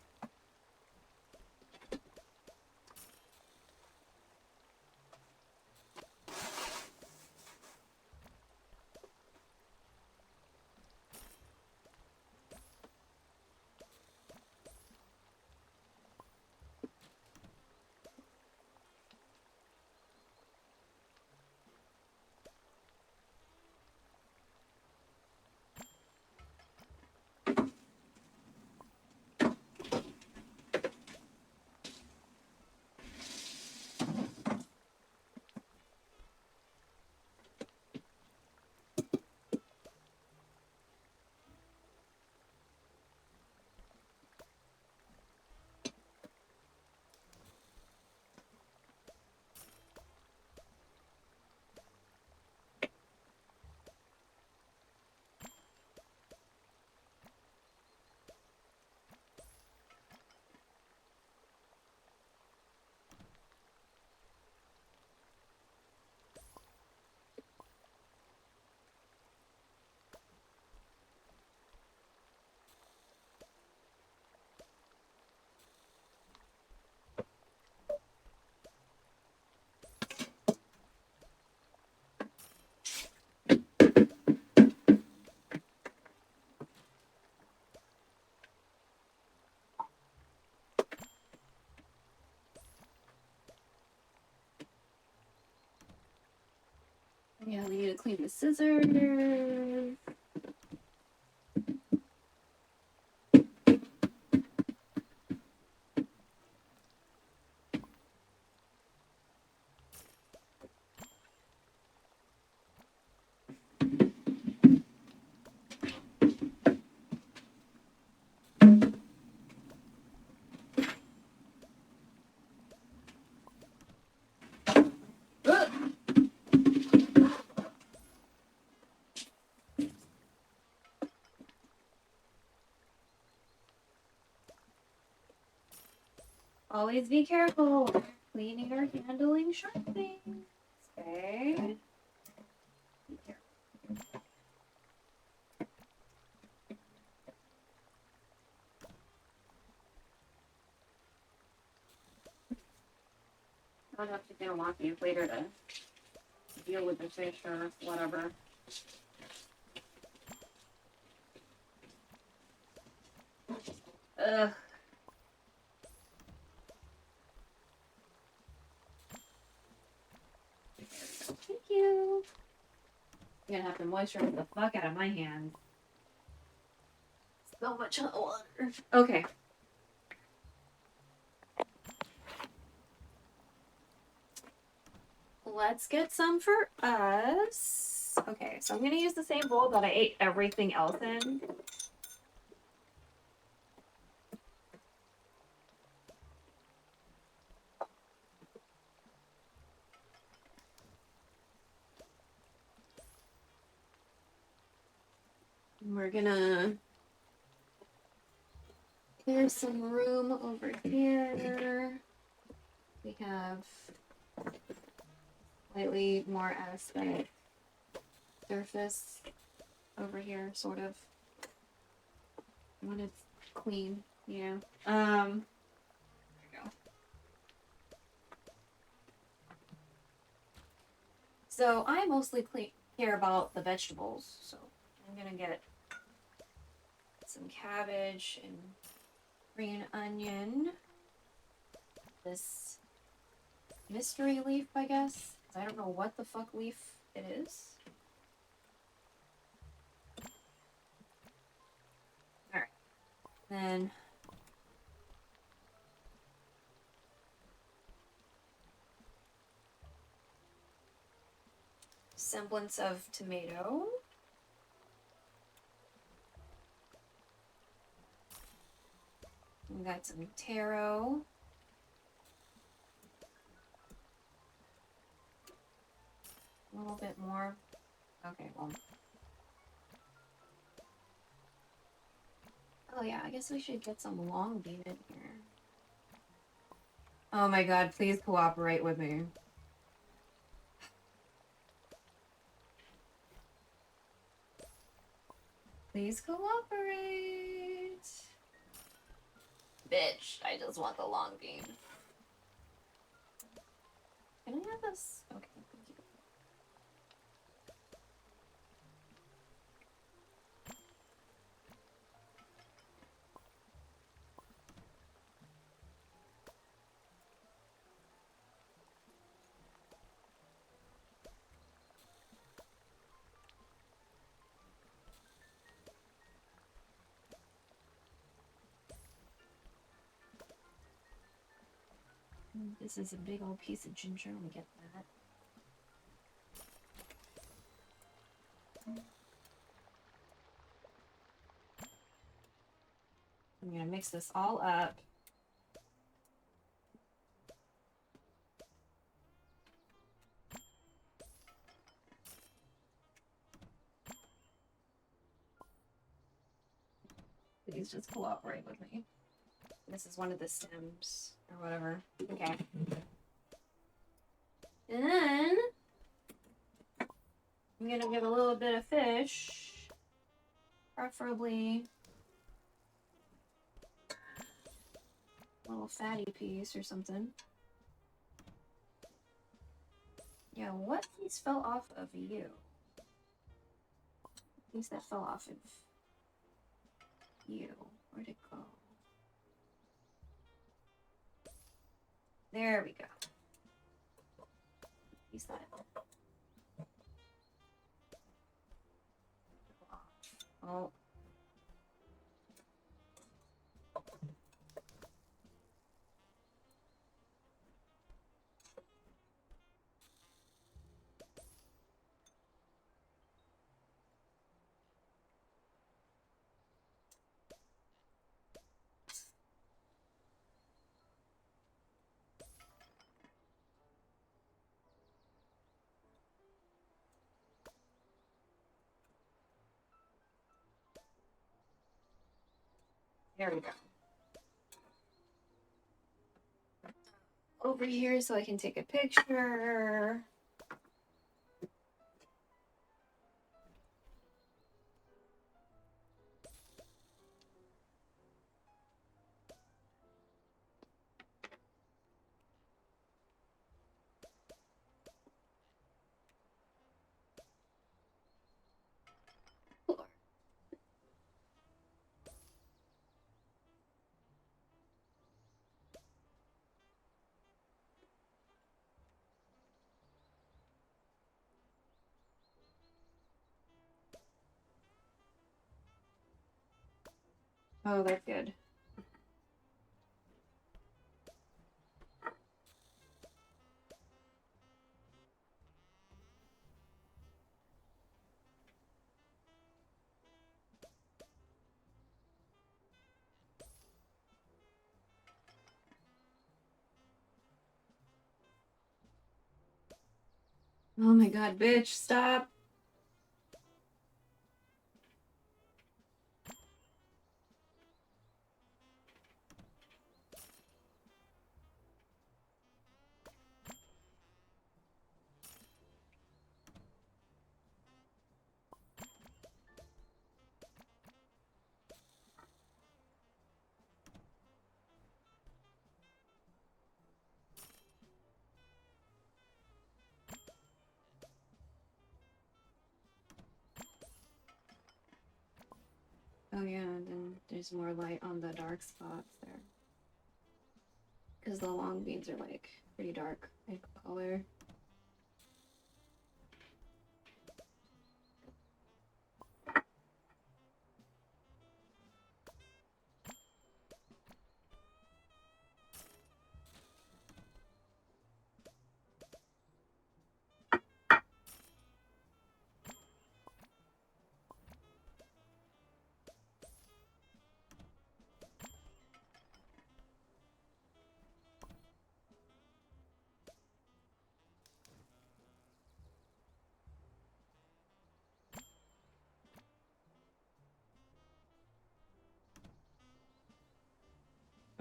Yeah, we need to clean the scissors. Always be careful when you're cleaning or handling sharp things. Okay. Be careful. I'll have to get a walk you later to deal with the fish or whatever. Ugh. Thank you. I'm gonna have to moisturize the fuck out of my hands. So much hot water. Okay. Let's get some for us. Okay, so I'm gonna use the same bowl that I ate everything else in. We're gonna clear some room over here. We have slightly more aesthetic surface over here, sort of. When it's clean, you know. There we go. So I mostly care about the vegetables, so I'm gonna get some cabbage and green onion. This mystery leaf, I guess. I don't know what the fuck leaf it is. Then semblance of tomato. We got some taro. A little bit more. Okay, well. Oh yeah, I guess we should get some long bean in here. Oh my god, please cooperate with me. Please cooperate. Bitch, I just want the long bean. Can I have this? Okay, thank you. This is a big old piece of ginger. Let me get that. I'm gonna mix this all up. Please just cooperate with me. This is one of the stems or whatever. Okay. And then I'm gonna get a little bit of fish, preferably a little fatty piece or something. Yeah, what piece fell off of you? Piece that fell off of you. Where'd it go? There we go. Piece that. Oh. There we go. Over here so I can take a picture. Oh, that's good. Oh my god, bitch, stop. Oh yeah, and then there's more light on the dark spots there. Because the long beans are like pretty dark in color.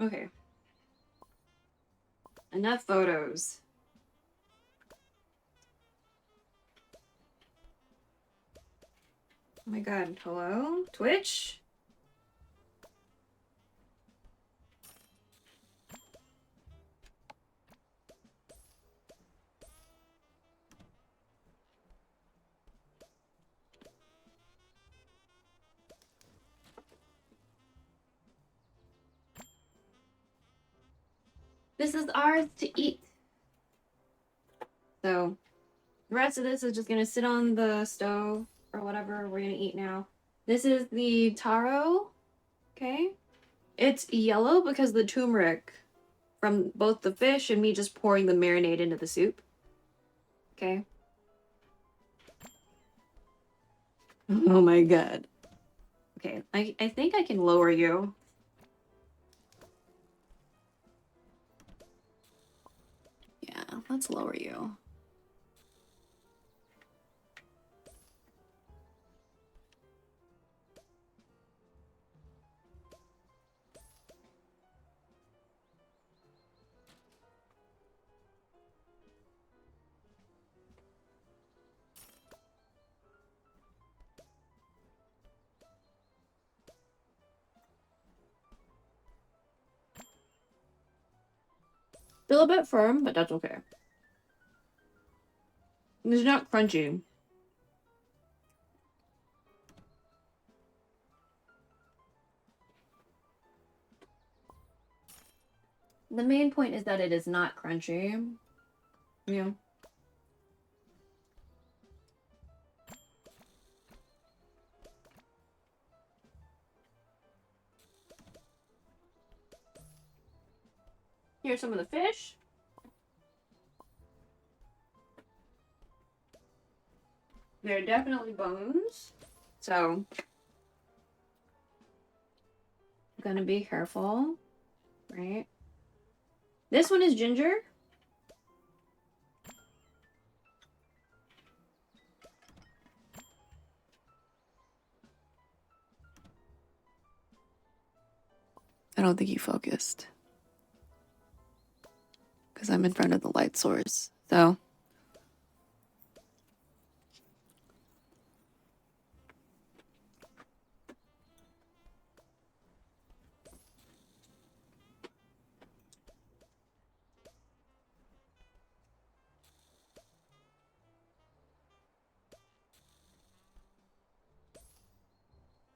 Okay. Enough photos. Oh my god, hello? Twitch? This is ours to eat. So, the rest of this is just gonna sit on the stove or whatever we're gonna eat now. This is the taro, okay? It's yellow because the turmeric from both the fish and me just pouring the marinade into the soup. Okay. Oh my god. Okay, I think I can lower you. Yeah, let's lower you. Still a bit firm, but that's okay. It's not crunchy. The main point is that it is not crunchy. Yeah. Here's some of the fish. There are definitely bones. So, I'm gonna be careful, right? This one is ginger. I don't think you focused. Because I'm in front of the light source. So.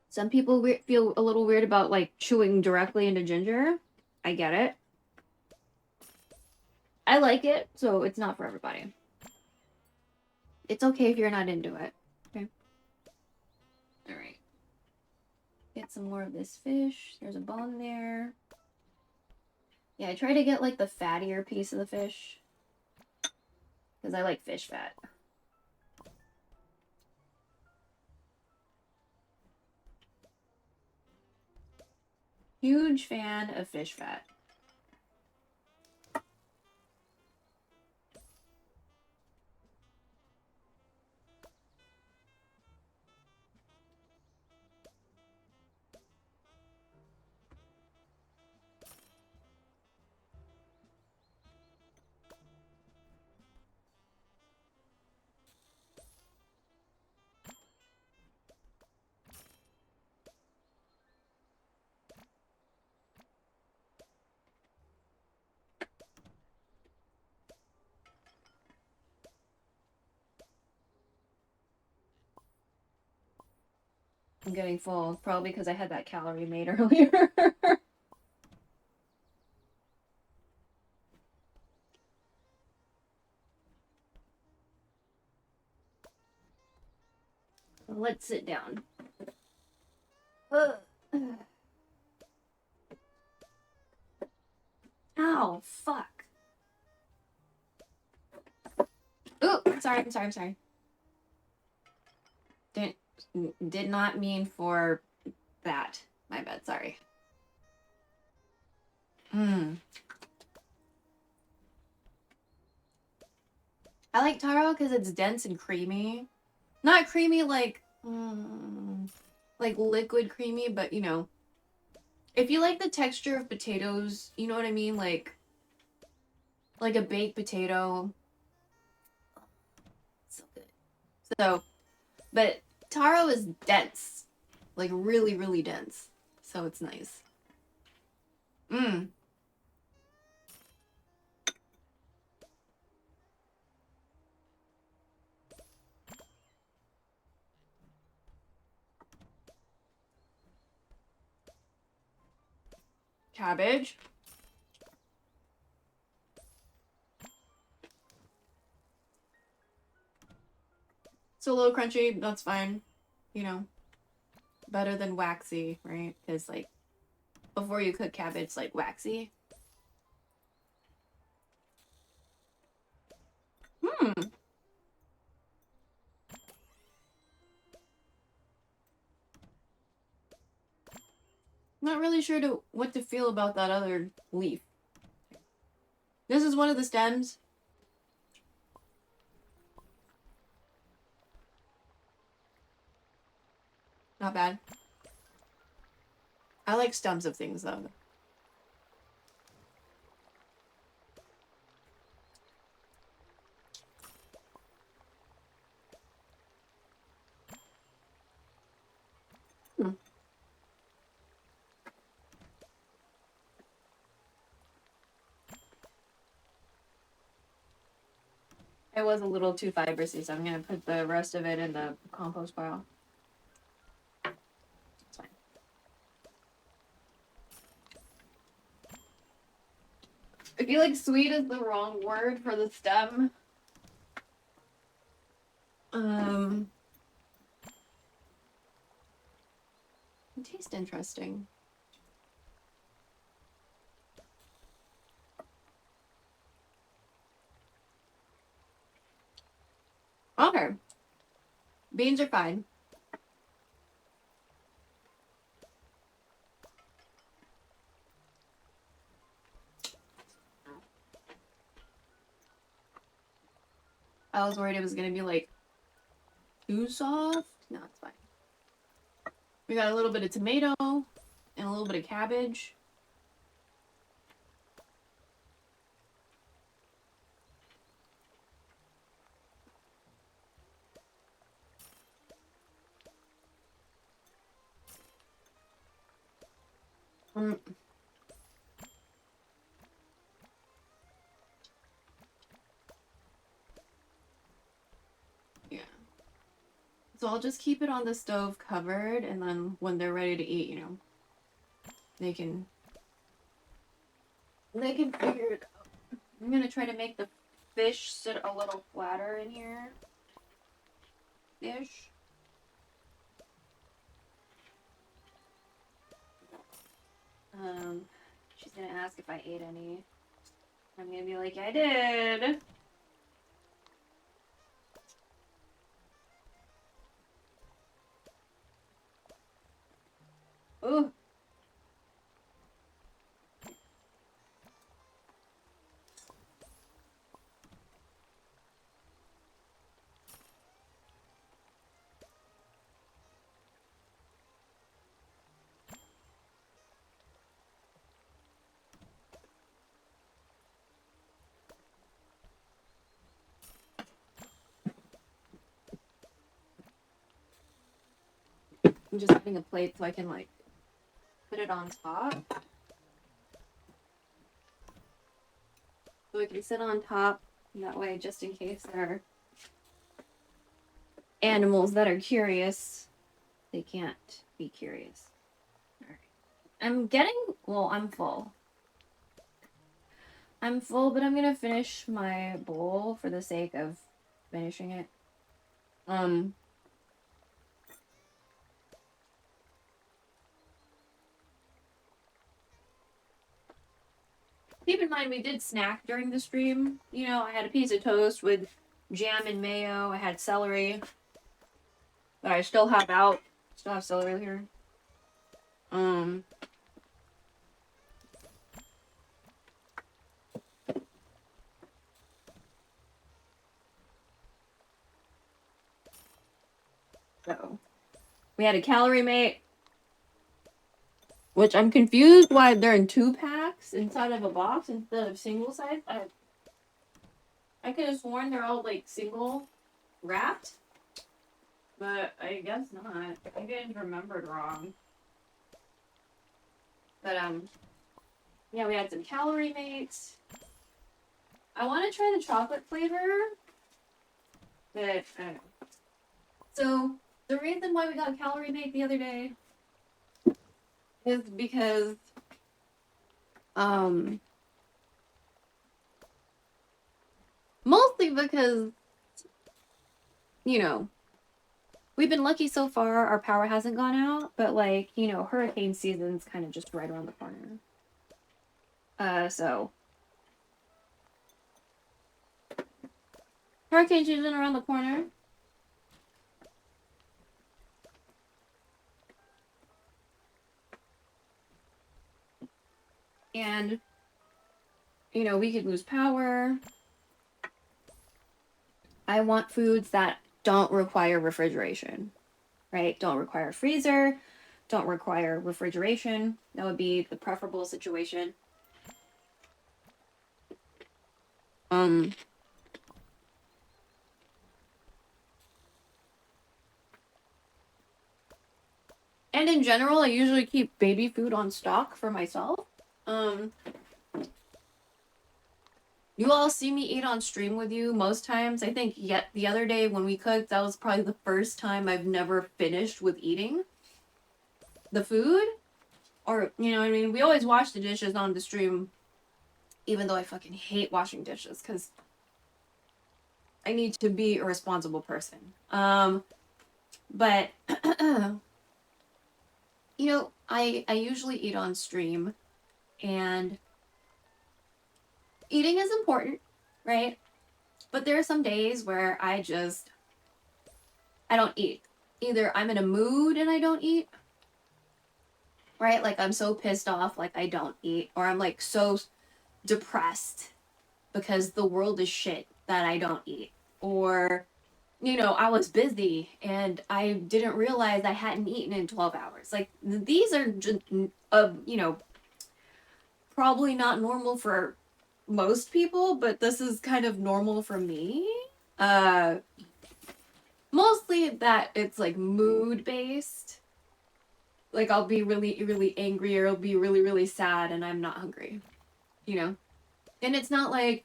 Some people feel a little weird about like chewing directly into ginger. I get it. I like it, so it's not for everybody. It's okay if you're not into it. Okay. All right. Get some more of this fish. There's a bone there. Yeah, I try to get like the fattier piece of the fish. Because I like fish fat. Huge fan of fish fat. I'm getting full, probably because I had that calorie made earlier. Let's sit down. Ow, fuck. Ooh, I'm sorry. Did not mean for that. My bad, sorry. I like taro because it's dense and creamy. Not creamy like liquid creamy, but you know, If you like the texture of potatoes, you know what I mean? Like a baked potato. So good. So, but taro is dense. Like really, really dense. So it's nice. Mmm. Cabbage. It's a little crunchy, that's fine. You know, better than waxy, right? Because, like, before you cook cabbage, it's like waxy. Hmm. Not really sure what to feel about that other leaf. This is one of the stems. Not bad. I like stems of things, though. Hmm. It was a little too fibrous-y, so I'm gonna put the rest of it in the compost pile. It's fine. I feel like sweet is the wrong word for the stem. It tastes interesting. Okay. Beans are fine. I was worried it was gonna be like too soft. No, it's fine. We got a little bit of tomato and a little bit of cabbage. Mm. Yeah. So I'll just keep it on the stove covered, and then when they're ready to eat, you know, they can figure it out. I'm gonna try to make the fish sit a little flatter in here. Ish. She's gonna ask if I ate any. I'm gonna be like, I did. Ooh. I'm just getting a plate so I can like put it on top. So it can sit on top. And that way, just in case there are animals that are curious, they can't be curious. Alright. I'm full. I'm full, but I'm gonna finish my bowl for the sake of finishing it. Keep in mind we did snack during the stream. You know, I had a piece of toast with jam and mayo. I had celery that I still have out. Still have celery here. So we had a calorie mate. which I'm confused why they're in 2-packs inside of a box instead of single size. I could have sworn they're all like single wrapped, but I guess not. Maybe I remembered wrong. But yeah, we had some calorie mates. I want to try the chocolate flavor, but I don't know. So the reason why we got calorie mate the other day is because mostly because, you know, we've been lucky so far, our power hasn't gone out, but like, you know, hurricane season's kind of just right around the corner. So hurricane season around the corner. And, you know, we could lose power. I want foods that don't require refrigeration, right? Don't require a freezer, don't require refrigeration. That would be the preferable situation. And in general, I usually keep baby food on stock for myself. You all see me eat on stream with you most times. I think yet the other day when we cooked, that was probably the first time I've never finished with eating the food. Or, you know what I mean? We always wash the dishes on the stream, even though I fucking hate washing dishes, because I need to be a responsible person. But, you know, I usually eat on stream, and eating is important, right? But there are some days where I don't eat. Either I'm in a mood and I don't eat, right? Like I'm so pissed off, like I don't eat, or I'm like so depressed because the world is shit that I don't eat. Or, you know, I was busy and I didn't realize I hadn't eaten in 12 hours. Like these are just, you know, probably not normal for most people, but this is kind of normal for me. Mostly that it's like mood based. Like I'll be really, really angry or I'll be really, really sad and I'm not hungry, you know? And it's not like,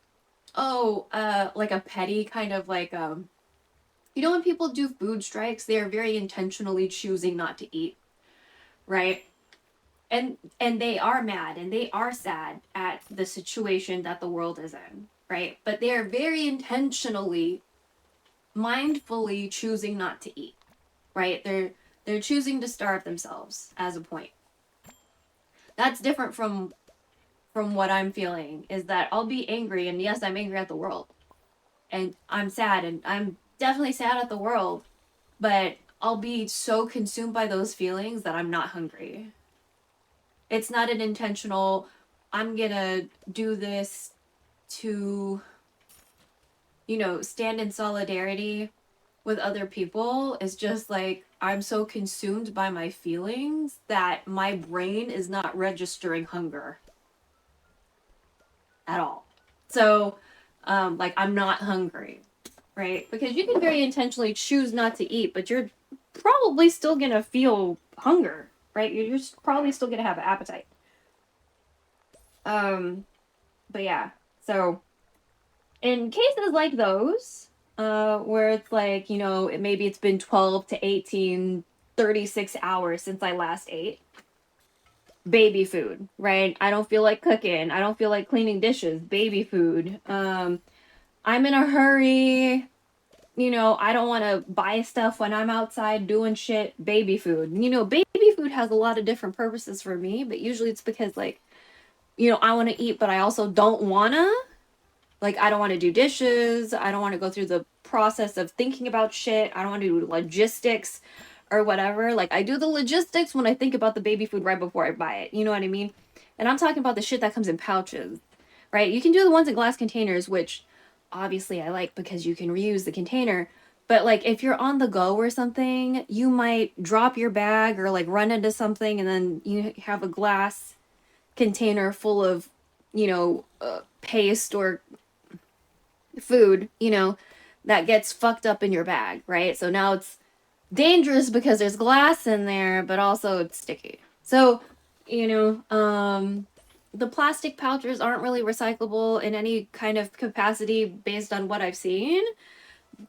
oh, like a petty kind of like, you know, when people do food strikes, they are very intentionally choosing not to eat, right? And they are mad and they are sad at the situation that the world is in, right? But they are very intentionally, mindfully choosing not to eat, right? They're choosing to starve themselves as a point. That's different from what I'm feeling, is that I'll be angry, and yes, I'm angry at the world. And I'm sad, and I'm definitely sad at the world, but I'll be so consumed by those feelings that I'm not hungry. It's not an intentional, I'm gonna do this to, you know, stand in solidarity with other people. It's just like, I'm so consumed by my feelings that my brain is not registering hunger at all. So, like, I'm not hungry, right? Because you can very intentionally choose not to eat, but you're probably still gonna feel hunger, right? You're probably still gonna have an appetite. But yeah, so in cases like those, where it's like, you know, maybe it's been 12 to 18, 36 hours since I last ate. Baby food, right? I don't feel like cooking. I don't feel like cleaning dishes. Baby food. I'm in a hurry. You know, I don't want to buy stuff when I'm outside doing shit. Baby food. You know, baby food has a lot of different purposes for me, but usually it's because, like, you know, I want to eat, but I also don't want to. Like, I don't want to do dishes. I don't want to go through the process of thinking about shit. I don't want to do logistics or whatever. Like, I do the logistics when I think about the baby food right before I buy it. You know what I mean? And I'm talking about the shit that comes in pouches, right? You can do the ones in glass containers, which obviously I like because you can reuse the container. But like if you're on the go or something, you might drop your bag or like run into something, and then you have a glass container full of, paste or food, that gets fucked up in your bag, right? So now it's dangerous because there's glass in there, but also it's sticky. So, the plastic pouches aren't really recyclable in any kind of capacity based on what I've seen,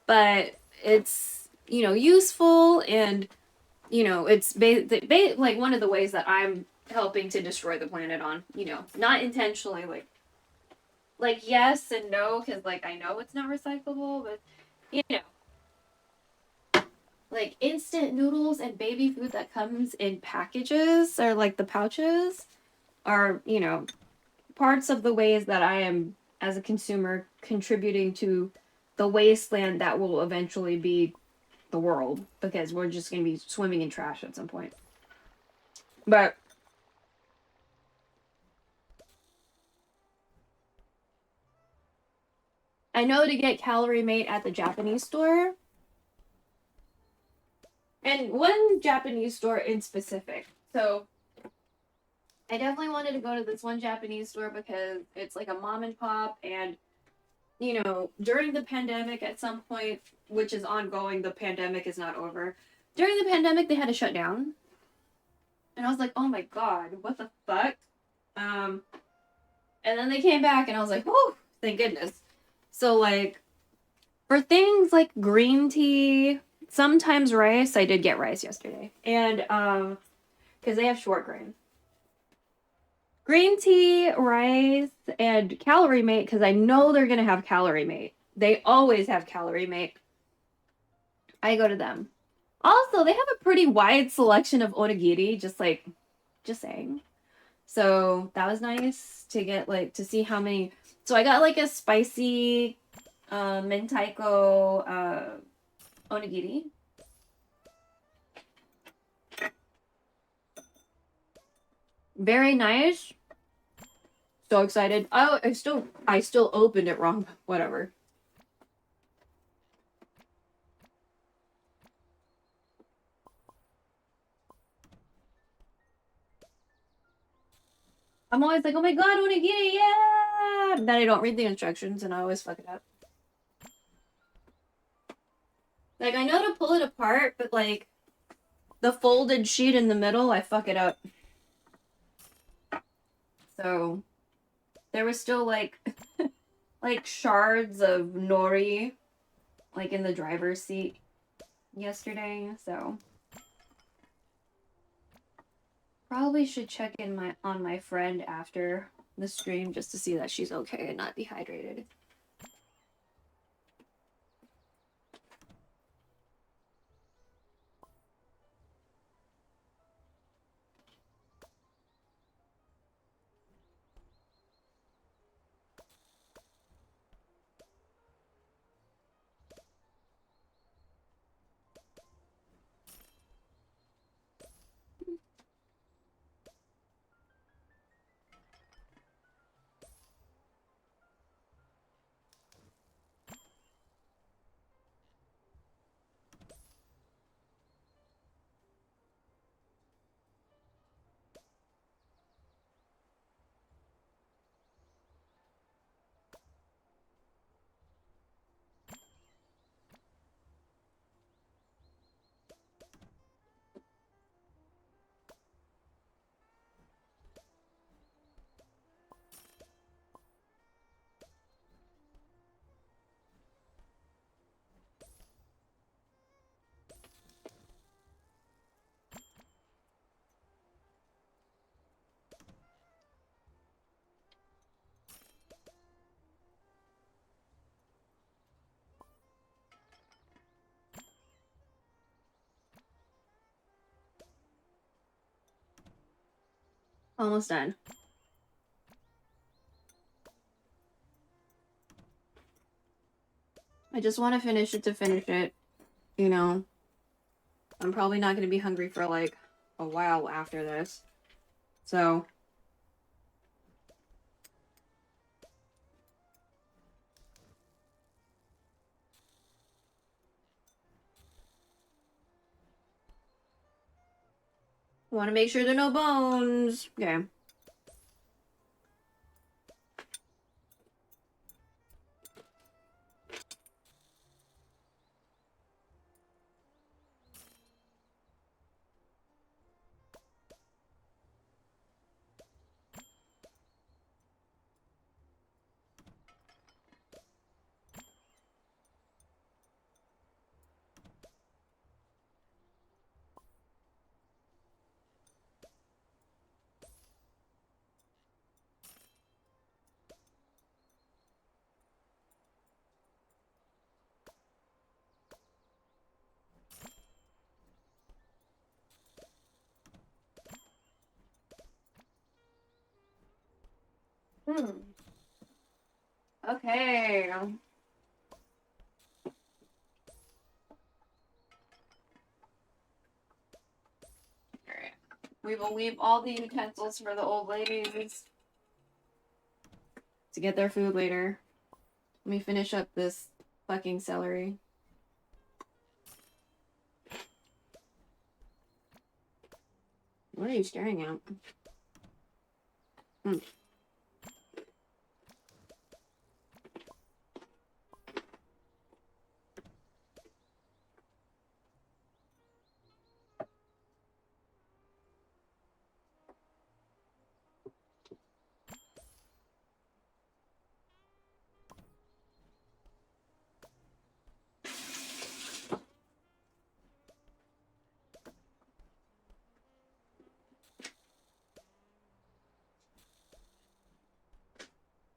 but it's, useful, and, it's like one of the ways that I'm helping to destroy the planet on, not intentionally, like yes and no, because like I know it's not recyclable, but like instant noodles and baby food that comes in packages, or like the pouches, are parts of the ways that I am, as a consumer, contributing to the wasteland that will eventually be the world, because we're just going to be swimming in trash at some point. But I know to get Calorie Mate at the Japanese store, and one Japanese store in specific. So I definitely wanted to go to this one Japanese store because it's like a mom and pop, and during the pandemic at some point, which is ongoing, the pandemic is not over. During the pandemic, they had to shut down. And I was like, oh my god, what the fuck? And then they came back, and I was like, oh, thank goodness. So, like, for things like green tea, sometimes rice, I did get rice yesterday. And, because they have short grain. Green tea, rice, and Calorie Mate, because I know they're going to have Calorie Mate. They always have Calorie Mate. I go to them. Also, they have a pretty wide selection of onigiri, just saying. So that was nice to get, like, to see how many. So I got like a spicy mentaiko onigiri. Very nice. So excited. Oh, I still opened it wrong. Whatever. I'm always like, oh my god, onigiri, yeah! Then I don't read the instructions, and I always fuck it up. Like, I know to pull it apart, but like, the folded sheet in the middle, I fuck it up. So, there was still like, like shards of nori, like in the driver's seat yesterday, so. Probably should check in on my friend after the stream just to see that she's okay and not dehydrated. Almost done. I just want to finish it to finish it. I'm probably not going to be hungry for like a while after this. So. Want to make sure there are no bones. Okay. Okay. Alright. We will leave all the utensils for the old ladies to get their food later. Let me finish up this fucking celery. What are you staring at? Oh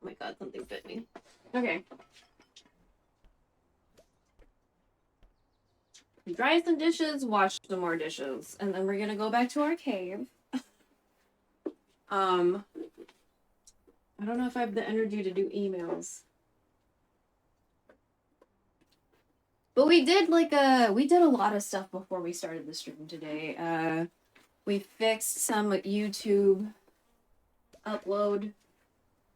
my god, something bit me. Okay. Dry some dishes, wash some more dishes, and then we're gonna go back to our cave. I don't know if I have the energy to do emails. But we did we did a lot of stuff before we started the stream today. We fixed some YouTube upload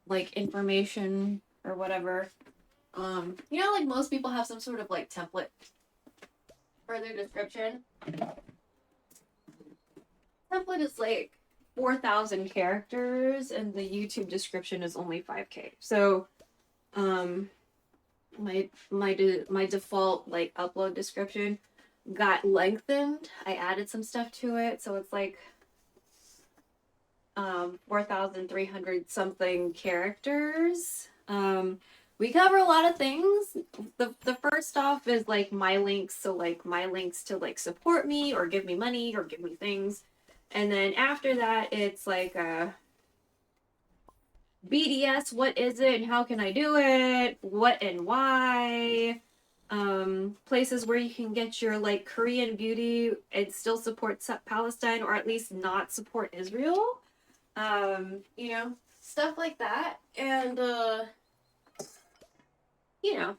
like information or whatever. You know, like most people have some sort of like template for their description. Template is like 4,000 characters and the YouTube description is only 5K. So my default like upload description got lengthened. I added some stuff to it, so it's like 4,300 something characters. We cover a lot of things. The first off is like my links, so like my links to like support me or give me money or give me things. And then after that, it's like BDS, what is it and how can I do it? What and why? Places where you can get your like Korean beauty and still support Palestine or at least not support Israel. You know, stuff like that. And you know,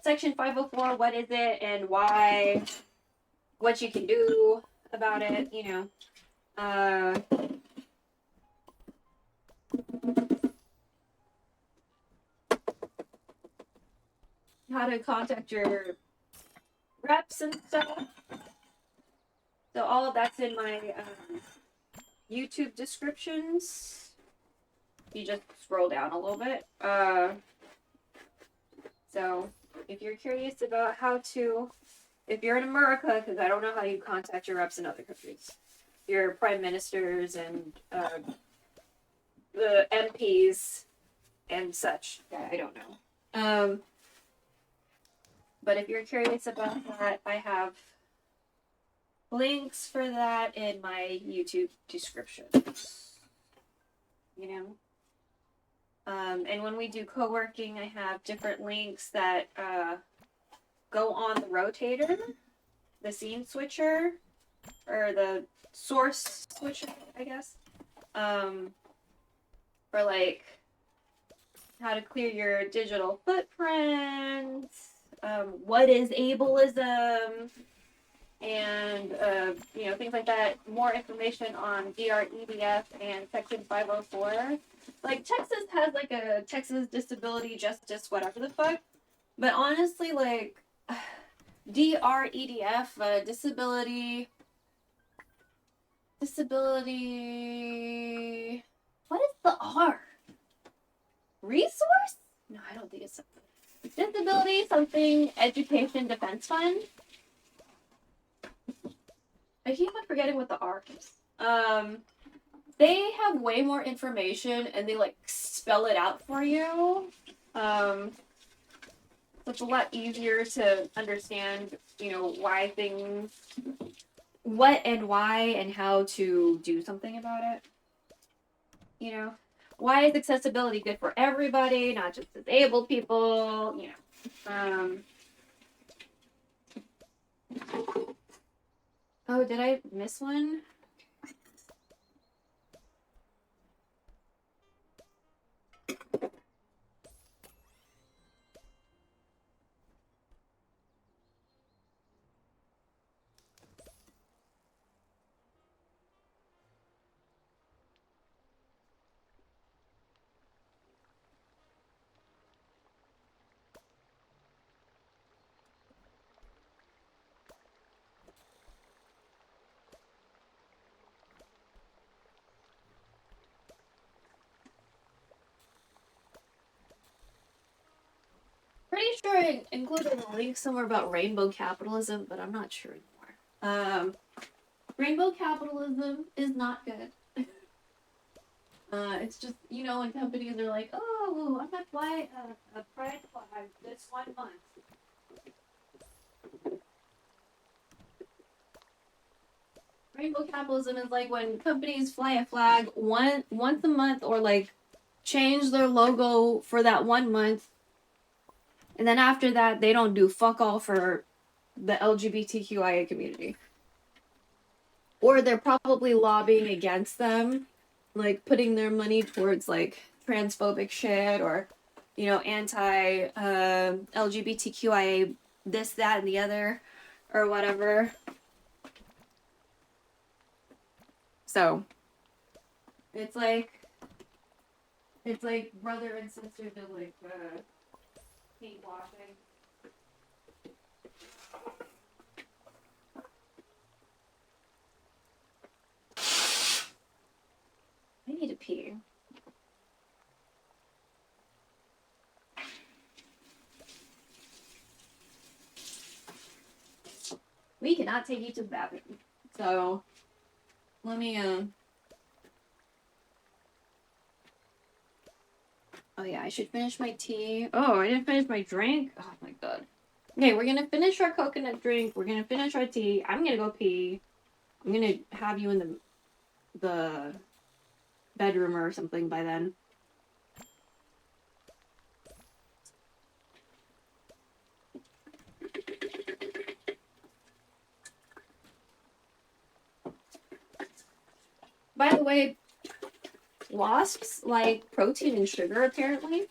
Section 504, what is it and why? What you can do about it, you know. How to contact your reps and stuff. So all of that's in my YouTube descriptions. You just scroll down a little bit. So if you're curious about how to, if you're in America, because I don't know how you contact your reps in other countries, your prime ministers and the MPs and such. I don't know. But if you're curious about that, I have links for that in my YouTube descriptions. You know? And when we do co-working, I have different links that go on the rotator, the scene switcher, or the source switcher, I guess. For like how to clear your digital footprint, what is ableism, and you know, things like that. More information on DREDF and Section 504. Like Texas has like a Texas Disability Justice whatever the fuck. But honestly, like, DREDF, disability. What is the R? Resource? No, I don't think it's disability something education defense fund. I keep on forgetting what the R is. They have way more information and they like spell it out for you. So it's a lot easier to understand, you know, why things, what and why and how to do something about it. You know, why is accessibility good for everybody, not just disabled people? You know. Oh, did I miss one? Pretty sure I included a link somewhere about rainbow capitalism, but I'm not sure anymore. Rainbow capitalism is not good. It's just, you know, when companies are like, oh, I'm gonna fly a pride flag this 1 month. Rainbow capitalism is like when companies fly a flag once a month or like change their logo for that 1 month. And then after that, they don't do fuck all for the LGBTQIA community. Or they're probably lobbying against them, like putting their money towards like transphobic shit or, you know, anti LGBTQIA this, that, and the other, or whatever. So it's like brother and sister to like paint washing. I need to pee. We cannot take you to the bathroom. So let me oh yeah, I should finish my tea. Oh, I didn't finish my drink. Oh my god. Okay, we're gonna finish our coconut drink. We're gonna finish our tea. I'm gonna go pee. I'm gonna have you in the bedroom or something by then. By the way, wasps like protein and sugar apparently.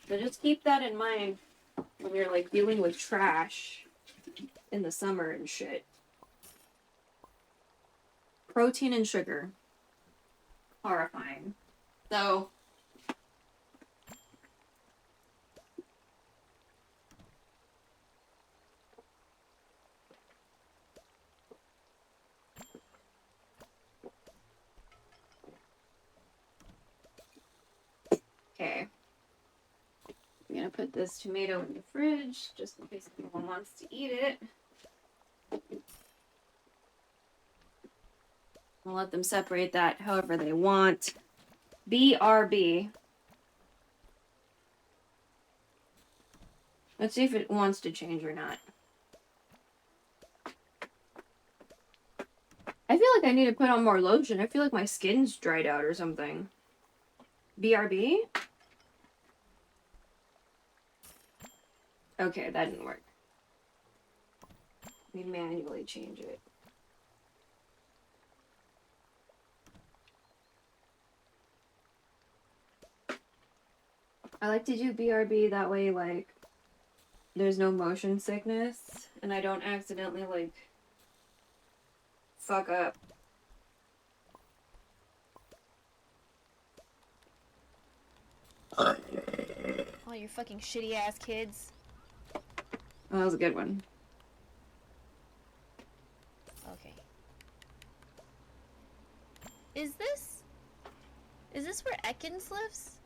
So just keep that in mind when you're like dealing with trash in the summer and shit. Protein and sugar. Horrifying. So okay. I'm gonna put this tomato in the fridge just in case anyone wants to eat it. I'll let them separate that however they want. BRB. Let's see if it wants to change or not. I feel like I need to put on more lotion. I feel like my skin's dried out or something. BRB? Okay, that didn't work. Let me manually change it. I like to do BRB that way, like, there's no motion sickness, and I don't accidentally, like, fuck up. All your fucking shitty ass kids. Oh, that was a good one. Okay. Is this where Ekans lives?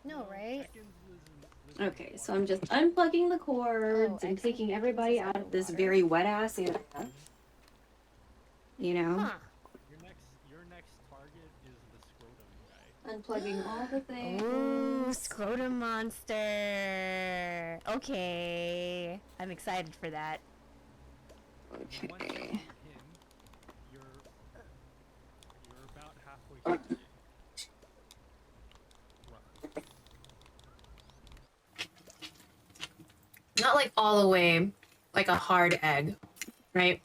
No, right? Okay, so I'm just unplugging the cords and excellent. taking everybody out of this very wet ass area. You know? Huh. Your next target is the scrotum guy. Unplugging all the things. Ooh, scrotum monster. Okay. I'm excited for that. Once you Okay. hit him, you're about halfway through the game. Roughly. Not like all the way, like a hard egg, right?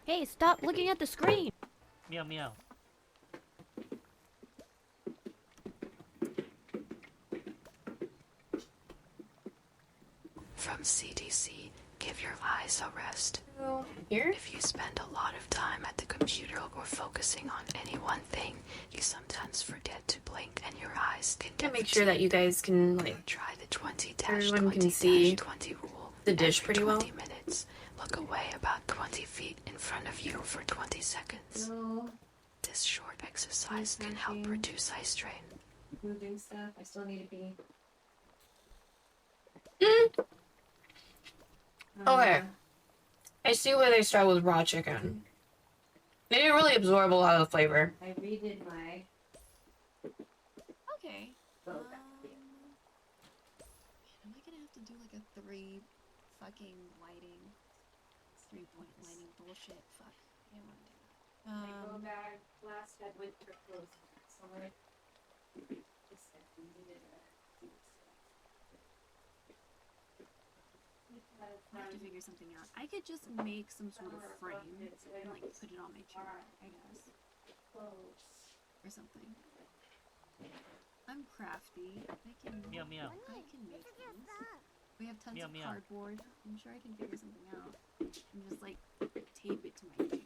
Hey, stop looking at the screen. Meow meow. From CDC, give your eyes a rest. Here? If you spend a lot of time at the computer or focusing on any one thing, you sometimes forget to blink and your eyes can To get make sure that you guys can like Try the 20 everyone can see 20 rule. the dish Every pretty well. 20 minutes, look away about 20 feet in front of you for 20 seconds. No, This short exercise can help Snacking. reduce eye strain. moving stuff. I still need to be. Okay. I see where they start with raw chicken. They didn't really absorb a lot of the flavor. I redid my. Okay. Oh, Am I gonna have to do like a 3 fucking lighting? 3-point lighting bullshit. Fuck. I don't wanna do that. go back. Last I went for close. Summer. I have to figure something out. I could just make some sort of frame and like put it on my chair, I guess. Or something. I'm crafty. I can Meow meow. I can make things. We have tons Meow, of meow. cardboard. I'm sure I can figure something out. And just like tape it to my chair.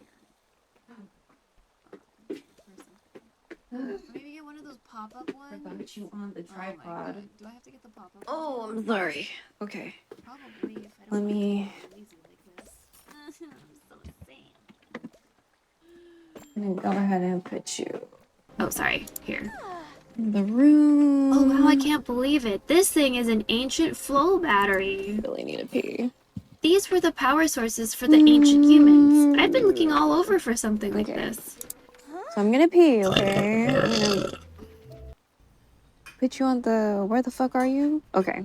Or something. Or maybe get one of those pop-up ones. About you on the Oh my tripod. God. Do I have to get the pop-up Oh, one? I'm sorry. Okay. Probably if I Let don't me- get lazy like this. I'm so sad. I'm gonna go ahead and put you Oh, sorry. Here. in the room. Oh wow, I can't believe it. This thing is an ancient flow battery. really need to pee. These were the power sources for the ancient humans. I've been looking all over for something like Okay. this. So I'm gonna pee, okay? I'm gonna put you on the. Where the fuck are you? Okay.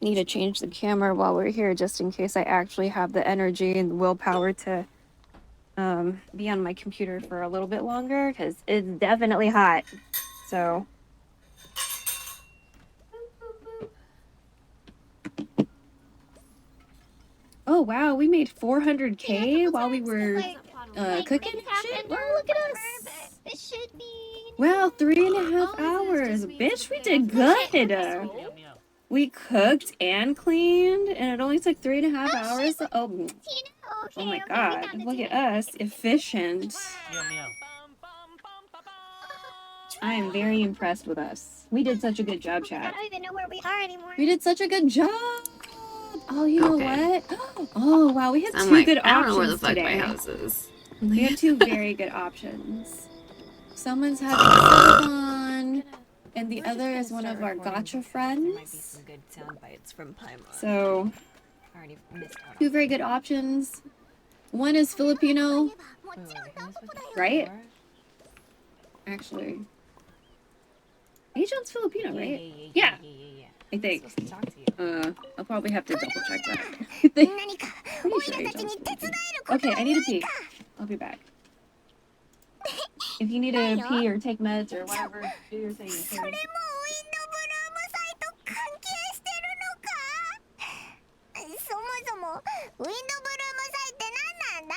Need to change the camera while we're here just in case I actually have the energy and willpower to be on my computer for a little bit longer because it's definitely hot. So. Oh wow, we made 400K while we were cooking and shit. Wow, look at us. It should be. Wow, 3.5 hours. Bitch, we did good. Meow meow. We cooked and cleaned, and it only took 3.5 hours. Oh my god, look at us, efficient. Meow meow. I am very impressed with us. We did such a good job, I chat. don't even know where we are anymore. We did such a good job. Oh, you know Okay. what? Oh wow, we had I'm two like, good I don't options know where the fuck today. my house is. We have two very good options. Someone's having silicon, and the other is one of our gotcha friends. Good sound bites from Paimon. So, I already missed out two on very good options. One is Filipino, right? Actually. Agent's Filipino, right? Yeah, I think. I'm supposed to talk to you. I'll probably have to double check that. I think. Pretty sure Agent's Filipino. Okay, I need to pee. I'll be back. If you need to pee or take meds or whatever, do your thing. Okay? そもそもウィンドブルーム祭って何なんだ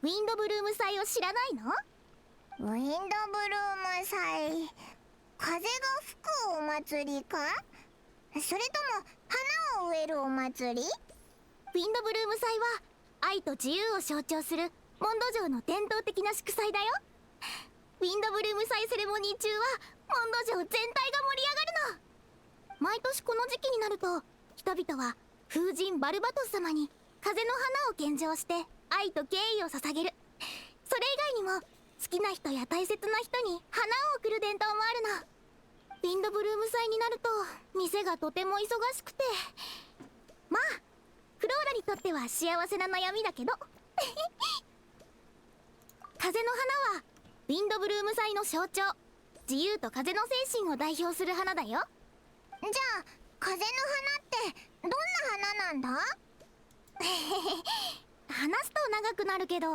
ウィンドブルーム祭を知らないのウィンドブルーム祭風が吹くお祭りかそれとも花を植えるお祭りウィンドブルーム祭は愛と自由を象徴するモンド城の伝統的な祝祭だよ。ウィンドブルーム祭セレモニー中はモンド城全体が盛り上がるの。毎年この時期になると人々は風神バルバトス様に風の花を献上して愛と敬意を捧げる。それ以外にも好きな人や大切な人に花を贈る伝統もあるの。ウィンドブルーム祭になると店がとても忙しくて、まあフローラにとっては幸せな悩みだけど風の花はウィンドブルーム祭の象徴、自由と風の精神を代表する花だよ。じゃあ風の花ってどんな花なんだ？話すと長くなるけど、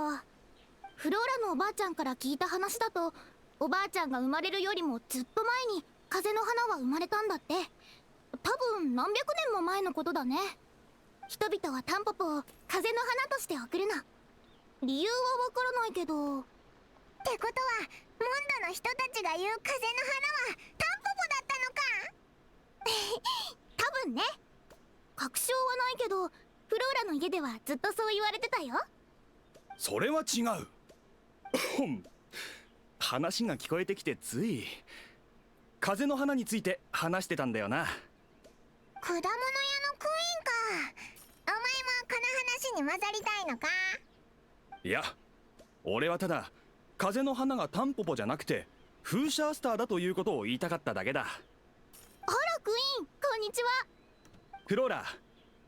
フローラのおばあちゃんから聞いた話だと、おばあちゃんが生まれるよりもずっと前に風の花は生まれたんだって。多分何百年も前のことだね。人々はタンポポを風の花として贈るの。理由はわからないけど。ってことはモンドの人たちが言う風の花はタンポポだったのか多分ね。確証はないけどフローラの家ではずっとそう言われてたよ。それは違う。話が聞こえてきてつい風の花について話してたんだよな。果物屋のクイーンか。お前もこの話に混ざりたいのか？いや、俺はただ風の花がタンポポじゃなくてフーシャースターだということを言いたかっただけだ。あらクイーン、こんにちは。フローラ、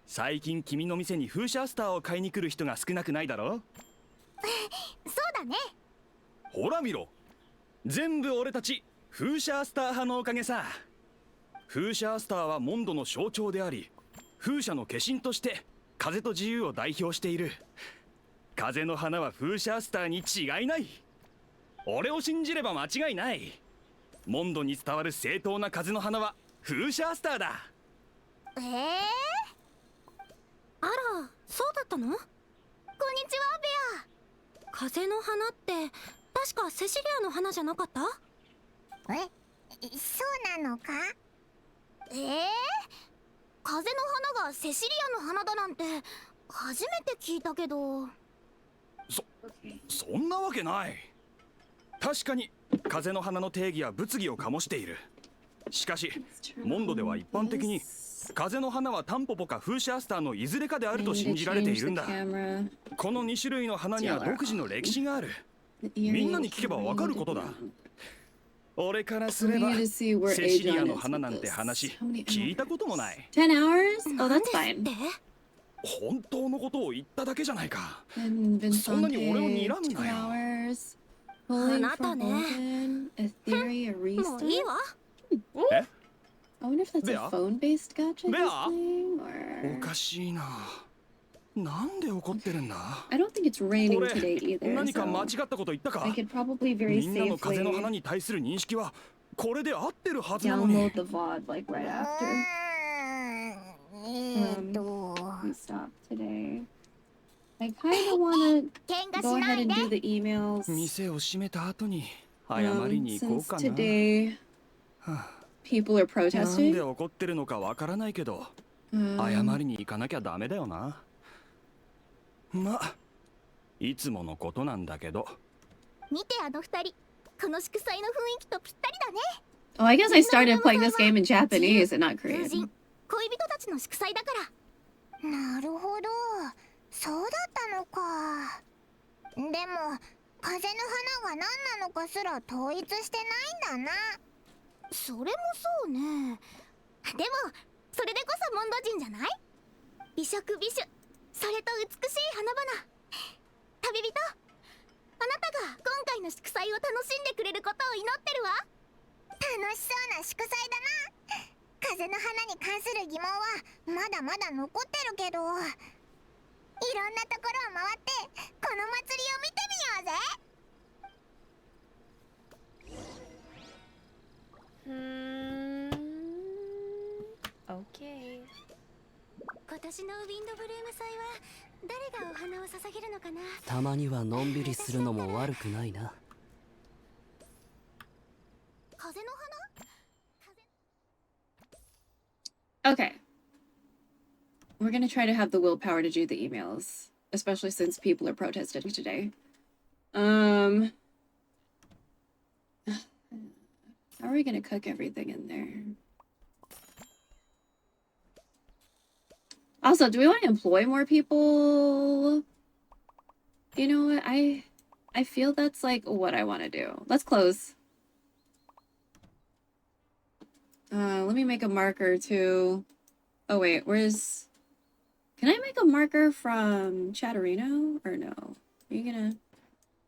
最近君の店にフーシャースターを買いに来る人が少なくないだろ？そうだね。ほら見ろ、全部俺たちフーシャースター派のおかげさ。フーシャースターはモンドの象徴であり、風車の化身として風と自由を代表している。風の花はフーシャースターに違いない。俺を信じれば間違いない。モンドに伝わる正当な風の花はフーシャースターだ。あら、そうだったの？こんにちは、ベア。風の花って確かセシリアの花じゃなかった？そうなのか？風の花がセシリアの花だなんて初めて聞いたけど。そんなわけない。確かに風の花の定義は物議を醸している。しかしモンドでは一般的に風の花はタンポポかフーシャースターのいずれかであると信じられているんだ。この2種類の花には独自の歴史がある。みんなに聞けばわかることだ。俺からすればセシリアの花なんて話聞いたこともない。 10 hours? Oh, that's fine. 本当のことを言っただけじゃないか。 And そんなに俺を睨む 2 なよ。 hours. あなたね。もういいわ。え？ I wonder if that's a Bea? phone-based gacha Bea? thing, お or かしいな。なんで怒ってるんだ？ I don't think it's raining 俺 today either. 何か間違 So ったこと言ったか？ I could probably very みんなの風の花 safely に対する認識はこれで合ってるはずなのに。 download the VOD like right after. We stopped today. I kind of want 喧 to 嘩 go しな ahead い and で。 do the emails 店を閉めた後に謝りに行こう since かな。 today people are なんで protesting. 怒ってるのかわからないけど、謝りに行かなきゃダメだよな。まあ、いつものことなんだけど。見てあの二人。この祝祭の雰囲気とぴったりだね。 Oh, I guess I started playing this game in Japanese and not 風 Korean. 神、恋人たちの祝祭だから。なるほど、そうだったのか。でも風の花が何なのかすら統一してないんだな。それもそうね。でもそれでこそモンド人じゃない？美食美酒、それと美しい花々。旅人、あなたが今回の祝祭を楽しんでくれることを祈ってるわ。楽しそうな祝祭だな。風の花に関する疑問はまだまだ残ってるけど、いろんなところを回ってこの祭りを見てみようぜ。Okay. 今年のウィンドブルーム祭は誰がお花を捧げるのかな。たまにはのんびりするのも悪くないな。風の花？ Okay. We're gonna try to have the willpower to do the emails, especially since people are protesting today. How are we gonna cook everything in there? Also, do we want to employ more people? You know what? I feel that's like what I want to do. Let's close. Let me make a marker too. Oh wait, where's... Can I make a marker from Chatterino? Or no? Are you gonna...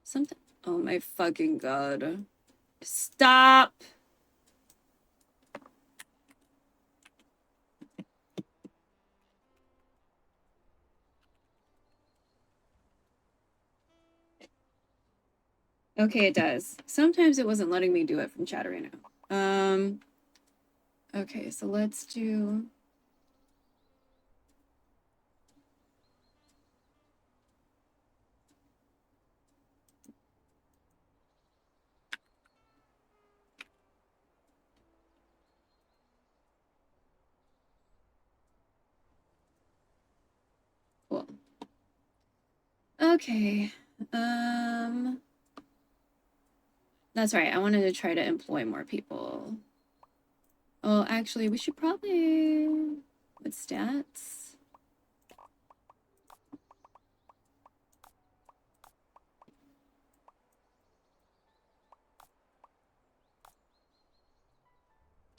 Something... Oh my fucking god. Stop! Okay, it does. Sometimes it wasn't letting me do it from Chatterino. Okay, so let's do... Cool. Okay. That's right. I wanted to try to employ more people. Oh, actually, we should probably... With stats?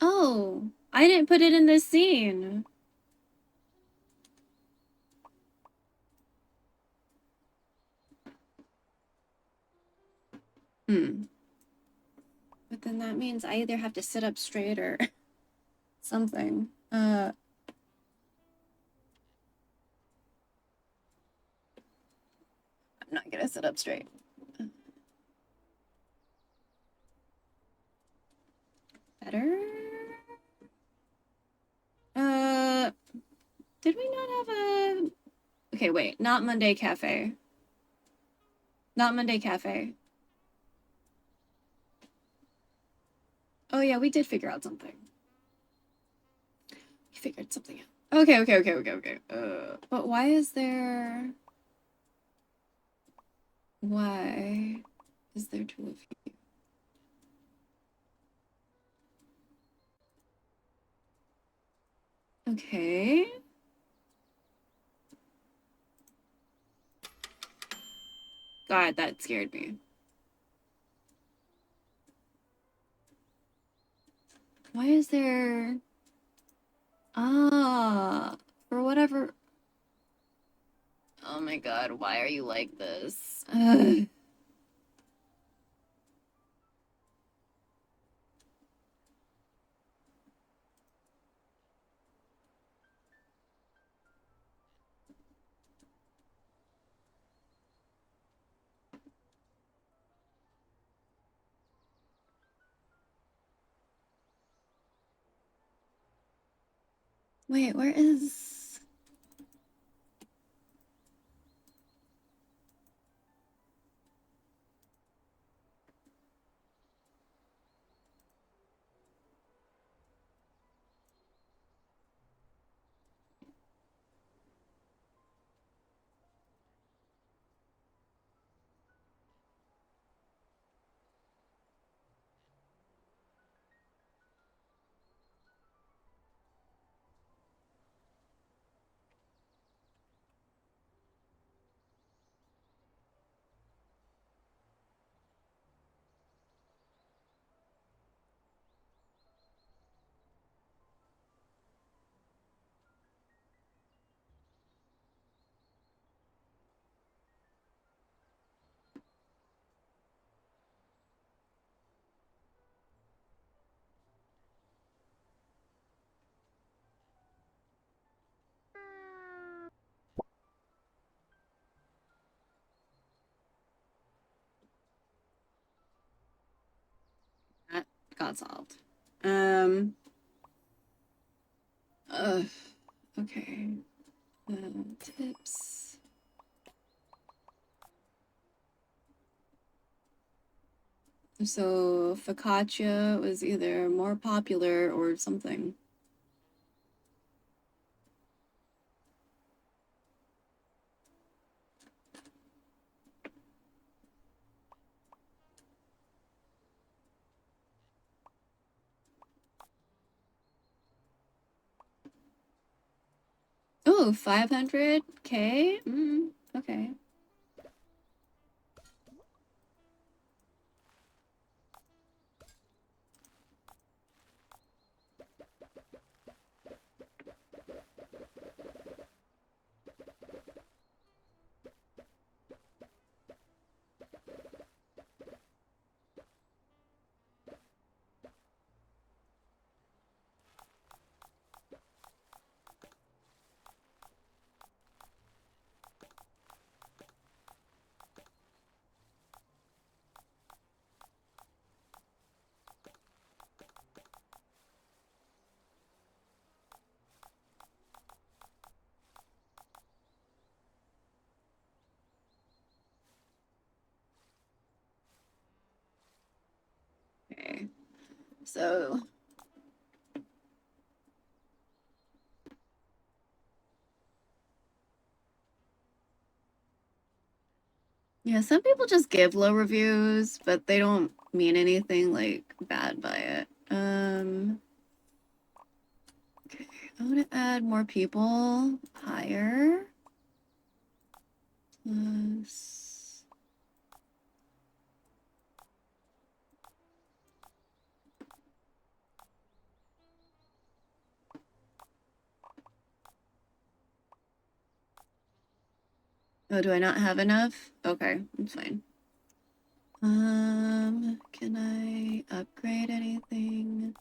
Oh, I didn't put it in this scene. But then that means I either have to sit up straight or something. I'm not gonna sit up straight. Better? Did we not have a... Okay, wait. Not Monday Cafe. Not Monday Cafe. Oh yeah, we did figure out something. We figured something out. Okay. But why is there... Why is there two of you? Okay. God, that scared me. Why is there... Ah, for whatever... Oh my god, why are you like this? Ugh. Wait, where is... That got solved. Okay. Tips. So focaccia was either more popular or something. Ooh, 500K? Okay. Okay. So yeah, some people just give low reviews, but they don't mean anything like bad by it. Okay, I want to add more people higher. Plus. Oh, do I not have enough? Okay, that's fine. Can I upgrade anything?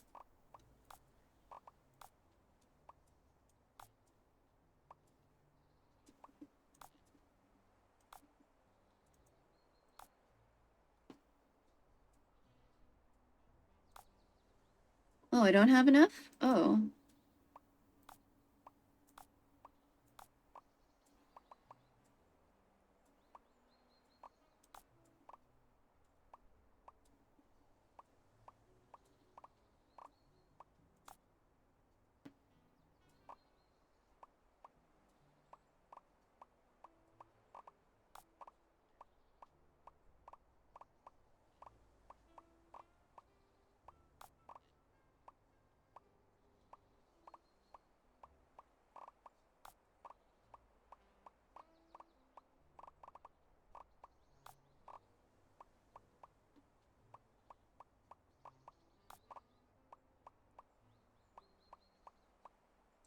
Oh, I don't have enough? Oh.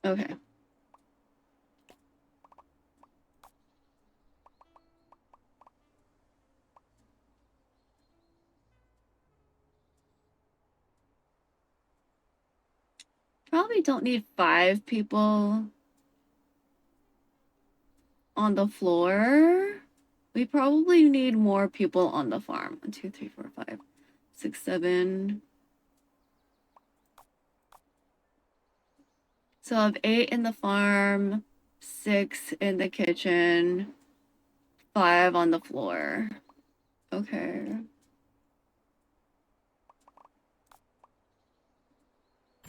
Okay. Probably don't need 5 people on the floor. We probably need more people on the farm. 1, 2, 3, 4, 5, 6, 7. So I have 8 in the farm, 6 in the kitchen, 5 on the floor. Okay.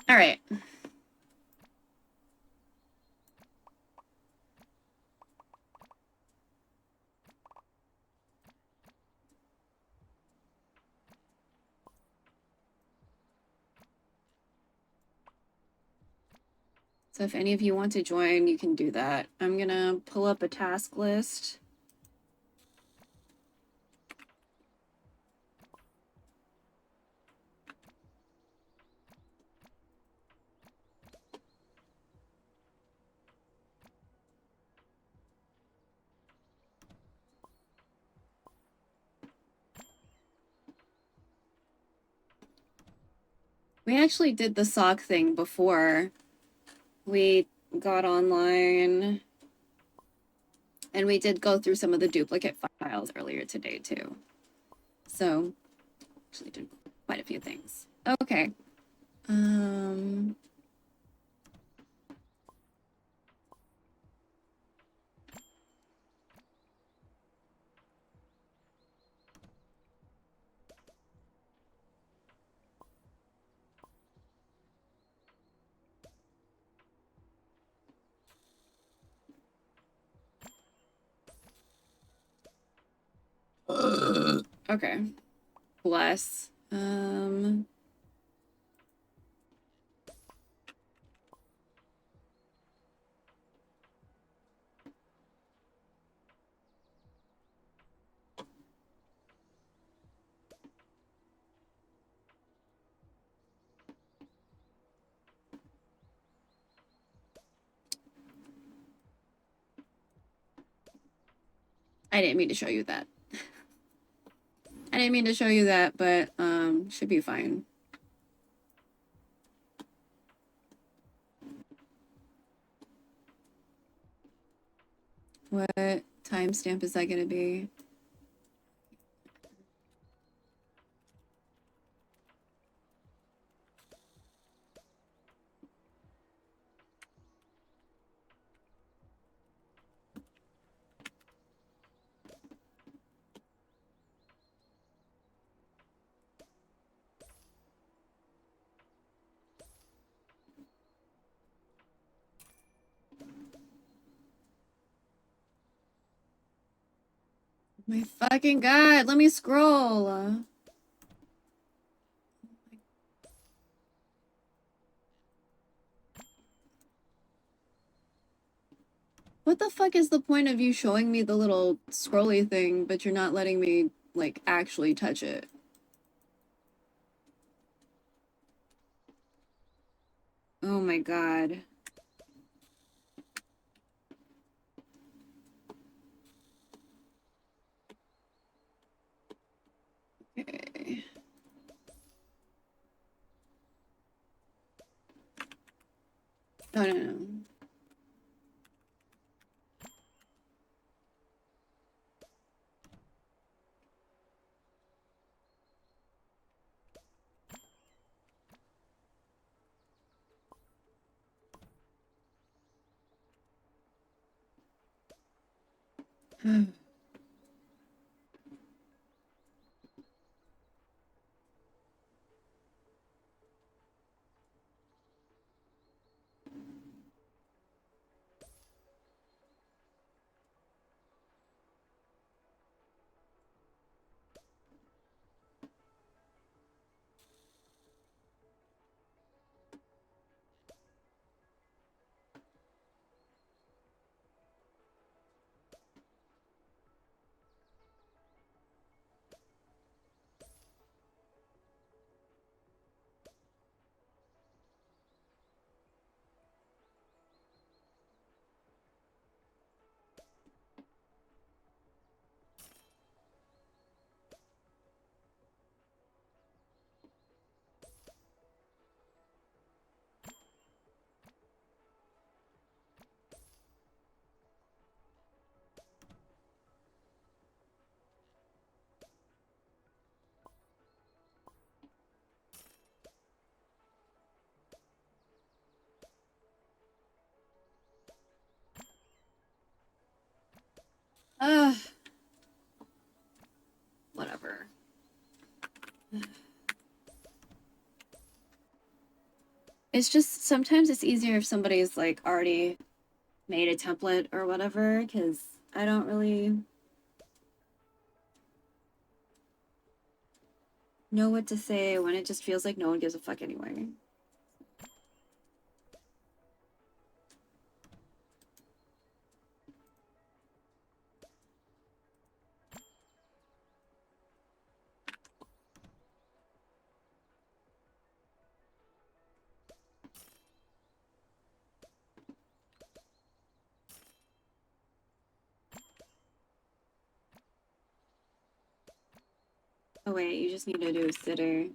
All right. So if any of you want to join, you can do that. I'm gonna pull up a task list. We actually did the sock thing before we got online. And we did go through some of the duplicate files earlier today too. So actually did quite a few things. Okay. Okay. Bless. I didn't mean to show you that. I didn't mean to show you that, but should be fine. What timestamp is that gonna be? My fucking god, let me scroll. What the fuck is the point of you showing me the little scrolly thing, but you're not letting me, like, actually touch it? Oh my god. Okay. No, no, no. Ugh. Whatever. It's just sometimes it's easier if somebody's like already made a template or whatever, because I don't really know what to say when it just feels like no one gives a fuck anyway. Oh wait, you just need to do a sitter.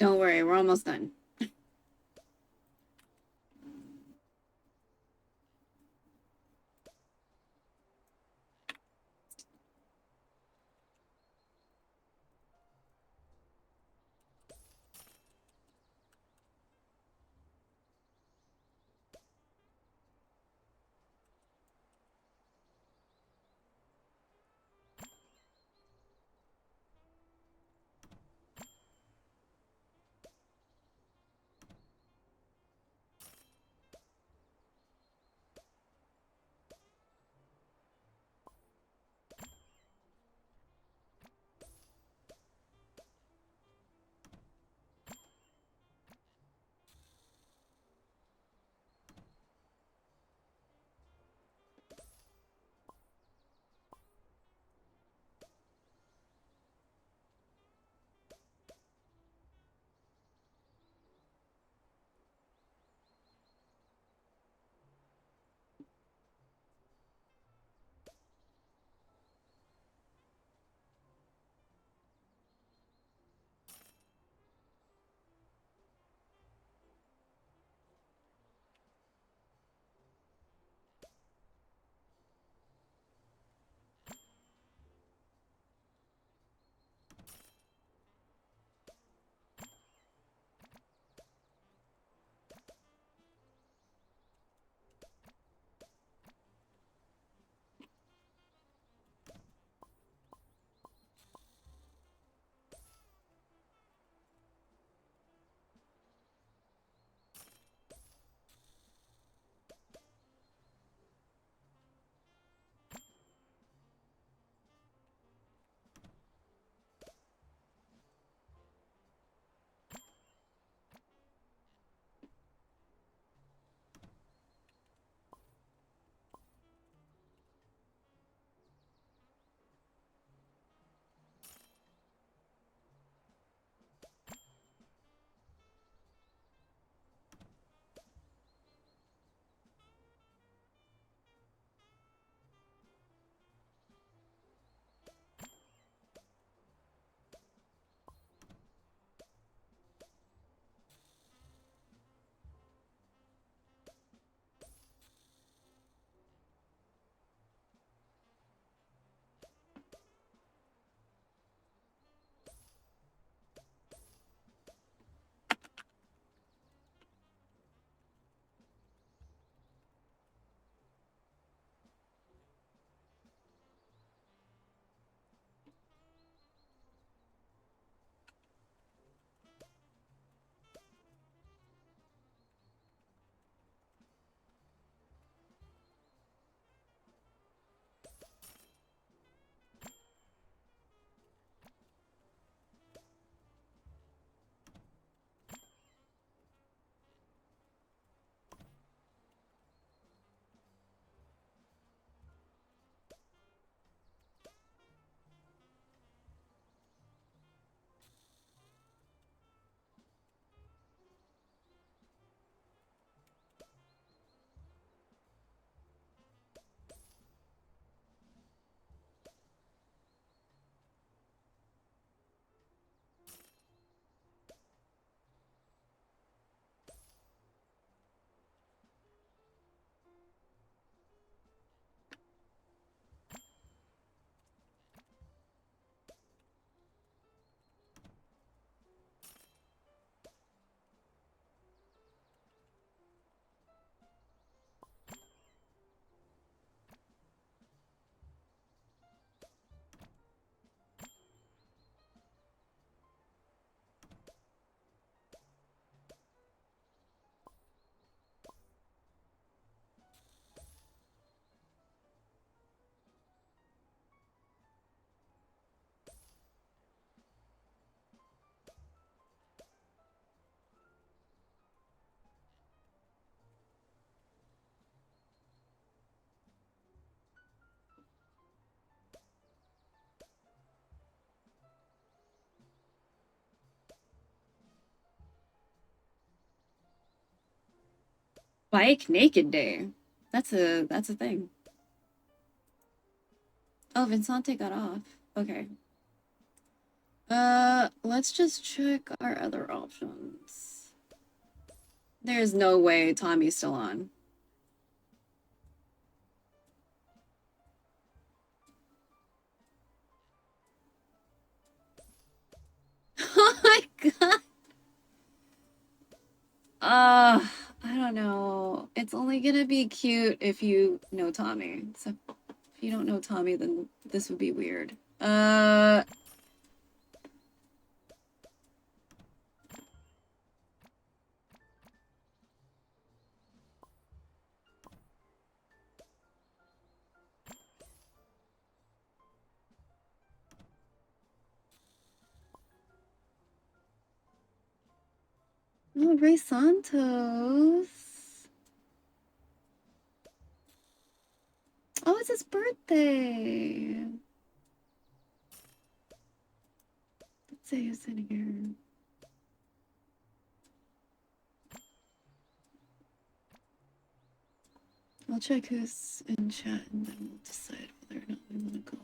Don't worry, we're almost done. Bike Naked Day. That's a thing. Oh, Vincente got off. Okay. Let's just check our other options. There's no way Tommy's still on. Oh my god! I don't know. It's only gonna be cute if you know Tommy. So if you don't know Tommy, then this would be weird. Oh, Ray Santos. Oh, it's his birthday. Let's say who's in here. I'll check who's in chat and then we'll decide whether or not we want to go.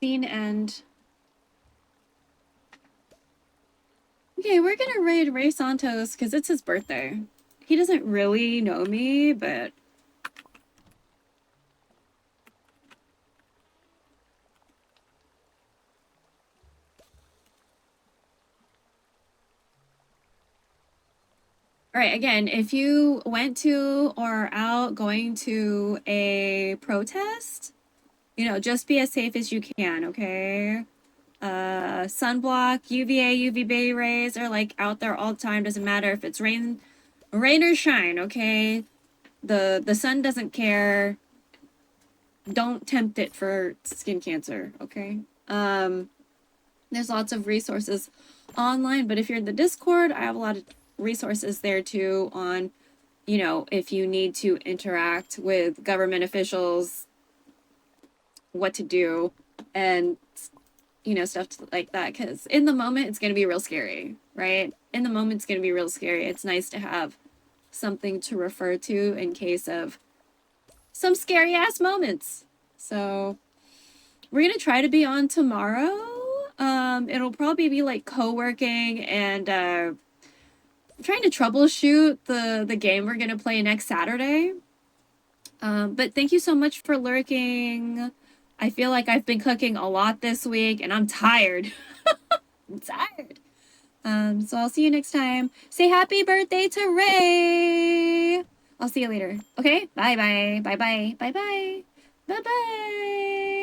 Scene end. Okay, we're gonna raid Ray Santos because it's his birthday. He doesn't really know me, but all right, again, if you went to or are out going to a protest, you know, just be as safe as you can, okay? Sunblock, UVA, UVB rays are like out there all the time. Doesn't matter if it's rain or shine, okay? The sun doesn't care. Don't tempt it for skin cancer, okay? There's lots of resources online, but if you're in the Discord, I have a lot of resources there too on, you know, if you need to interact with government officials, what to do, and, you know, stuff like that. Because in the moment, it's going to be real scary, right? In the moment, it's going to be real scary. It's nice to have something to refer to in case of some scary ass moments. So we're going to try to be on tomorrow. It'll probably be like co-working and trying to troubleshoot the game we're going to play next Saturday. But thank you so much for lurking. I feel like I've been cooking a lot this week and I'm tired. I'm tired. So I'll see you next time. Say happy birthday to Ray. I'll see you later. Okay? Bye bye. Bye bye. Bye bye. Bye bye.